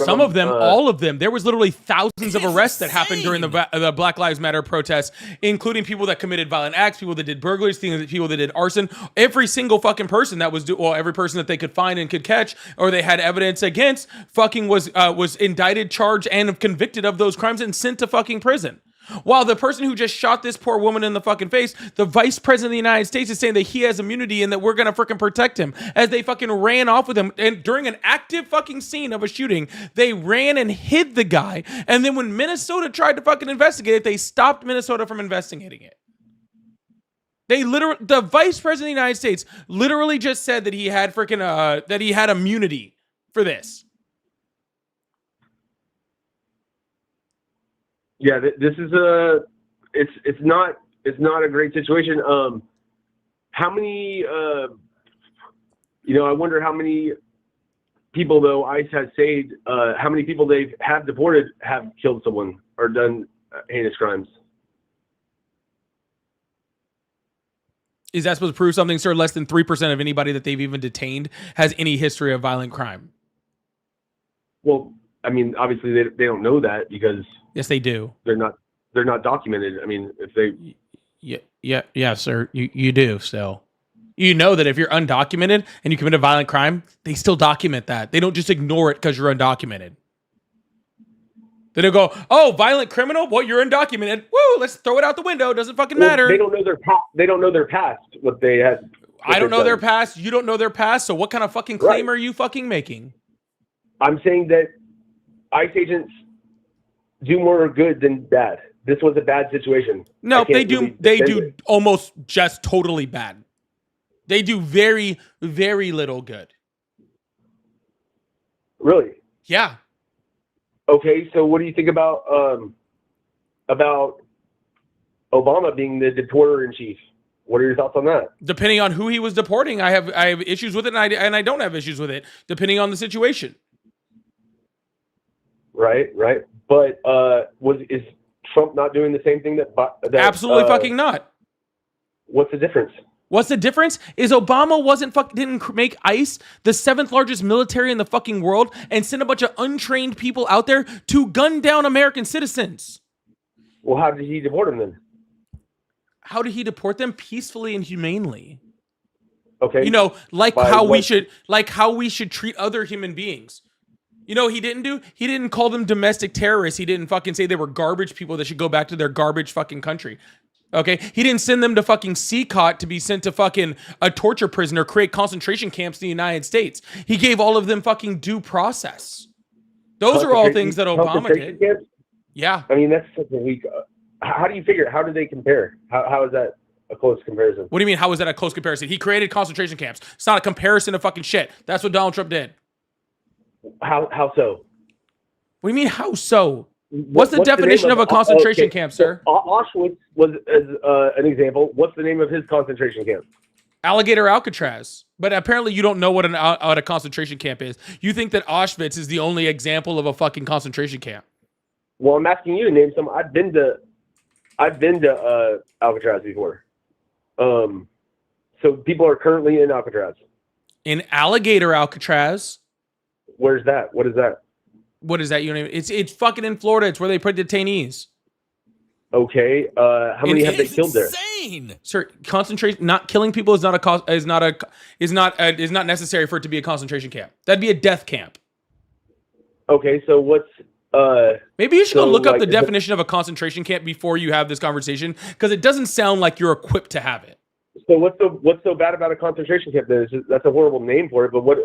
Some of them, all of them. There was literally thousands of arrests that happened during the Black Lives Matter protests, including people that committed violent acts, people that did burglaries, people that did arson. Every single fucking person that was, every person that they could find and could catch, or they had evidence against, fucking was indicted, charged, and convicted of those crimes and sent to fucking prison. While the person who just shot this poor woman in the fucking face, the vice president of the United States, is saying that he has immunity and that we're gonna freaking protect him, as they fucking ran off with him. And during an active fucking scene of a shooting, they ran and hid the guy. And then when Minnesota tried to fucking investigate it, they stopped Minnesota from investigating it. The vice president of the United States literally just said that he had freaking that he had immunity for this. Yeah, this is it's not a great situation. How many I wonder how many people though ICE has saved, how many people they have deported have killed someone or done heinous crimes. Is that supposed to prove something, sir? Less than 3% of anybody that they've even detained has any history of violent crime. Well, I mean, obviously they don't know that because yes, they do. They're not documented. I mean, if they yeah, sir, you do still. You know that if you're undocumented and you commit a violent crime, they still document that. They don't just ignore it because you're undocumented. They don't go, oh, violent criminal? Well, you're undocumented. Woo, let's throw it out the window. Doesn't fucking matter. They don't know their past. They don't know their past. What they had. I don't know their past. You don't know their past. So what kind of fucking claim are you fucking making? I'm saying that ICE agents do more good than bad. This was a bad situation. No, they do almost just totally bad. They do very, very little good. Really? Yeah. Okay, so what do you think about Obama being the deporter in chief? What are your thoughts on that? Depending on who he was deporting, I have issues with it, and I don't have issues with it, depending on the situation. Right. But is Trump not doing the same thing that absolutely fucking not? What's the difference? What's the difference? Is Obama didn't make ICE the 7th largest military in the fucking world and send a bunch of untrained people out there to gun down American citizens. Well, how did he deport them then? How did he deport them? Peacefully and humanely. Okay. Like how we should treat other human beings. You know, he didn't call them domestic terrorists. He didn't fucking say they were garbage people that should go back to their garbage fucking country. Okay? He didn't send them to fucking CCOT to be sent to fucking a torture prison or create concentration camps in the United States. He gave all of them fucking due process. Those are all things that Obama did. Camps? Yeah. I mean, that's such a weak. How do you figure? How do they compare? How is that a close comparison? What do you mean? How is that a close comparison? He created concentration camps. It's not a comparison of fucking shit. That's what Donald Trump did. How so? What do you mean, how so? What's the definition of a concentration camp, sir? Auschwitz was an example. What's the name of his concentration camp? Alligator Alcatraz. But apparently you don't know what a concentration camp is. You think that Auschwitz is the only example of a fucking concentration camp. Well, I'm asking you to name some. I've been to Alcatraz before. So people are currently in Alcatraz. In Alligator Alcatraz. Where's that? What is that? What is that? You know, it's fucking in Florida. It's where they put detainees. Okay. How many have they killed there? Sir, concentration, not killing people is not necessary for it to be a concentration camp. That'd be a death camp. Okay, so what's maybe you should go look up the definition of a concentration camp before you have this conversation, because it doesn't sound like you're equipped to have it. So what's so bad about a concentration camp then? That's a horrible name for it, but what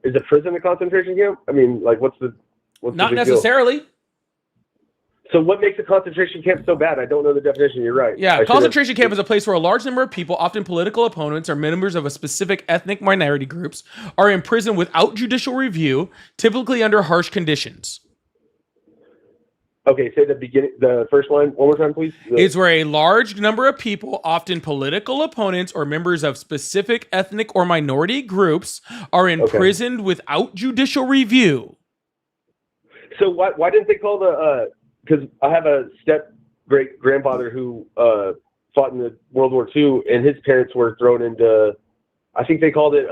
is a prison a concentration camp? I mean, like what's not necessarily. Deal? So what makes a concentration camp so bad? I don't know the definition. You're right. Yeah, concentration camp is a place where a large number of people, often political opponents or members of a specific ethnic minority groups, are imprisoned without judicial review, typically under harsh conditions. Okay, say the first line one more time, please. It's where a large number of people, often political opponents or members of specific ethnic or minority groups, are imprisoned without judicial review. So why didn't they call the? Because I have a step-great-grandfather who fought in the World War II, and his parents were thrown into. I think they called it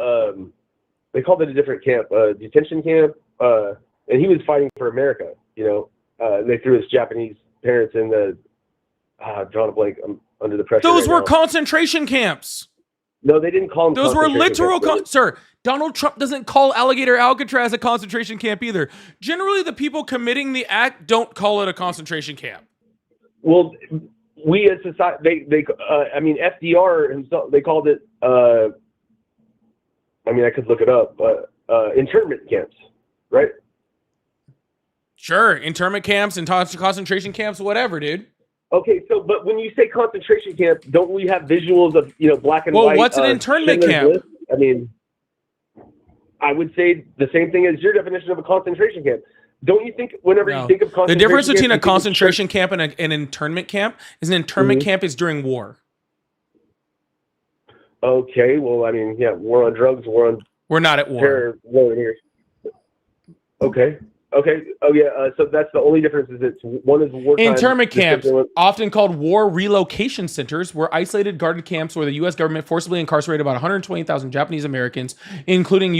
they called it a different camp, detention camp, and he was fighting for America. You know, and they threw his Japanese parents in the drawing a blank. I'm under the pressure. Those right were now. concentration camps. No, they didn't call them. Those were concentration literal, camps. sir. Donald Trump doesn't call Alligator Alcatraz a concentration camp either. Generally, the people committing the act don't call it a concentration camp. Well, we as society, I mean, FDR himself, they called it. I mean, I could look it up, but internment camps, right? Sure, internment camps and concentration camps, whatever, dude. Okay, so but when you say concentration camp, don't we have visuals of black and Well, white? what's an internment Schindler's camp? List? I mean, I would say the same thing as your definition of a concentration camp. Don't you think whenever No. you think of The concentration difference between a camp, you think of concentration camp and an internment camp is an internment Mhm. camp is during war. Okay, well, I mean, yeah, war on drugs, war on We're not at war. terror, war here. Okay. Oh yeah. So that's the only difference. Is it's one is wartime. Internment this is camps, the one- often called war relocation centers, were isolated guarded camps where the U.S. government forcibly incarcerated about 120,000 Japanese Americans, including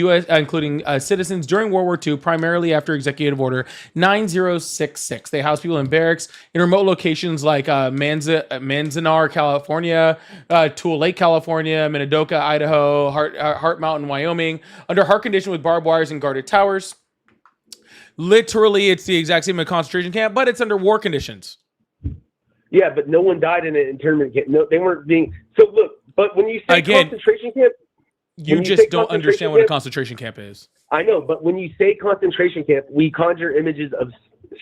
citizens during World War II, primarily after Executive Order 9066. They housed people in barracks in remote locations like Manzanar, California, Tule Lake, California, Minidoka, Idaho, Hart Mountain, Wyoming, under hard conditions with barbed wires and guarded towers. Literally, it's the exact same as a concentration camp, but it's under war conditions. Yeah, but no one died in an internment camp. No, they weren't being. So look, but when you say Again, concentration camp, You when just say don't concentration understand what a camp- concentration camp is. I know, but when you say concentration camp, we conjure images of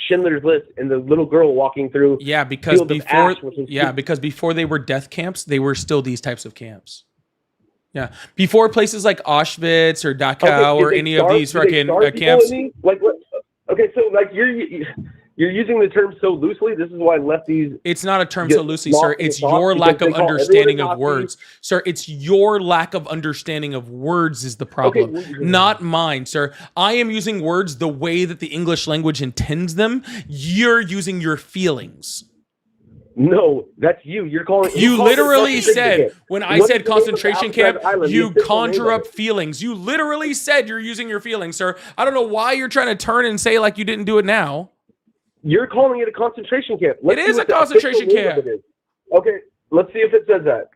Schindler's List and the little girl walking through. Yeah, because fields of before ash, which is- because before they were death camps, they were still these types of camps. Yeah, before places like Auschwitz or Dachau Okay, or did they any starve- of these did they fucking starve people camps. in these? Like what? Okay, so like you're using the term so loosely. This is why lefties. It's not a term get so loosely, lost sir. in the It's sauce your because lack they of call everyone a understanding of Nazi. words. Sir, it's your lack of understanding of words is the problem, not mine, sir. I am using words the way that the English language intends them. You're using your feelings. No, that's you. You're calling. You called it literally concentration said, camp. when I What said is the name of concentration Alcatraz camp, Island? you The official conjure name of up it. feelings. You literally said you're using your feelings, sir. I don't know why you're trying to turn and say like you didn't do it now. You're calling it a concentration camp. It is see a what the concentration official name of camp. it is. Okay, let's see if it says that.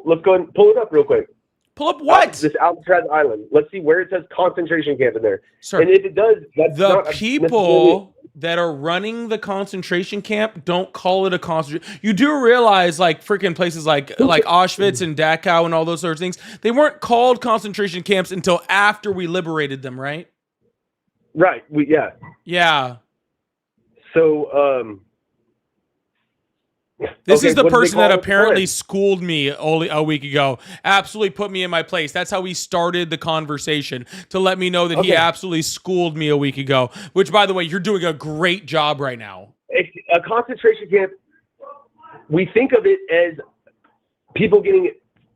Let's go and pull it up real quick. Pull up what? This Alcatraz Island. Let's see where it says concentration camp in there. Sir, and if it does, that's The not people that are running the concentration camp don't call it a concentration. You do realize, like freaking places like Auschwitz and Dachau and all those sorts of things, they weren't called concentration camps until after we liberated them, right? Right. Yeah. Yeah. So, This okay, is the what did they person call that it? apparently schooled me only a week ago. Absolutely put me in my place. That's how he started the conversation, to let me know that he Okay. absolutely schooled me a week ago. Which, by the way, you're doing a great job right now. A concentration camp, we think of it as people getting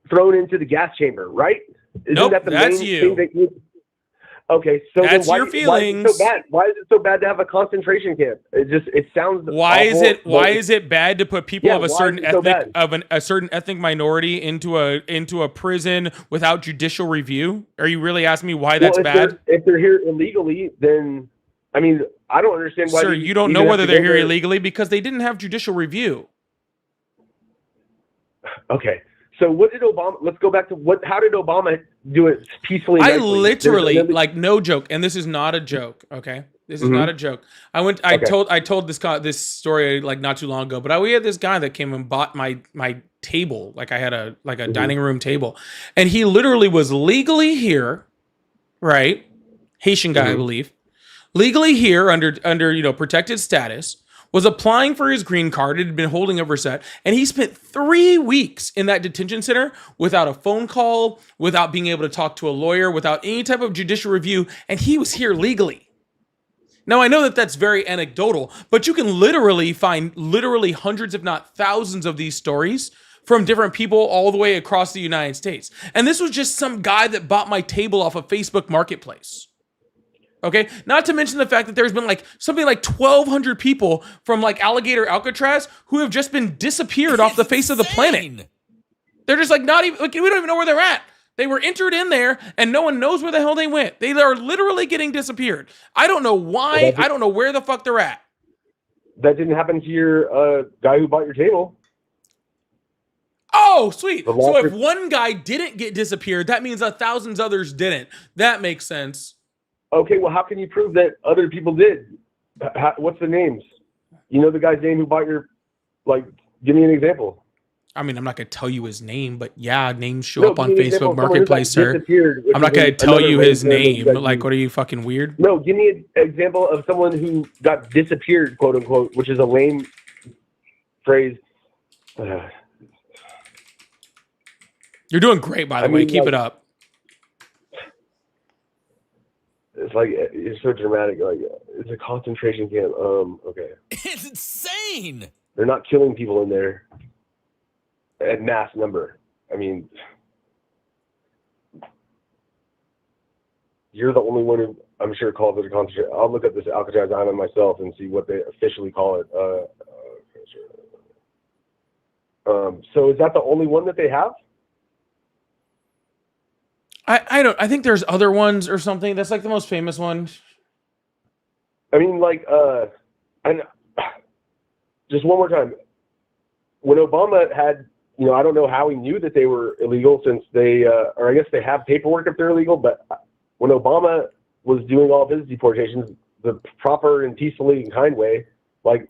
thrown into the gas chamber, right? Isn't Nope, that the that's main you. thing that you? Okay, so That's then why, your Why is it feelings. so bad? Why is it so bad to have a concentration camp? It sounds. Why is awful, it why but- is it bad to put people Yeah, of a why certain is it so ethnic bad? a certain ethnic minority into a prison without judicial review? Are you really asking me why that's Well, bad? If they're here illegally, then I mean, I don't understand why. Sir, they you don't even know have whether to they're go here there. illegally because they didn't have judicial review. Okay. So what did Obama? Let's go back to what. How did Obama do it peacefully? I nicely? literally, There's- like, no joke, and this is not a joke. Okay, this is Mhm. not a joke. I told this story like not too long ago, but we had this guy that came and bought my table. Like I had a Mm-hmm. dining room table, and he literally was legally here, right? Haitian guy, I Mhm. believe, legally here under protected status. Was applying for his green card. It had been holding over set, and he spent 3 weeks in that detention center without a phone call, without being able to talk to a lawyer, without any type of judicial review, and he was here legally. Now, I know that that's very anecdotal, but you can literally find hundreds, if not thousands, of these stories from different people all the way across the United States. And this was just some guy that bought my table off of Facebook Marketplace. Okay, not to mention the fact that there's been like something like 1,200 people from like Alligator Alcatraz who have just been disappeared off the face of the planet. They're just like not even, like, we don't even know where they're at. They were entered in there, and no one knows where the hell they went. They are literally getting disappeared. I don't know why. I don't know where the fuck they're at. That didn't happen to your guy who bought your table. Oh, sweet. The So locker- if one guy didn't get disappeared, that means thousands others didn't. That makes sense. Okay, well, how can you prove that other people did? What's the names? You know the guy's name who bought your, like, give me an example. I mean, I'm not going to tell you his name, but yeah, names show No, up on give me an example Facebook of someone who got Marketplace, sir. disappeared, which I'm not is going to tell another you way his to say name. that Like, what are you, fucking weird? No, give me an example of someone who got disappeared, quote unquote, which is a lame phrase. You're doing great, by the way. Keep it up. It's like, it's so dramatic. Like, it's a concentration camp. Okay. It's insane. They're not killing people in there at mass number. I mean, you're the only one who, I'm sure, calls it a concentration. I'll look at this Alcatraz Island myself and see what they officially call it. So is that the only one that they have? I think there's other ones or something. That's like the most famous one. I mean, like, and just one more time. When Obama had, you know, I don't know how he knew that they were illegal since they, or I guess they have paperwork if they're illegal, but when Obama was doing all of his deportations, the proper and peacefully and kind way, like,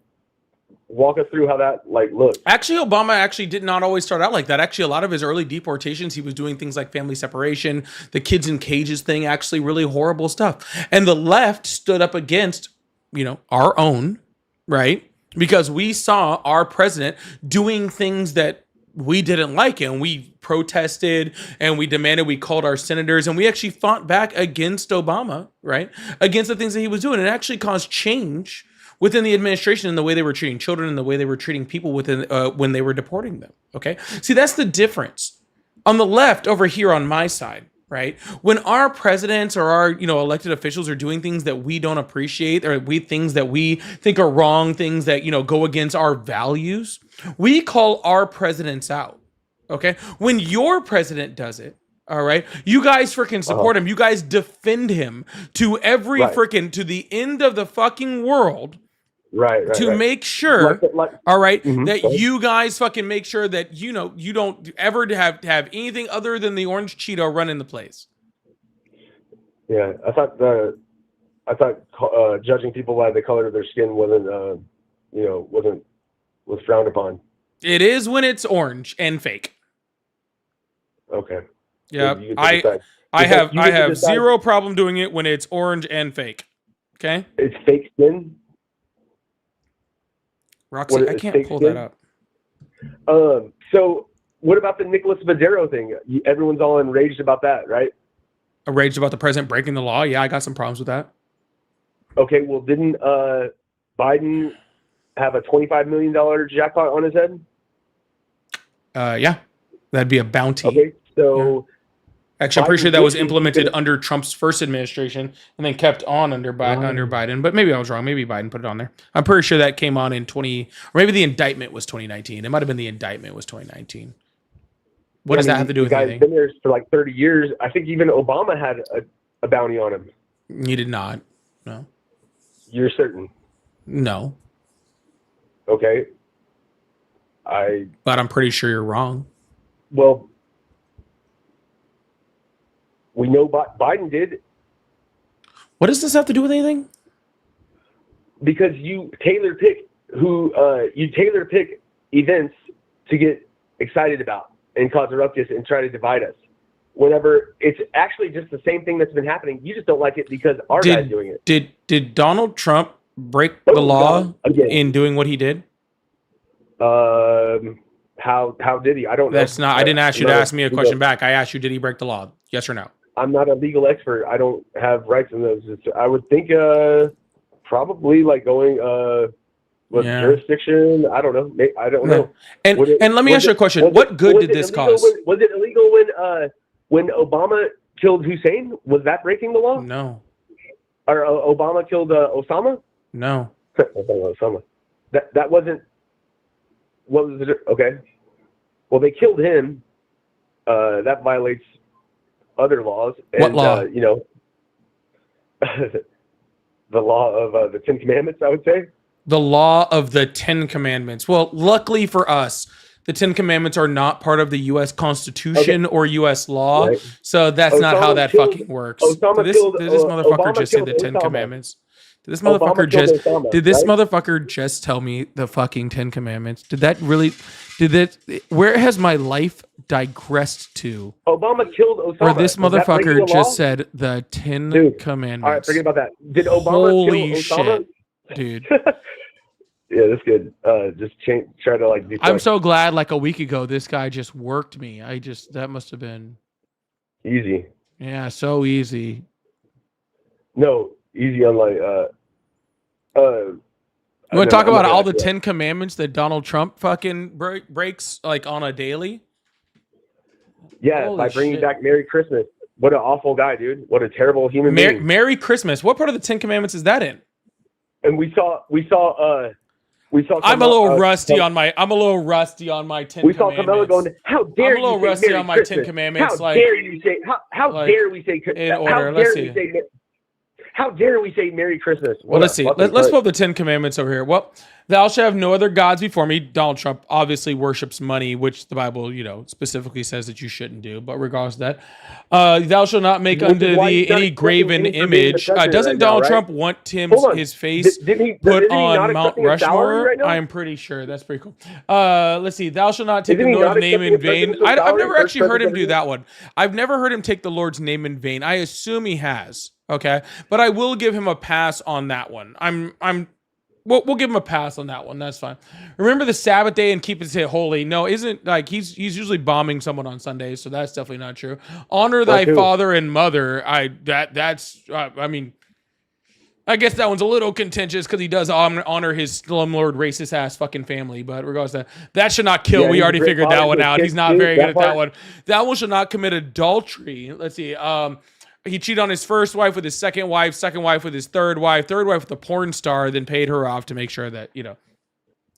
walk us through how that, like, looked. Actually, Obama actually did not always start out like that. Actually, a lot of his early deportations, he was doing things like family separation, the kids in cages thing, actually really horrible stuff. And the left stood up against, you know, our own, right? Because we saw our president doing things that we didn't like, and we protested and we demanded, we called our senators, and we actually fought back against Obama, right? Against the things that he was doing. It actually caused change within the administration in the way they were treating children and the way they were treating people within when they were deporting them. Okay, see, that's the difference. On the left, over here on my side, right? When our presidents or our, you know, elected officials are doing things that we don't appreciate, or things that we think are wrong, things that, you know, go against our values, we call our presidents out. Okay, when your president does it, all right, you guys freaking support him. You guys defend him to every freaking, to the end of the fucking world. Right. To make sure, all right, that Sorry. you guys fucking make sure that, you know, you don't ever have anything other than the orange Cheeto running the place. Yeah, I thought judging people by the color of their skin wasn't, you know, was frowned upon. It is when it's orange and fake. Okay. Yeah, You get to decide. I You get to have decide. zero problem doing it when it's orange and fake. Okay, It's fake skin. Roxy, What, I it's can't fake pull skin? that up. So what about the Nicolas Maduro thing? Everyone's all enraged about that, right? Enraged about the president breaking the law? Yeah, I got some problems with that. Okay, well, didn't Biden have a $25 million jackpot on his head? Yeah, that'd be a bounty. Okay, so actually, I'm pretty Biden sure that was did- implemented under Trump's first administration and then kept on under Biden. But maybe I was wrong. Maybe Biden put it on there. I'm pretty sure that came on in or maybe the indictment was 2019. It might have been the indictment was 2019. What does that have to do with the guy's anything? been there for like 30 years. I think even Obama had a bounty on him. He did not. No. You're certain? No. Okay. But I'm pretty sure you're wrong. Well, we know Biden did. What does this have to do with anything? Because you tailor pick events to get excited about and cause a ruckus and try to divide us. Whenever it's actually just the same thing that's been happening, you just don't like it because our guy's doing it. Did Donald Trump break the law in doing what he did? How did he? I don't know. That's not. I didn't ask you to ask me a question back. I asked you, did he break the law? Yes or no? I'm not a legal expert. I don't have rights in those. I would think probably like going jurisdiction. I don't know. I don't know. And let me ask you a question. What good did this cause? Was it illegal when Obama killed Hussein? Was that breaking the law? No. Or Obama killed Osama? No. Osama. That wasn't. What was it? Okay. Well, they killed him. That violates other laws. And, What law? You know, the law of the Ten Commandments, I would say. The law of the 10 Commandments. Well, luckily for us, the 10 Commandments are not part of the U.S. Constitution or U.S. law, Right. so that's not how Osama that killed- fucking works. Osama Did killed, this motherfucker Obama just say killed the 10 Osama. Commandments? Did this Obama motherfucker killed just Osama, did this right? motherfucker just tell me the fucking 10 Commandments? Did that really? Did that? Where has my life digressed to? Obama killed Osama. Where this Is that breaking motherfucker the law? just said the 10 Dude, Commandments. All right, forget about that. Did Obama Holy kill Osama? shit, dude. Yeah, that's good. Just try to like. I'm deflect. so glad. Like a week ago, this guy just worked me. That must have been Easy. yeah, so easy. No, easy on like. You want to talk I'm not about gonna all the do that. 10 Commandments that Donald Trump fucking breaks like on a daily? Yeah, Holy by bringing shit. back Merry Christmas. What an awful guy, dude. What a terrible human being. Merry Christmas. What part of the 10 Commandments is that in? And we saw. I'm a little rusty on my 10 We saw Commandments. Carmelo going, how dare I'm a little you say rusty Merry on my Christmas? 10 Commandments. How like, dare you say, how like, dare we say, in how order, dare let's we see. say, how dare we say Merry Christmas? Well, What let's a see. fucking Let's cunt. pull up the 10 Commandments over here. Well, thou shalt have no other gods before me. Donald Trump obviously worships money, which the Bible, specifically says that you shouldn't do. But regardless of that, thou shalt not make Which is unto why thee he's not any accepting graven any for being the image. president Doesn't right now, Donald right? Trump want Hold on. his face Didn't he put not on Mount accepting a salary Rushmore? right now? I'm pretty sure. That's pretty cool. Let's see. Thou shalt not take Isn't the he Lord's not name accepting in a vain. presidential I've salary, never first actually heard him do president? that one. I've never heard him take the Lord's name in vain. I assume he has. Okay, but I will give him a pass on that one. We'll give him a pass on that one. That's fine. Remember the Sabbath day and keep it holy. No, isn't like he's usually bombing someone on Sundays, so that's definitely not true. Honor thy Not true. father and mother. I mean, I guess that one's a little contentious because he does honor his slumlord racist ass fucking family. But regardless of that should not kill. Yeah, We he's a already great figured father that to one his out. kids, He's not too, very good that at that part. one. That one should not commit adultery. Let's see. He cheated on his first wife with his second wife with his third wife with a porn star, then paid her off to make sure that,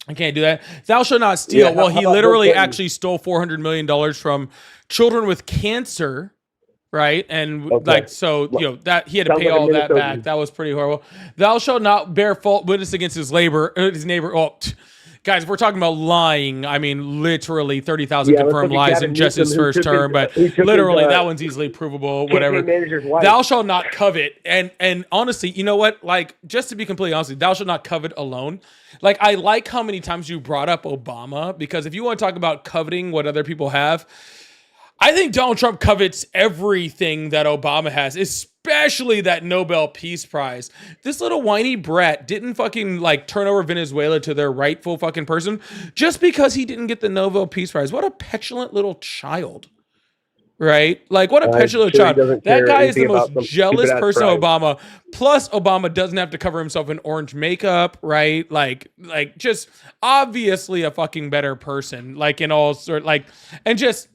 I can't do that. Thou shalt not steal. Yeah, Well, how he about literally Bill Clinton? actually stole $400 million from children with cancer, right? And Okay. that he had to Sounds pay like a all that Minnesotan. back. That was pretty horrible. Thou shalt not bear false witness against his neighbor. Guys, if we're talking about lying, I mean, literally 30,000 Yeah, let's confirmed look at lies Gavin in just his Newsom, who first took term, but who took literally his, that one's easily provable, campaign whatever. manager's wife. Thou shalt not covet. And honestly, you know what? Like, just to be completely honest, with you, thou shalt not covet alone. Like, I like how many times you brought up Obama, because if you want to talk about coveting what other people have, I think Donald Trump covets everything that Obama has, especially that Nobel Peace Prize. This little whiny brat didn't fucking turn over Venezuela to their rightful fucking person just because he didn't get the Nobel Peace Prize. What a petulant little child. Right? Like, what a petulant sure he child. doesn't That care guy is the anything about most some jealous stupid-ass person prize. Obama. Plus, Obama doesn't have to cover himself in orange makeup, right? Like just obviously a fucking better person. Like, in all sort, and just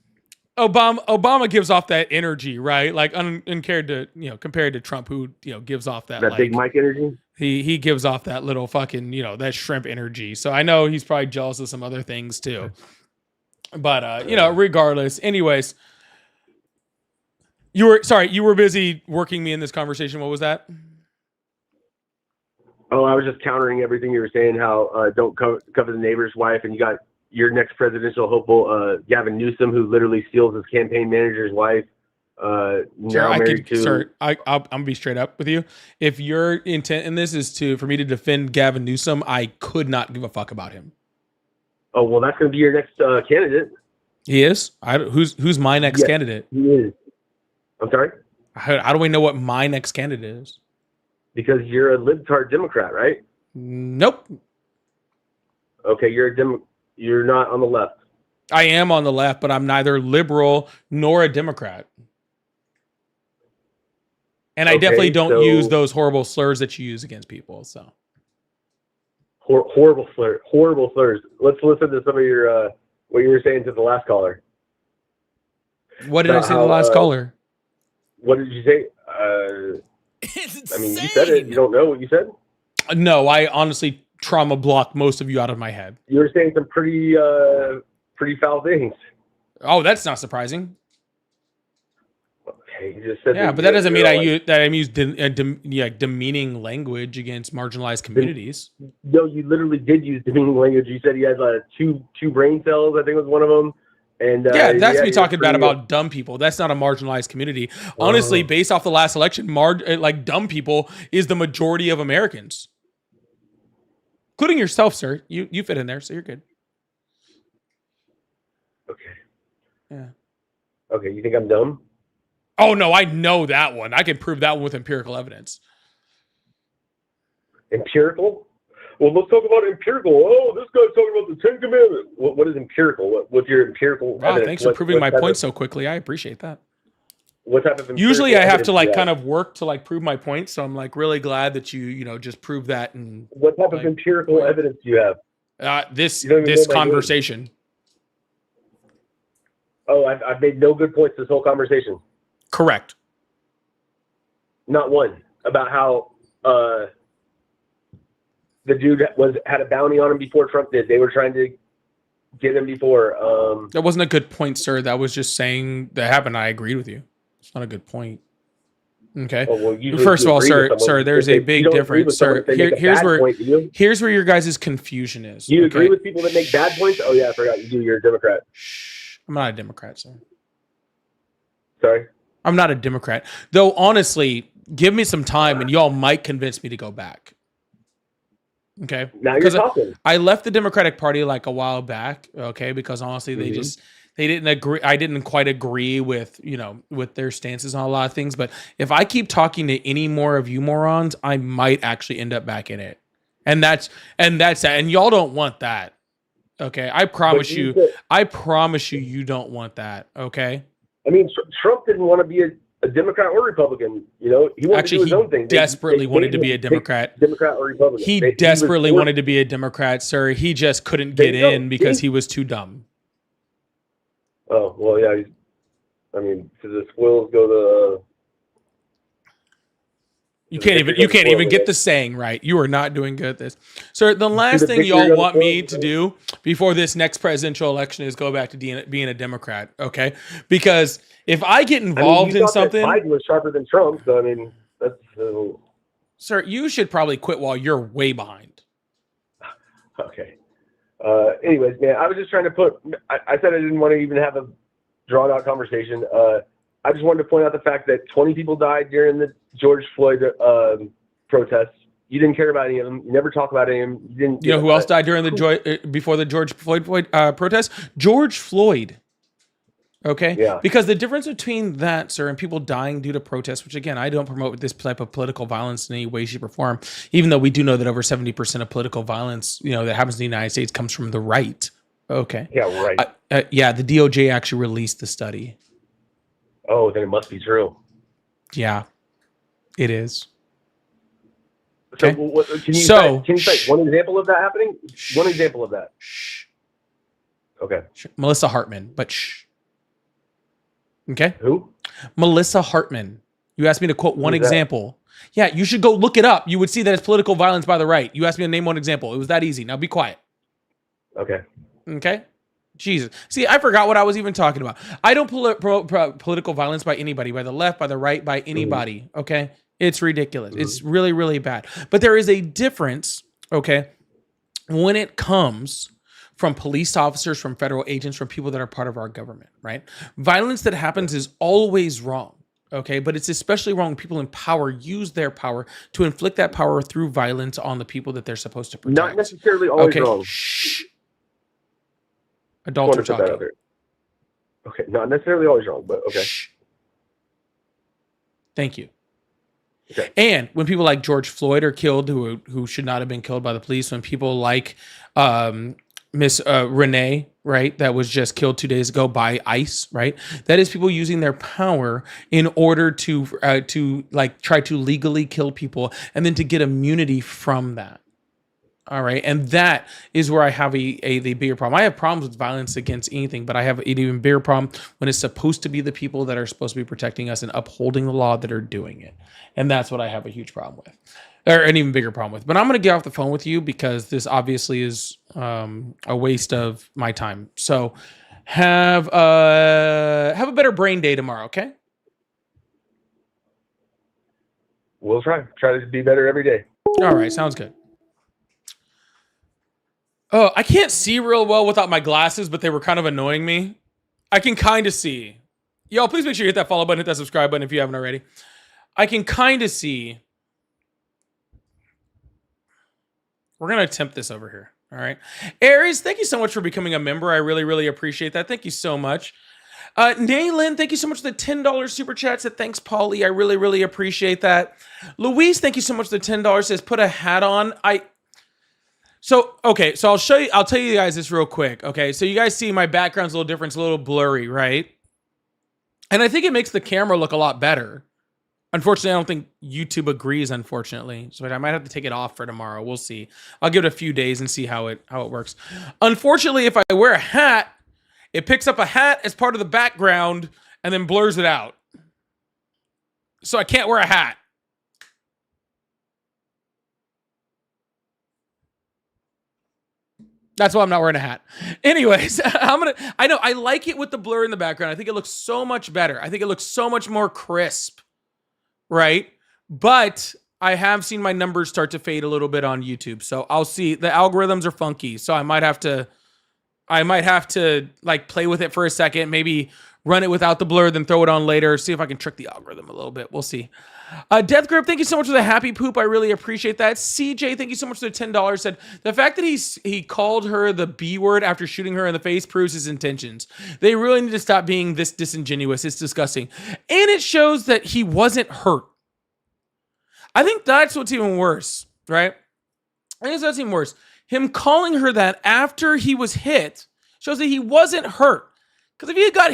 Obama gives off that energy, right? Like, compared to Trump, who gives off that That big Mike energy. he gives off that little fucking that shrimp energy. So I know he's probably jealous of some other things too. But regardless, anyways, you were busy working me in this conversation. What was that? Oh, I was just countering everything you were saying. How don't cover the neighbor's wife, and you got your next presidential hopeful, Gavin Newsom, who literally steals his campaign manager's wife. Now married to. I'm gonna be straight up with you. If your intent in this is for me to defend Gavin Newsom, I could not give a fuck about him. Oh well, that's going to be your next candidate. He is. Who's my next Yes, candidate? He is. I'm sorry. How do we know what my next candidate is? Because you're a libtard Democrat, right? Nope. Okay, you're not on the left. I am on the left, but I'm neither liberal nor a Democrat. And I Okay, definitely don't so- use those horrible slurs that you use against people. So Horrible slurs. Let's listen to some of your what you were saying to the last caller. what did I say to the How, last caller? What did you say? I mean, you said it. You don't know what you said? No, I honestly trauma blocked most of you out of my head. You were saying some pretty foul things. Oh, that's not surprising. Okay, you just said Yeah, but that doesn't mean I'm using demeaning language against marginalized communities. No, you literally did use demeaning language. You said he has two brain cells. I think was one of them. And Yeah, that's me you're talking bad pretty- about dumb people. That's not a marginalized community. Honestly, based off the last election, dumb people is the majority of Americans, including yourself, sir. You fit in there, so you're good. Okay. Yeah. Okay, you think I'm dumb? Oh no, I know that one. I can prove that one with empirical evidence. Empirical? Well, let's talk about empirical. Oh, this guy's talking about the Ten Commandments. What is empirical? What's your empirical Wow, evidence? thanks for proving my type point of- so quickly. I appreciate that. What type of empirical Usually I have evidence to do you kind of work to prove my point, so I'm really glad that you just prove that. And What type of empirical evidence do you have? this You don't even know my name. conversation. Oh, I've made no good points this whole conversation. Correct. Not one about how the dude had a bounty on him before Trump did. They were trying to get him before. That wasn't a good point, sir. That was just saying that happened. I agreed with you. It's not a good point. Okay. Oh, well, usually First if of you all, agree sir, with someone, there's if a they- big you don't agree with difference, someone sir. if they make a Here's bad where point, do you? here's where your guys' confusion is. Do you okay? agree with people that make bad points? Oh yeah, I forgot you do. You're a Democrat. I'm not a Democrat, sir. Sorry. I'm not a Democrat. Though honestly, give me some time and y'all might convince me to go back. Okay. Now you're Because talking. I left the Democratic Party like a while back, okay, because honestly they didn't agree. I didn't quite agree with, with their stances on a lot of things. But if I keep talking to any more of you morons, I might actually end up back in it. And that's that. And y'all don't want that. Okay. I promise you you don't want that. Okay. I mean, Trump didn't want to be a Democrat or Republican. He wanted to do his own thing. Desperately They wanted made to be him a Democrat. pick Democrat or Republican. He was desperately forced- wanted to be a Democrat, sir. He just couldn't There get you go. in because See? he was too dumb. Oh well, yeah. I mean, to the squills go to. You can't even get the saying right. You are not doing good at this. Sir, the last the thing victory y'all of the want me world, to do before this next presidential election is go back to being a Democrat, okay? Because if I get involved you in thought that something, Biden was sharper than Trump, so I mean, that's. sir, you should probably quit while you're way behind. Okay. Anyways, man, I was just trying to put. I said I didn't want to even have a drawn out conversation. I just wanted to point out the fact that 20 people died during the George Floyd protests. You didn't care about any of them. You never talk about any of them. You didn't. You know who else died during before the George Floyd protest? George Floyd. Okay. Yeah. Because the difference between that, sir, and people dying due to protests, which again, I don't promote this type of political violence in any way, shape, or form, even though we do know that over 70% of political violence, that happens in the United States comes from the right. Okay. Yeah, right. Yeah, the DOJ actually released the study. Oh, then it must be true. Yeah, it is. So, Okay. can you cite one example of that happening? One example of that. Okay. Melissa Hartman, but shh. Okay. Who? Melissa Hartman. You asked me to quote one Who's that? example. Yeah, you should go look it up. You would see that it's political violence by the right. You asked me to name one example. It was that easy. Now be quiet. Okay. Okay. Jesus. See, I forgot what I was even talking about. I don't promote political violence by anybody, by the left, by the right, by anybody. Okay. It's ridiculous. It's really, really bad. But there is a difference, okay, when it comes from police officers, from federal agents, from people that are part of our government, right? Violence that happens is always wrong, okay? But it's especially wrong when people in power use their power to inflict that power through violence on the people that they're supposed to protect. Not necessarily always Okay. wrong. Shh. Adults are Just wanna put that out talking. there. Okay, not necessarily always wrong, but okay. Thank you. Okay. And when people like George Floyd are killed, who should not have been killed by the police, when people like Miss Renee, right, that was just killed 2 days ago by ICE, right, that is people using their power in order to like try to legally kill people and then to get immunity from that. All right. And that is where I have the bigger problem. I have problems with violence against anything, but I have an even bigger problem when it's supposed to be the people that are supposed to be protecting us and upholding the law that are doing it. And that's what I have a huge problem with, or an even bigger problem with. But I'm going to get off the phone with you because this obviously is a waste of my time. So have a better brain day tomorrow. Okay. we'll try to be better every day. All right, sounds good. Oh, I can't see real well without my glasses, but they were kind of annoying me. I can kind of see. Y'all, please make sure you hit that follow button, hit that subscribe button if you haven't already. I can kind of see. We're going to attempt this over here. All right. Aries, thank you so much for becoming a member. I really, really appreciate that. Thank you so much. Naylin, thank you so much for the $10 super chat. Said thanks, Paulie. I really, really appreciate that. Luis, thank you so much for the $10. Says put a hat on. So I'll show you. I'll tell you guys this real quick. Okay, so you guys see my background's a little different. It's a little blurry, right? And I think it makes the camera look a lot better. Unfortunately, I don't think YouTube agrees, unfortunately. So I might have to take it off for tomorrow. We'll see. I'll give it a few days and see how it works. Unfortunately, if I wear a hat, it picks up a hat as part of the background and then blurs it out. So I can't wear a hat. That's why I'm not wearing a hat. Anyways, I know I like it with the blur in the background. I think it looks so much better. I think it looks so much more crisp. Right? But I have seen my numbers start to fade a little bit on YouTube. So I'll see. The algorithms are funky. So I might have to like play with it for a second, maybe run it without the blur, then throw it on later, see if I can trick the algorithm a little bit. We'll see. Death Grip, thank you so much for the happy poop. I really appreciate that. CJ, thank you so much for the $10. Said the fact that he called her the B word after shooting her in the face proves his intentions. They really need to stop being this disingenuous. It's disgusting. And it shows that he wasn't hurt. I think that's what's even worse, right? I think that's even worse. Him calling her that after he was hit shows that he wasn't hurt. Because if he had got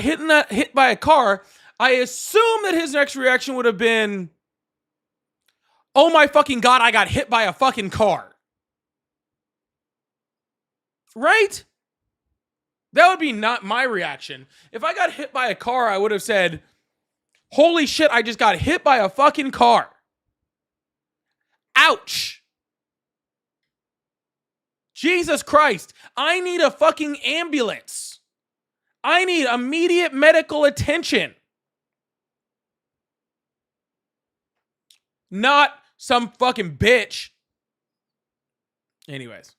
hit by a car, I assume that his next reaction would have been, oh my fucking God, I got hit by a fucking car. Right? That would be not my reaction. If I got hit by a car, I would have said, holy shit, I just got hit by a fucking car. Ouch. Jesus Christ. I need a fucking ambulance. I need immediate medical attention. Not some fucking bitch. Anyways.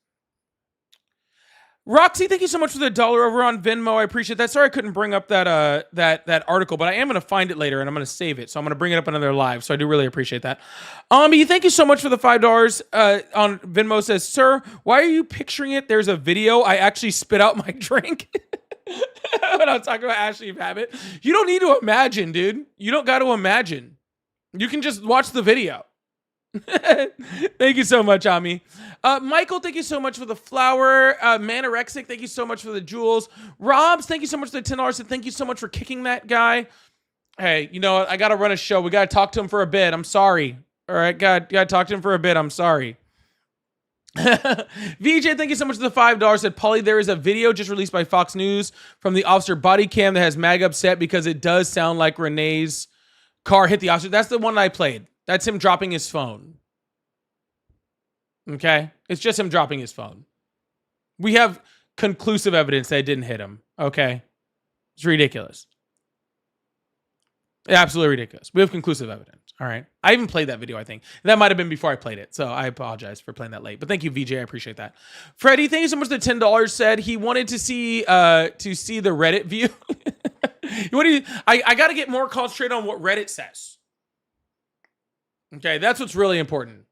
Roxy, thank you so much for the $1 over on Venmo. I appreciate that. Sorry I couldn't bring up that that article, but I am going to find it later and I'm going to save it. So I'm going to bring it up another live. So I do really appreciate that. Ami, thank you so much for the $5 on Venmo. Says, sir, why are you picturing it? There's a video. I actually spit out my drink. When I'm talking about Ashley Babbitt. You don't need to imagine, dude. You don't got to imagine. You can just watch the video. Thank you so much, Ami. Michael, thank you so much for the flower. Manorexic, thank you so much for the jewels. Robs, thank you so much for the $10. And thank you so much for kicking that guy. Hey, you know what? I got to run a show. We got to talk to him for a bit. I'm sorry. All right, got to talk to him for a bit. I'm sorry. VJ, thank you so much for the $5. Said, Paulie, there is a video just released by Fox News from the officer body cam that has Mag upset because it does sound like Renee's car hit the officer. That's the one I played. That's him dropping his phone. Okay? It's just him dropping his phone. We have conclusive evidence that it didn't hit him. Okay? It's ridiculous. Absolutely ridiculous. We have conclusive evidence. All right. I even played that video, I think. That might have been before I played it. So I apologize for playing that late. But thank you, VJ. I appreciate that. Freddie, thank you so much for the $10. Said he wanted to see the Reddit view. I got to get more concentrated on what Reddit says. Okay, that's what's really important.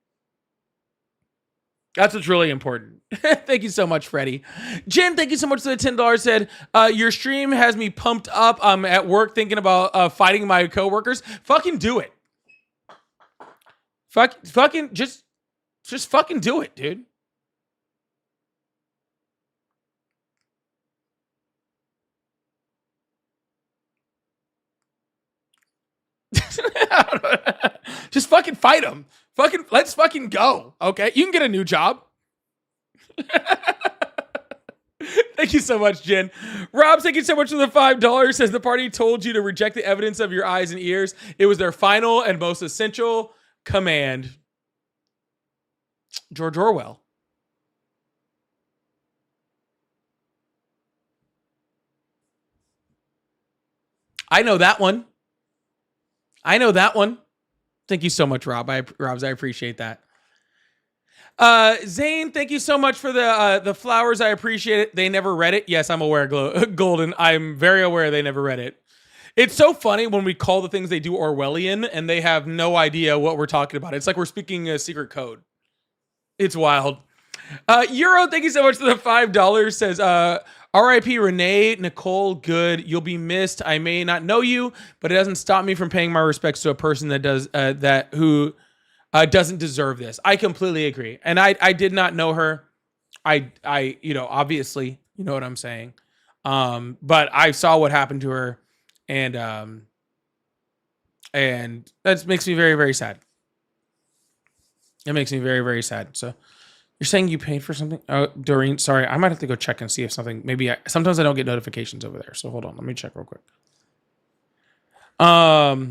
That's what's really important. Thank you so much, Freddie. Jen, thank you so much for the $10. Said, your stream has me pumped up. I'm at work thinking about fighting my coworkers. Fucking do it. Fucking just fucking do it, dude. Just fucking fight him. Let's fucking go. Okay, you can get a new job. Thank you so much, Jen. Rob, thank you so much for the $5. Says the party told you to reject the evidence of your eyes and ears. It was their final and most essential command. George Orwell. I know that one. Thank you so much, Robs. I appreciate that. Zane, thank you so much for the flowers. I appreciate it. They never read it. Yes, I'm aware, Golden. I'm very aware they never read it. It's so funny when we call the things they do Orwellian and they have no idea what we're talking about. It's like we're speaking a secret code. It's wild. Euro, thank you so much for the $5. Says, R.I.P. Renee, Nicole, good. You'll be missed. I may not know you, but it doesn't stop me from paying my respects to a person that does who doesn't deserve this. I completely agree. And I did not know her. I obviously, you know what I'm saying. But I saw what happened to her, and that makes me very, very sad. It makes me very, very sad. So you're saying you paid for something? Oh, Doreen, sorry. I might have to go check and see if something, sometimes I don't get notifications over there. So hold on. Let me check real quick. Oh,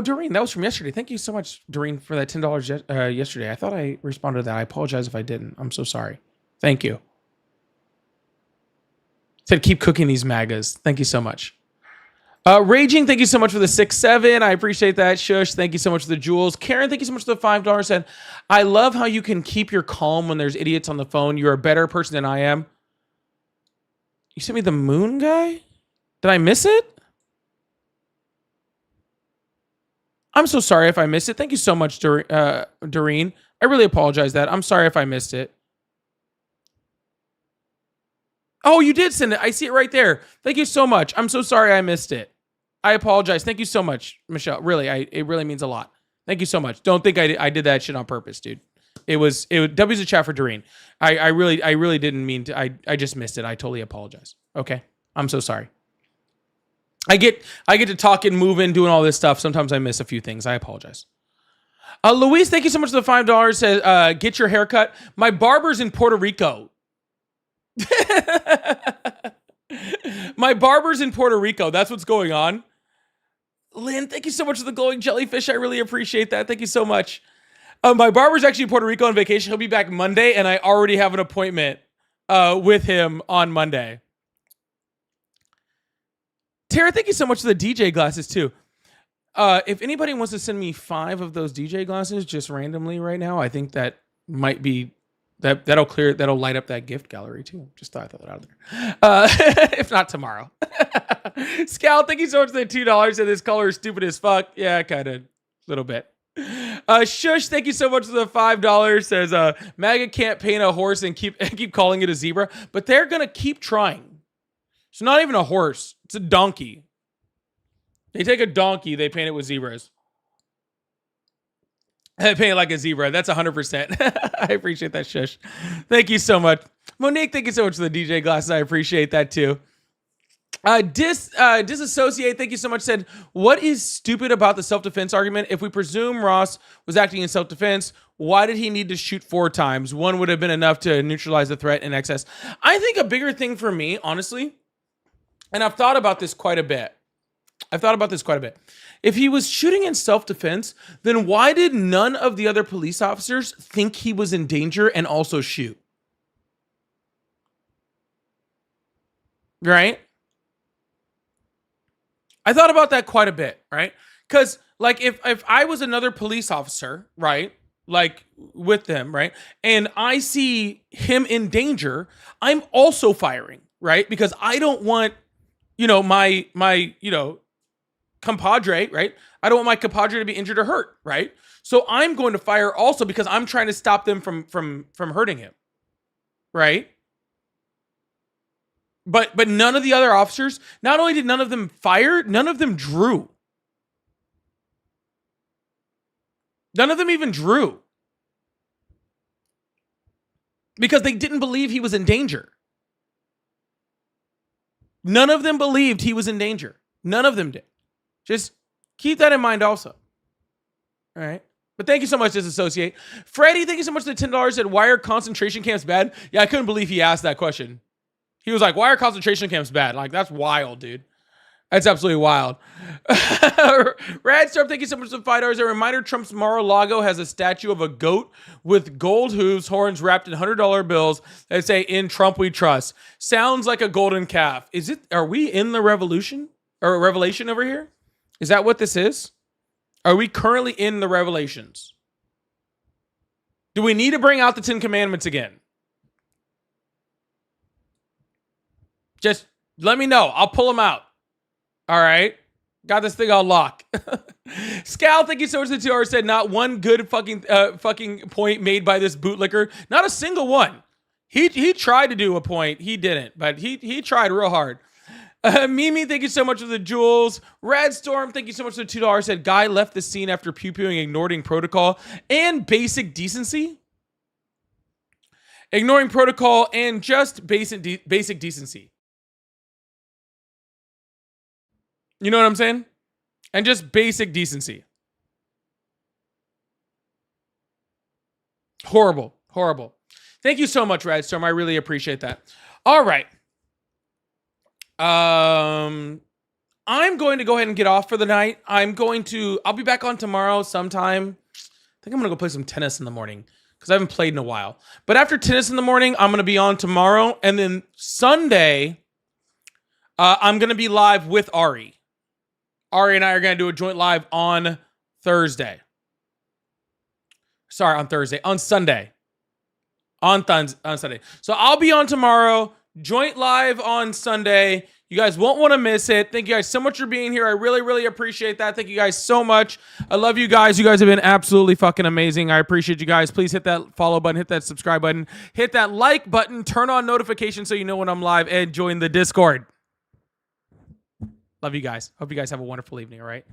Doreen, that was from yesterday. Thank you so much, Doreen, for that $10 yesterday. I thought I responded to that. I apologize if I didn't. I'm so sorry. Thank you. Said keep cooking these MAGAs. Thank you so much. Raging, thank you so much for the 6-7. I appreciate that. Shush, thank you so much for the jewels. Karen, thank you so much for the $5. Said, I love how you can keep your calm when there's idiots on the phone. You're a better person than I am. You sent me the moon guy? Did I miss it? I'm so sorry if I missed it. Thank you so much, Doreen. I really apologize that. I'm sorry if I missed it. Oh, you did send it. I see it right there. Thank you so much. I'm so sorry I missed it. I apologize. Thank you so much, Michelle. Really, it really means a lot. Thank you so much. Don't think I did that shit on purpose, dude. It was W's a chat for Doreen. I really didn't mean to. I just missed it. I totally apologize. Okay. I'm so sorry. I get to talk and move and doing all this stuff. Sometimes I miss a few things. I apologize. Luis, thank you so much for the $5. Says, get your haircut. My barber's in Puerto Rico. My barber's in Puerto Rico. That's what's going on. Lynn, thank you so much for the glowing jellyfish. I really appreciate that. Thank you so much. My barber's actually in Puerto Rico on vacation. He'll be back Monday, and I already have an appointment with him on Monday. Tara, thank you so much for the DJ glasses too. If anybody wants to send me 5 of those DJ glasses just randomly right now, I think that might be that'll light up that gift gallery too. Just thought I thought that out there. If not tomorrow. Scout, thank you so much for the $2. And this color is stupid as fuck. Yeah, kind of, a little bit. Shush, thank you so much for the $5. Says MAGA can't paint a horse and keep calling it a zebra, but they're gonna keep trying. It's not even a horse; it's a donkey. They take a donkey, they paint it with zebras. They paint it like a zebra. That's 100%. I appreciate that, Shush. Thank you so much, Monique. Thank you so much for the DJ glasses. I appreciate that too. Disassociate, thank you so much. Said, what is stupid about the self-defense argument? If we presume Ross was acting in self-defense, why did he need to shoot 4 times? One would have been enough to neutralize the threat in excess. I think a bigger thing for me, honestly, and I've thought about this quite a bit. If he was shooting in self-defense, then why did none of the other police officers think he was in danger and also shoot? Right? I thought about that quite a bit, right? Because, like, if I was another police officer, right, like with them, right, and I see him in danger, I'm also firing, right? Because I don't want, my compadre, right? I don't want my compadre to be injured or hurt, right? So I'm going to fire also because I'm trying to stop them from hurting him, right? But none of the other officers, not only did none of them fire, none of them drew. None of them even drew. Because they didn't believe he was in danger. None of them believed he was in danger. None of them did. Just keep that in mind also. All right. But thank you so much, Disassociate. Freddie, thank you so much for the $10. Said, why are concentration camps bad? Yeah, I couldn't believe he asked that question. He was like, why are concentration camps bad? Like, that's wild, dude. That's absolutely wild. Radstorm, thank you so much for the $5. A reminder, Trump's Mar-a-Lago has a statue of a goat with gold hooves, horns wrapped in $100 bills that say, in Trump we trust. Sounds like a golden calf. Are we in the revolution? Or Revelation over here? Is that what this is? Are we currently in the Revelations? Do we need to bring out the 10 Commandments again? Just let me know. I'll pull them out. All right. Got this thing on lock. Scal, thank you so much. The 2 hours said not one good fucking point made by this bootlicker. Not a single one. He tried to do a point. He didn't, but he tried real hard. Mimi, thank you so much for the jewels. Radstorm, thank you so much for the $2. Said guy left the scene after pew-pewing, ignoring protocol and basic decency. Ignoring protocol and just basic decency. You know what I'm saying? And just basic decency. Horrible. Horrible. Thank you so much, Radstorm. I really appreciate that. All right. I'm going to go ahead and get off for the night. I'll be back on tomorrow sometime. I think I'm going to go play some tennis in the morning because I haven't played in a while. But after tennis in the morning, I'm going to be on tomorrow. And then Sunday, I'm going to be live with Ari. Ari and I are going to do a joint live on Thursday. Sorry, on Thursday. On Sunday. On Sunday. So I'll be on tomorrow. Joint live on Sunday. You guys won't want to miss it. Thank you guys so much for being here. I really, really appreciate that. Thank you guys so much. I love you guys. You guys have been absolutely fucking amazing. I appreciate you guys. Please hit that follow button, hit that subscribe button, hit that like button, turn on notifications so you know when I'm live, and join the Discord. Love you guys. Hope you guys have a wonderful evening, all right?